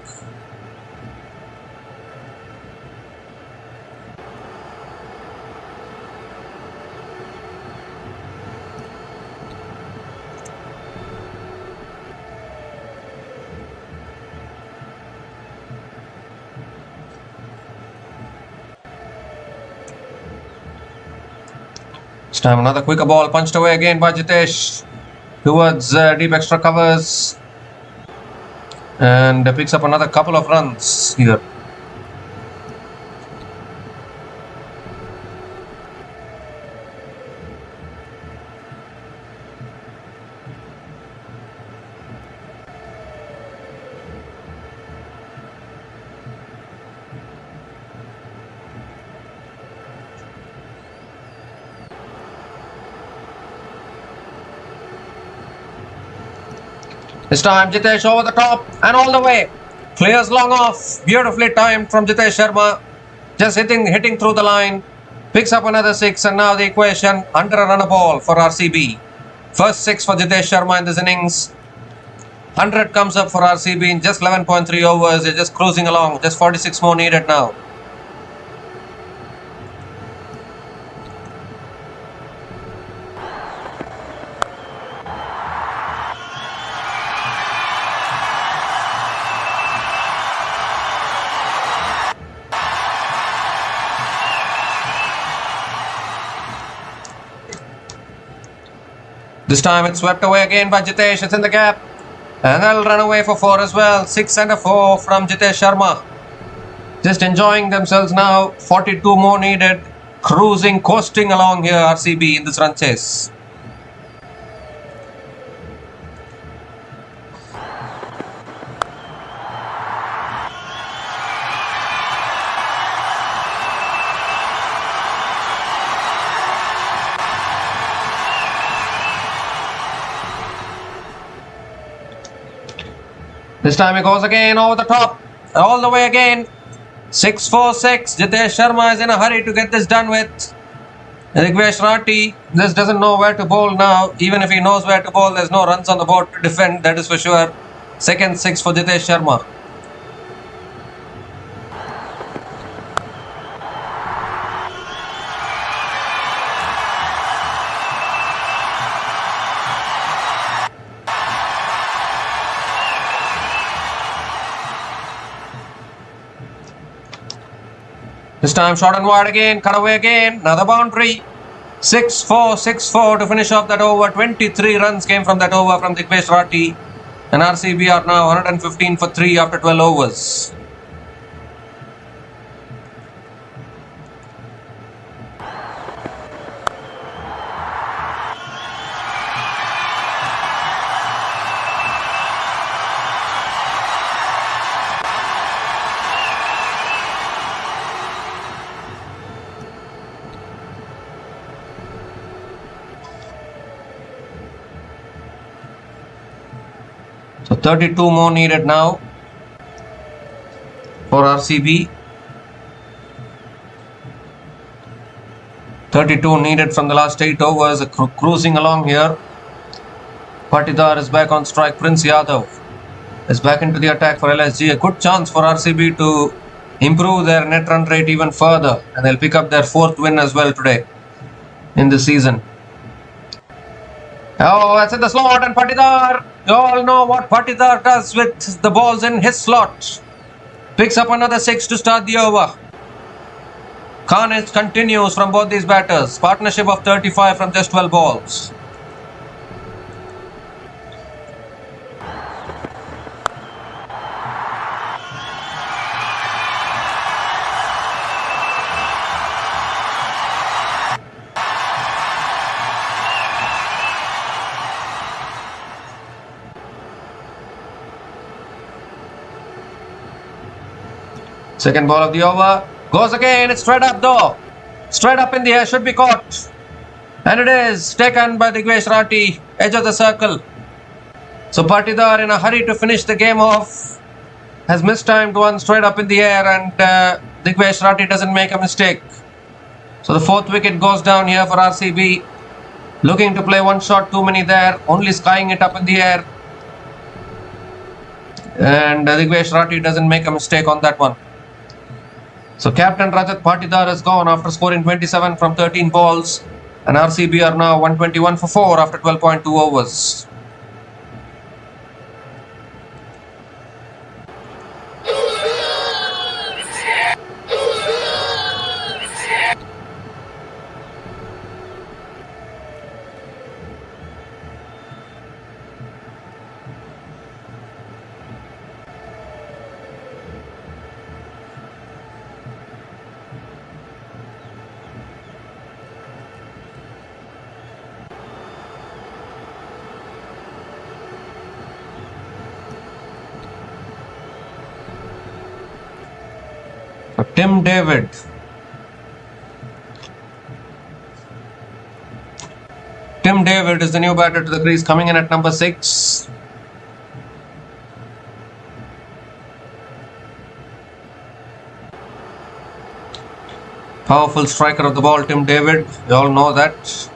This time another quicker ball punched away again by Jitesh towards deep extra covers, and picks up another couple of runs here. This time Jitesh over the top and all the way. Clears long off. Beautifully timed from Jitesh Sharma. Just hitting through the line. Picks up another 6, and now the equation under a run a ball for RCB. First 6 for Jitesh Sharma in this innings. 100 comes up for RCB in just 11.3 overs. They're just cruising along. Just 46 more needed now. This time it's swept away again by Jitesh. It's in the gap. And they'll run away for 4 as well. 6 and a 4 from Jitesh Sharma. Just enjoying themselves now. 42 more needed. Cruising, coasting along here, RCB in this run chase. This time he goes again over the top, all the way again. 6-4-6. Jitesh Sharma is in a hurry to get this done with. Digvesh Rathi just doesn't know where to bowl now. Even if he knows where to bowl, there's no runs on the board to defend, that is for sure. Second 6 for Jitesh Sharma. This time short and wide again, cut away again, another boundary. 6-4, 6-4 to finish off that over. 23 runs came from that over from Digvesh Rathi. And RCB are now 115 for 3 after 12 overs. So 32 more needed now for RCB. 32 needed from the last 8 overs. Cruising along here. Patidar is back on strike. Prince Yadav is back into the attack for LSG. A good chance for RCB to improve their net run rate even further. And they'll pick up their 4th win as well today in the season. Oh, that's in the slot, and Patidar. You all know what Patidar does with the balls in his slot. Picks up another 6 to start the over. Carnage continues from both these batters. Partnership of 35 from just 12 balls. Second ball of the over. Goes again. It's straight up though. Straight up in the air. Should be caught. And it is taken by Digvesh Rathi. Edge of the circle. So Patidar, in a hurry to finish the game off, has mistimed one straight up in the air, and Digvesh Rathi doesn't make a mistake. So the 4th wicket goes down here for RCB. Looking to play one shot too many there. Only skying it up in the air. And Digvesh Rathi doesn't make a mistake on that one. So Captain Rajat Patidar has gone after scoring 27 from 13 balls, and RCB are now 121 for 4 after 12.2 overs. Tim David. Tim David is the new batter to the crease, coming in at number 6. Powerful striker of the ball, Tim David. You all know that.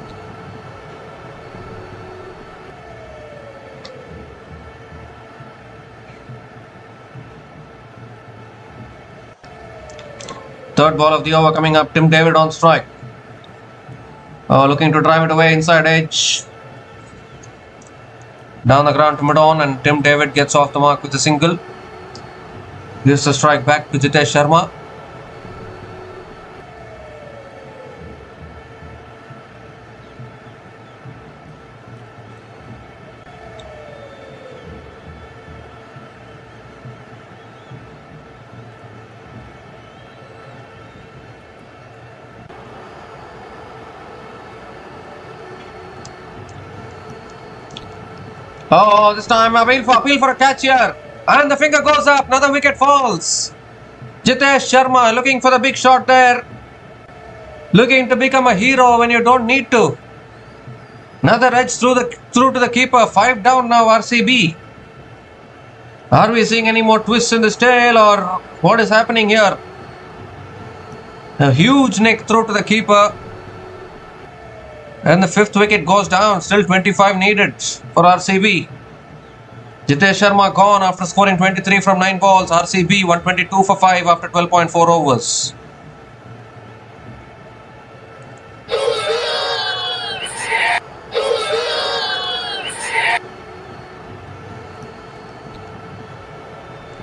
Third ball of the over coming up. Tim David on strike. Looking to drive it away inside edge. Down the ground to mid-on, and Tim David gets off the mark with a single. Gives the strike back to Jitesh Sharma. Oh, this time appeal for a catch here. And the finger goes up. Another wicket falls. Jitesh Sharma looking for the big shot there. Looking to become a hero when you don't need to. Another edge through to the keeper. 5 down now, RCB. Are we seeing any more twists in this tail, or what is happening here? A huge nick through to the keeper. And the 5th wicket goes down. Still 25 needed for RCB. Jitesh Sharma gone after scoring 23 from 9 balls. RCB 122 for 5 after 12.4 overs.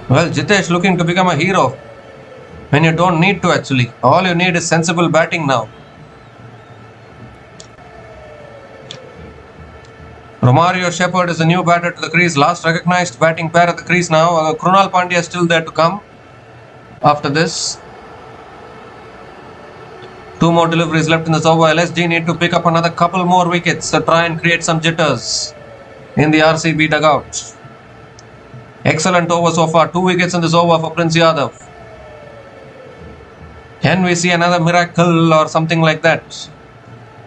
Well, Jitesh looking to become a hero when you don't need to actually. All you need is sensible batting now. Romario Shepherd is the new batter to the crease. Last recognized batting pair at the crease now. Krunal Pandya is still there to come after this. 2 more deliveries left in this over. LSG need to pick up another couple more wickets to try and create some jitters in the RCB dugout. Excellent over so far. 2 wickets in this over for Prince Yadav. Can we see another miracle or something like that?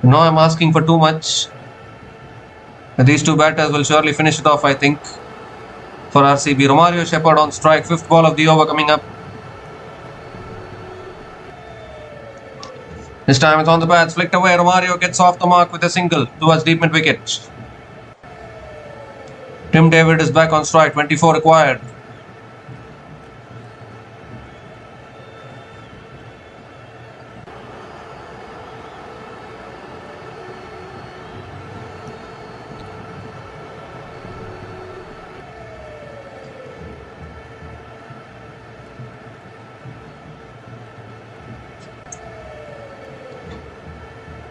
No, I'm asking for too much. These 2 batters will surely finish it off, I think, for RCB. Romario Shepherd on strike. 5th ball of the over coming up. This time it's on the pads. Flicked away. Romario gets off the mark with a single towards deep mid wicket. Tim David is back on strike. 24 required.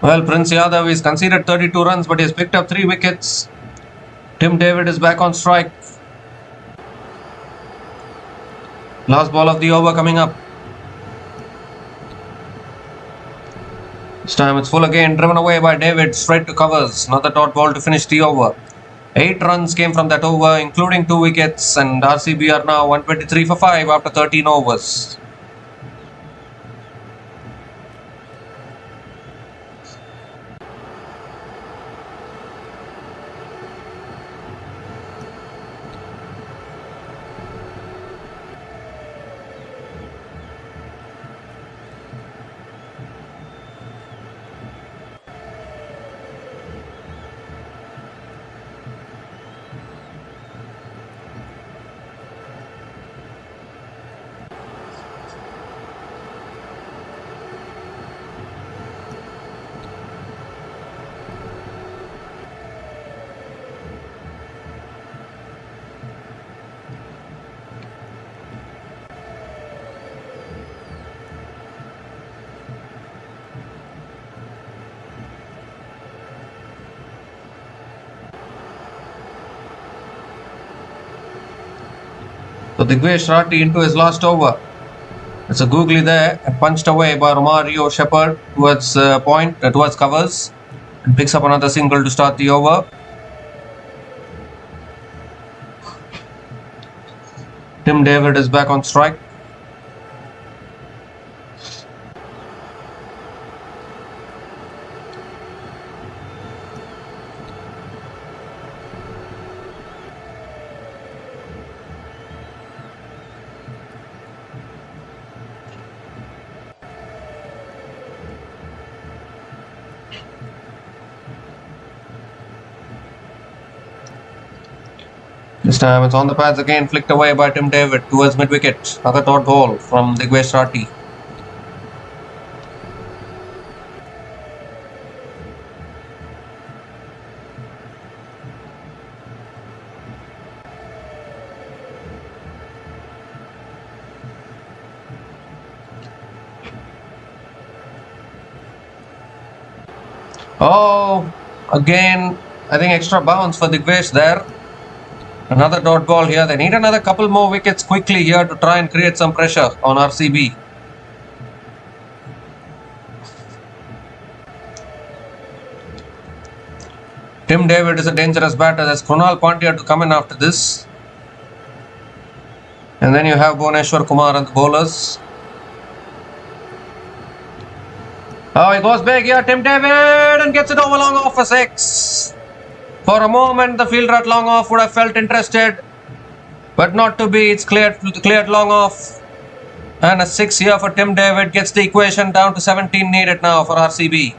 Well, Prince Yadav is conceded 32 runs, but he has picked up 3 wickets. Tim David is back on strike. Last ball of the over coming up. This time it's full again, driven away by David, straight to covers. Another dot ball to finish the over. 8 runs came from that over, including 2 wickets, and RCB are now 123 for 5 after 13 overs. So Digvesh Rathi into his last over. It's a googly there and punched away by Romario Shepherd towards towards covers, and picks up another single to start the over. Tim David is back on strike. This time it's on the pads again, flicked away by Tim David towards mid-wicket. Another dot ball from Digvesh Rathi. Oh, again, I think extra bounce for Digvesh there. Another dot ball here. They need another couple more wickets quickly here to try and create some pressure on RCB. Tim David is a dangerous batter. There's Krunal Pandya to come in after this. And then you have Bhuvneshwar Kumar and the bowlers. Oh, he goes big here, Tim David, and gets it over long off for 6. For a moment, the fielder at long off would have felt interested, but not to be. It's cleared long off. And a 6 here for Tim David gets the equation down to 17 needed now for RCB.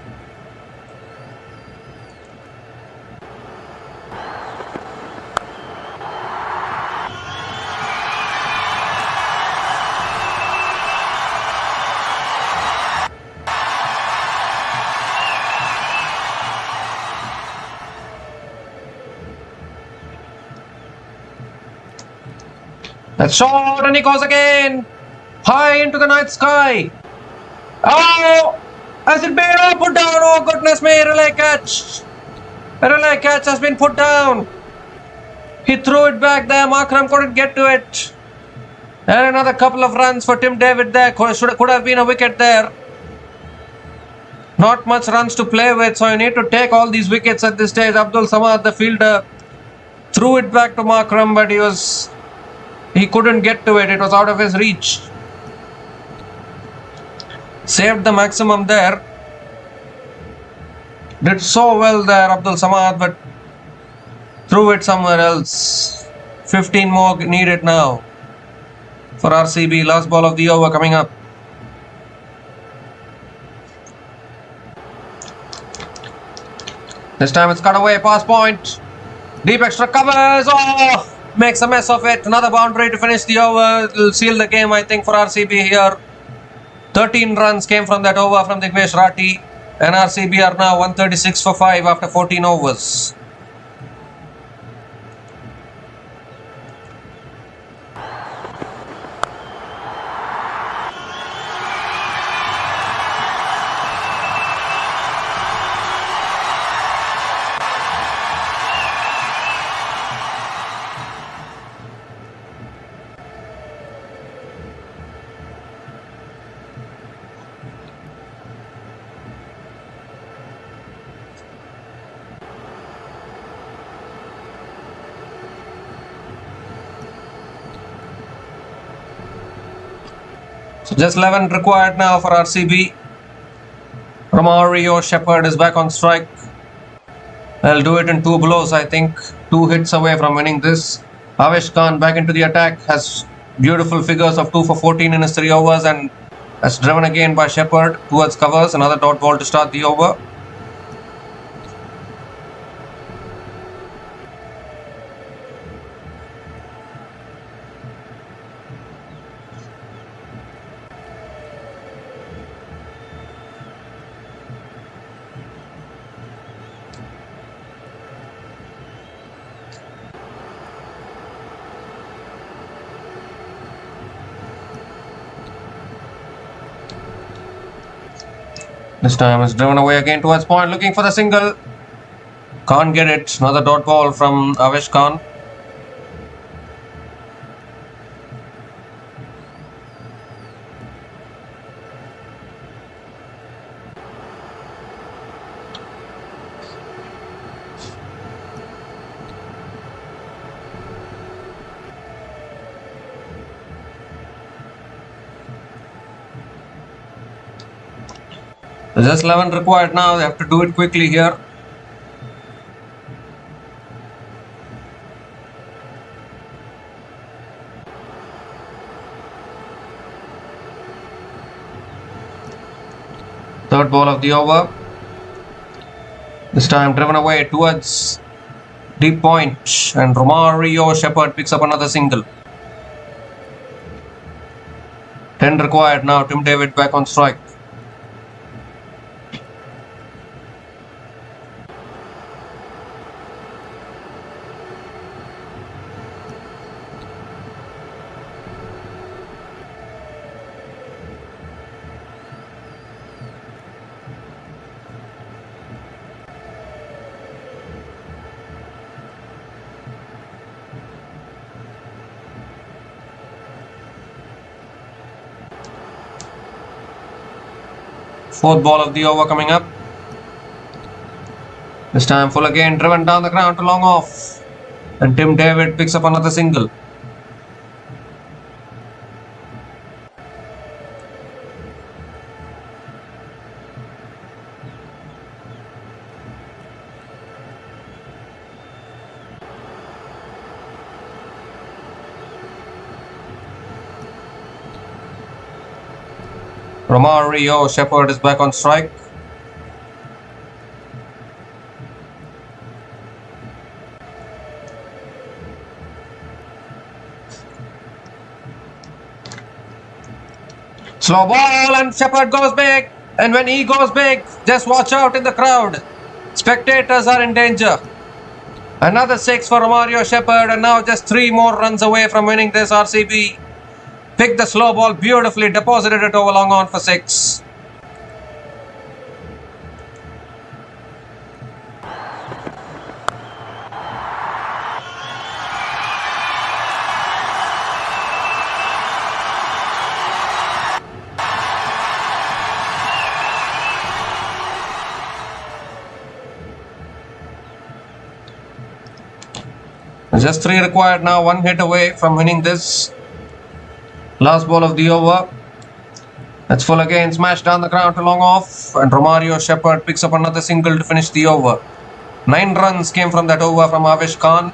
That's short, and he goes again. High into the night sky. Oh! Has it been put down? Oh, goodness me, relay catch. A relay catch has been put down. He threw it back there. Markram couldn't get to it. And another couple of runs for Tim David there. Could have been a wicket there. Not much runs to play with, so you need to take all these wickets at this stage. Abdul Samad, the fielder, threw it back to Markram, but he couldn't get to it. It was out of his reach. Saved the maximum there. Did so well there, Abdul Samad, but threw it somewhere else. 15 more needed now for RCB. Last ball of the over coming up. This time it's cut away past point. Deep extra covers. Oh! Makes a mess of it. Another boundary to finish the over. It will seal the game, I think, for RCB here. 13 runs came from that over from Digvesh Rathi. And RCB are now 136 for 5 after 14 overs. So just 11 required now for RCB. Romario Shepherd is back on strike. They'll do it in 2 blows, I think. 2 hits away from winning this. Avesh Khan back into the attack. Has beautiful figures of 2 for 14 in his 3 overs. And that's driven again by Shepherd towards covers. Another dot ball to start the over. This time it's driven away again towards point, looking for the single. Can't get it. Another dot ball from Avesh Khan. Just 11 required now. They have to do it quickly here. Third ball of the over. This time driven away towards deep point, and Romario Shepherd picks up another single. 10 required now. Tim David back on strike. Fourth ball of the over coming up. This time full again, driven down the ground to long off. And Tim David picks up another single. Romario Shepherd is back on strike. Slow ball and Shepherd goes big. And when he goes big, just watch out in the crowd. Spectators are in danger. Another 6 for Romario Shepherd, and now just 3 more runs away from winning this. RCB picked the slow ball beautifully, deposited it over long on for 6. Just 3 required now, 1 hit away from winning this. Last ball of the over. That's full again, smashed down the ground to long off, and Romario Shepherd picks up another single to finish the over. 9 runs came from that over from Avesh Khan,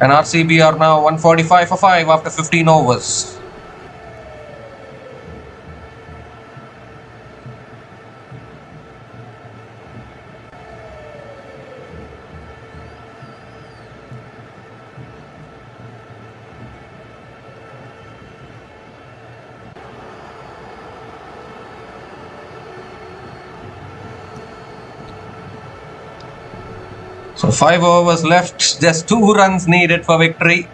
and RCB are now 145 for 5 after 15 overs. So 5 overs left, just 2 runs needed for victory.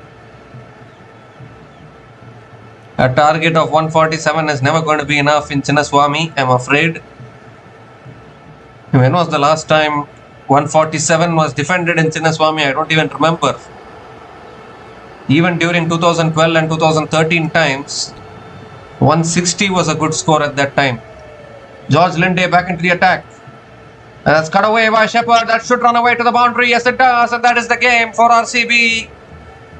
A target of 147 is never going to be enough in Chinnaswamy, I'm afraid. When was the last time 147 was defended in Chinnaswamy? I don't even remember. Even during 2012 and 2013 times, 160 was a good score at that time. George Linde back into the attack. And that's cut away by Shepherd. That should run away to the boundary. Yes, it does. And that is the game for RCB.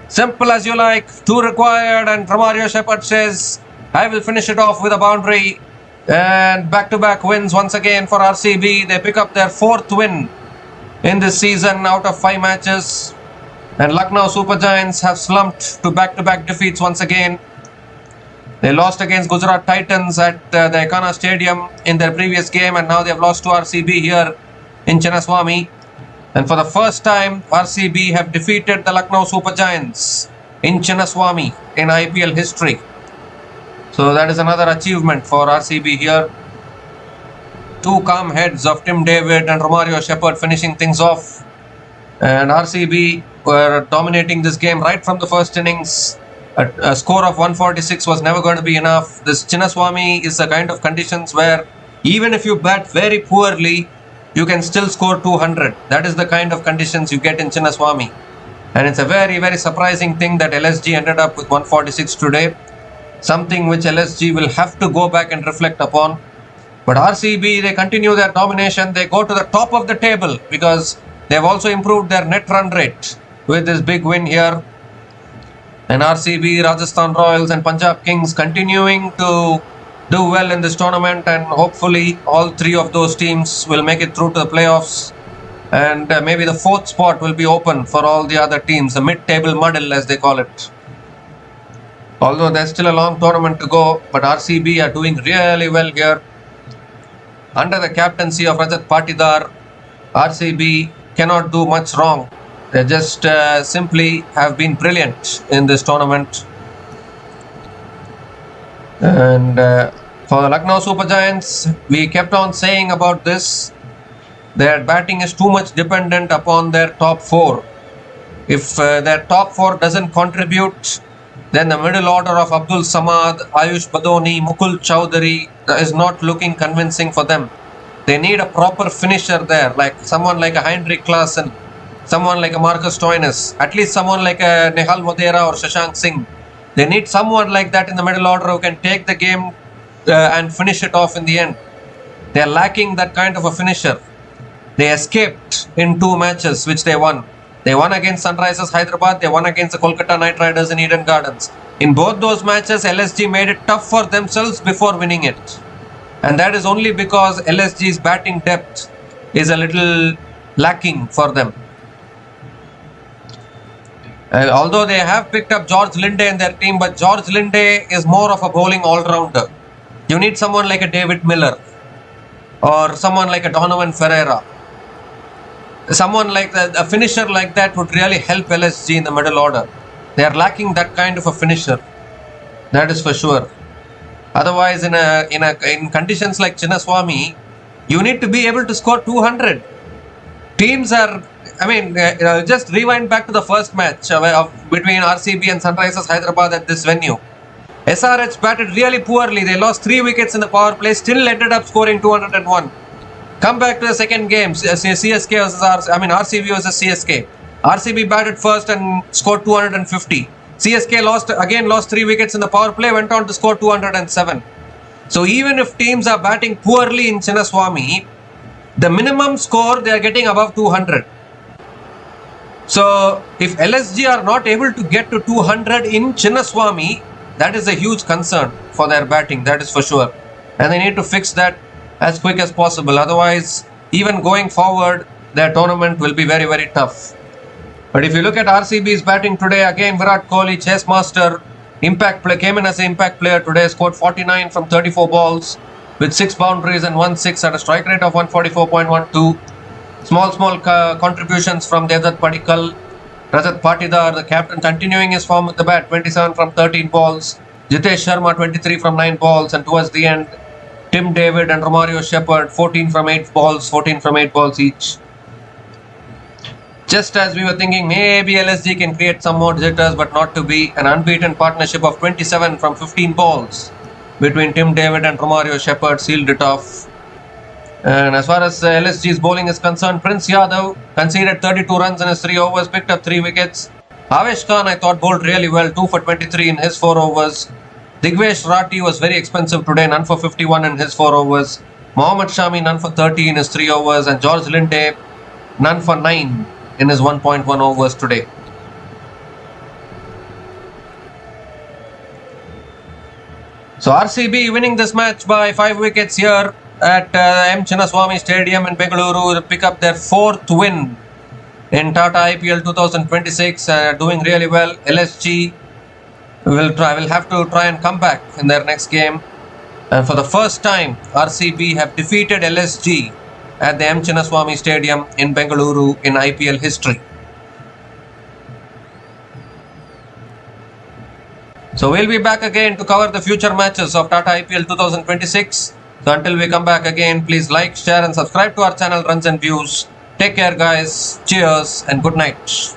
Simple as you like. 2 required. And Romario Shepherd says, I will finish it off with a boundary. And back-to-back wins once again for RCB. They pick up their 4th win in this season out of 5 matches. And Lucknow Super Giants have slumped to back-to-back defeats once again. They lost against Gujarat Titans at the Ekana Stadium in their previous game, and now they have lost to RCB here in Chinnaswamy. And for the first time, RCB have defeated the Lucknow Super Giants in Chinnaswamy in IPL history. So that is another achievement for RCB here. 2 calm heads of Tim David and Romario Shepherd finishing things off. And RCB were dominating this game right from the first innings. A score of 146 was never going to be enough. This Chinnaswamy is the kind of conditions where even if you bat very poorly, you can still score 200. That is the kind of conditions you get in Chinnaswamy. And it's a very, very surprising thing that LSG ended up with 146 today. Something which LSG will have to go back and reflect upon. But RCB, they continue their domination. They go to the top of the table because they've also improved their net run rate with this big win here. And RCB, Rajasthan Royals and Punjab Kings continuing to do well in this tournament, and hopefully all 3 of those teams will make it through to the playoffs, and maybe the 4th spot will be open for all the other teams, the mid-table muddle as they call it. Although there's still a long tournament to go, but RCB are doing really well here. Under the captaincy of Rajat Patidar, RCB cannot do much wrong. They just simply have been brilliant in this tournament. And for the Lucknow Super Giants, we kept on saying about this. Their batting is too much dependent upon their top 4. If their top 4 doesn't contribute, then the middle order of Abdul Samad, Ayush Badoni, Mukul Chowdhury is not looking convincing for them. They need a proper finisher there, like someone like a Heinrich Klaasen, someone like a Marcus Stoinis, at least someone like a Nehal Modera or Shashank Singh. They need someone like that in the middle order who can take the game and finish it off in the end. They are lacking that kind of a finisher. They escaped in 2 matches which they won. They won against Sunrisers Hyderabad, they won against the Kolkata Knight Riders in Eden Gardens. In both those matches, LSG made it tough for themselves before winning it. And that is only because LSG's batting depth is a little lacking for them. Although they have picked up George Linde in their team, but George Linde is more of a bowling all-rounder. You need someone like a David Miller or someone like a Donovan Ferreira. Someone like a finisher like that would really help LSG in the middle order. They are lacking that kind of a finisher. That is for sure. Otherwise, in conditions like Chinnaswamy, you need to be able to score 200. Teams are, just rewind back to the first match between RCB and Sunrisers Hyderabad at this venue. SRH batted really poorly. They lost 3 wickets in the power play, still ended up scoring 201. Come back to the second game, CSK versus RCB versus CSK. RCB batted first and scored 250. CSK lost 3 wickets in the power play, went on to score 207. So even if teams are batting poorly in Chinnaswamy, the minimum score they are getting above 200. So if LSG are not able to get to 200 in Chinnaswamy, that is a huge concern for their batting, that is for sure. And they need to fix that as quick as possible. Otherwise, even going forward, their tournament will be very, very tough. But if you look at RCB's batting today, again Virat Kohli, chase master, impact play, came in as an impact player today, scored 49 from 34 balls with 6 boundaries and 1 6 at a strike rate of 144.12. Small contributions from Devdutt Padikkal. Rajat Patidar, the captain, continuing his form with the bat, 27 from 13 balls. Jitesh Sharma, 23 from 9 balls. And towards the end, Tim David and Romario Shepherd, 14 from 8 balls each. Just as we were thinking, maybe LSG can create some more jitters, but not to be. An unbeaten partnership of 27 from 15 balls between Tim David and Romario Shepherd sealed it off. And as far as LSG's bowling is concerned, Prince Yadav conceded 32 runs in his 3 overs, picked up 3 wickets. Avesh Khan, I thought, bowled really well, 2 for 23 in his 4 overs. Digvesh Rathi was very expensive today, none for 51 in his 4 overs. Mohammad Shami, none for 30 in his 3 overs. And George Linde, none for 9 in his 1.1 overs today. So RCB winning this match by 5 wickets here at M. Chinnaswamy Stadium in Bengaluru to pick up their 4th win in Tata IPL 2026. Doing really well. LSG will have to try and come back in their next game. And for the first time, RCB have defeated LSG at the M. Chinnaswamy Stadium in Bengaluru in IPL history. So we'll be back again to cover the future matches of Tata IPL 2026. So until we come back again, please like, share and subscribe to our channel Runs and Views. Take care guys, cheers and good night.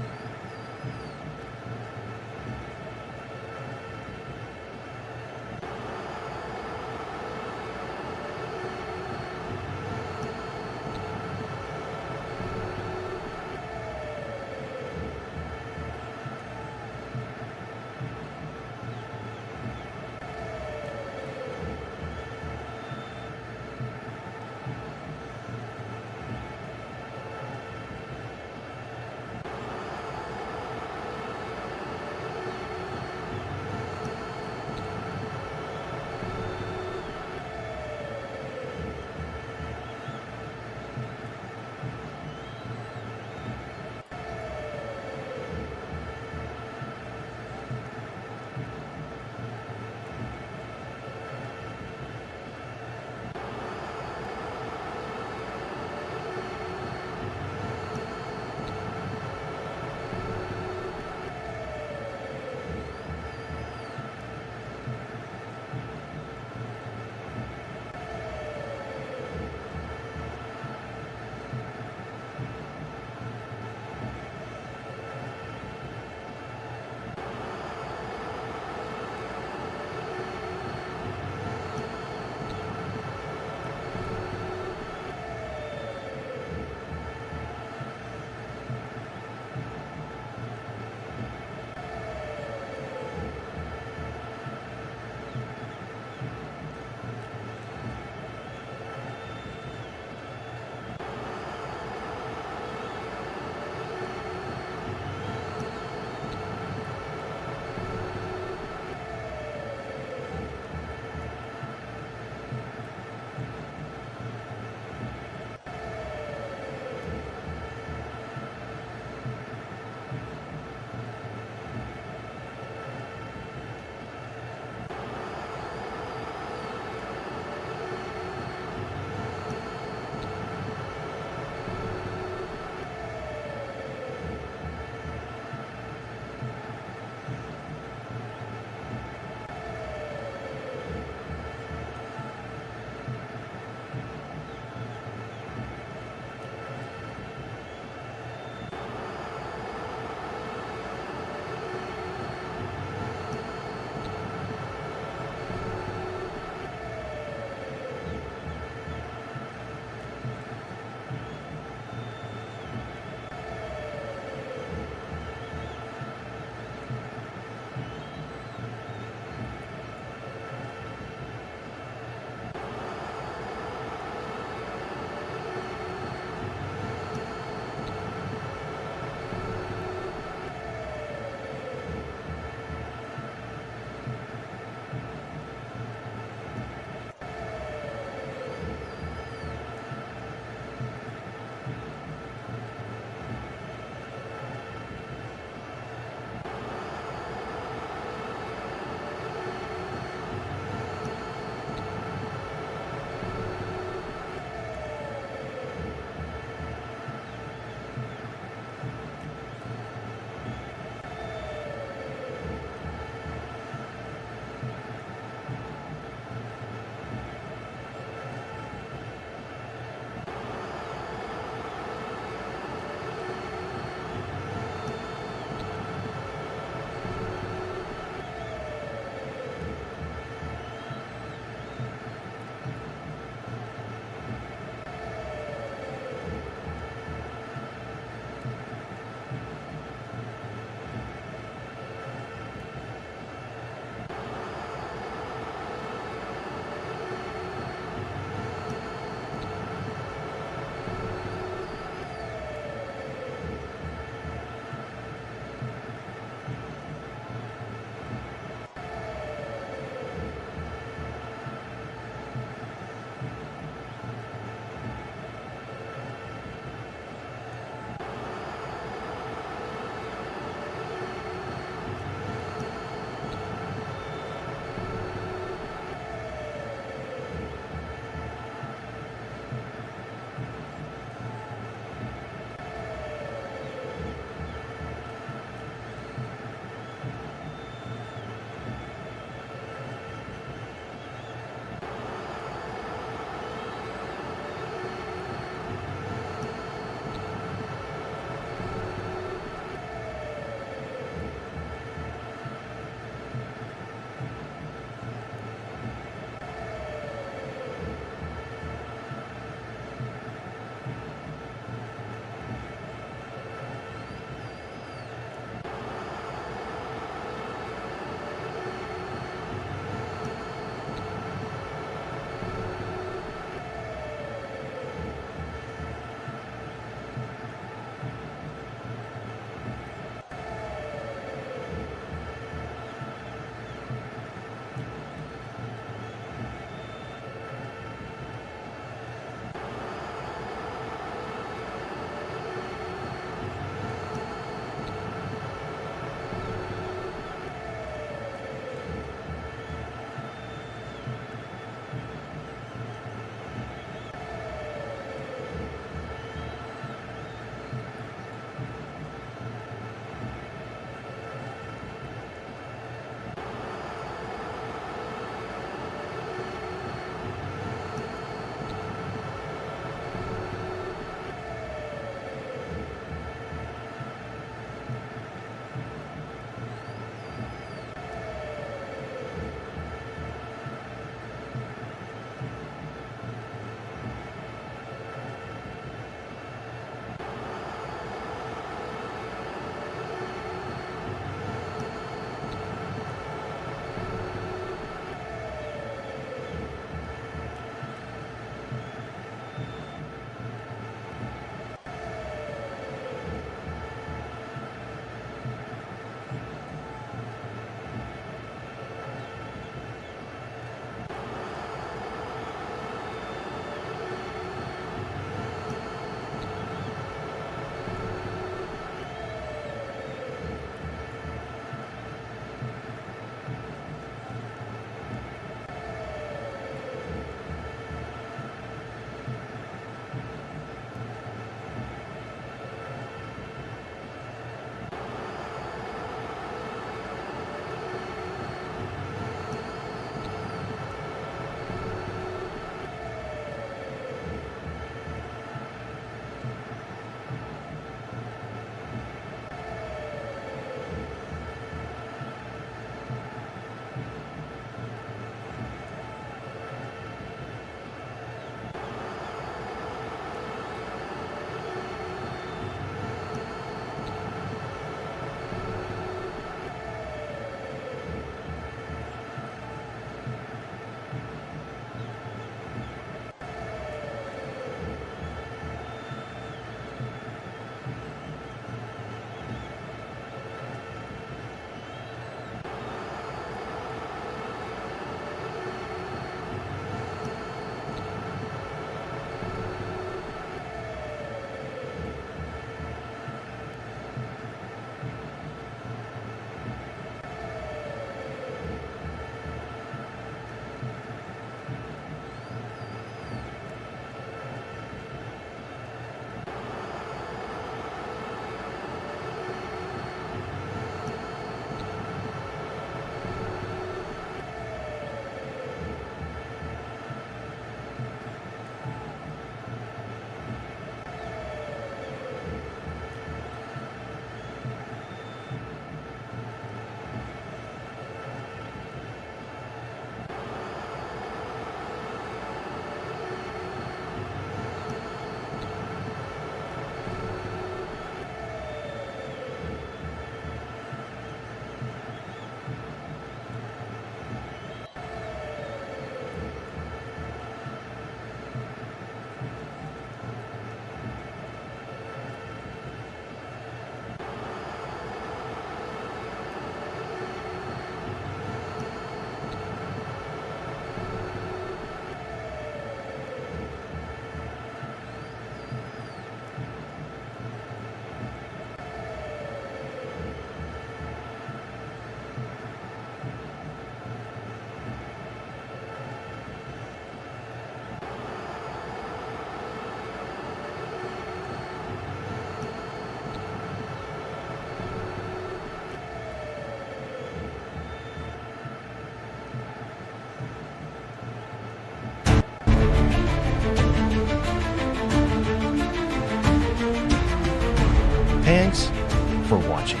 for watching.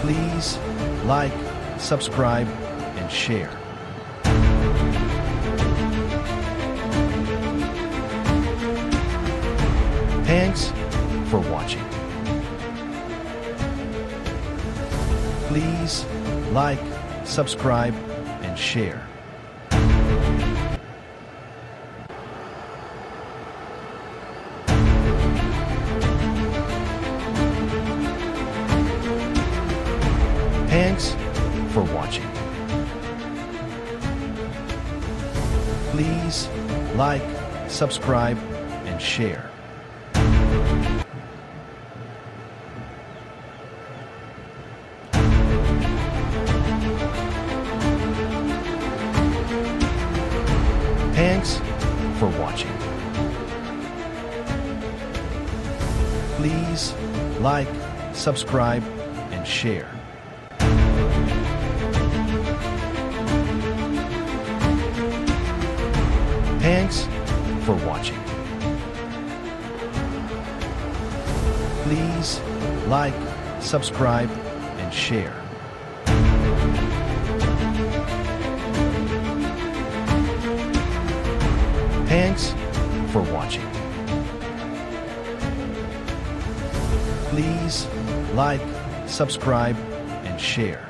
Please like, subscribe, and share. Thanks for watching. Please like, subscribe, and share. Thanks for watching. Please like, subscribe, and share. Thanks for watching. Please like, subscribe, and share. Thanks for watching. Please like, subscribe, and share. Thanks for watching. Please like, subscribe, and share.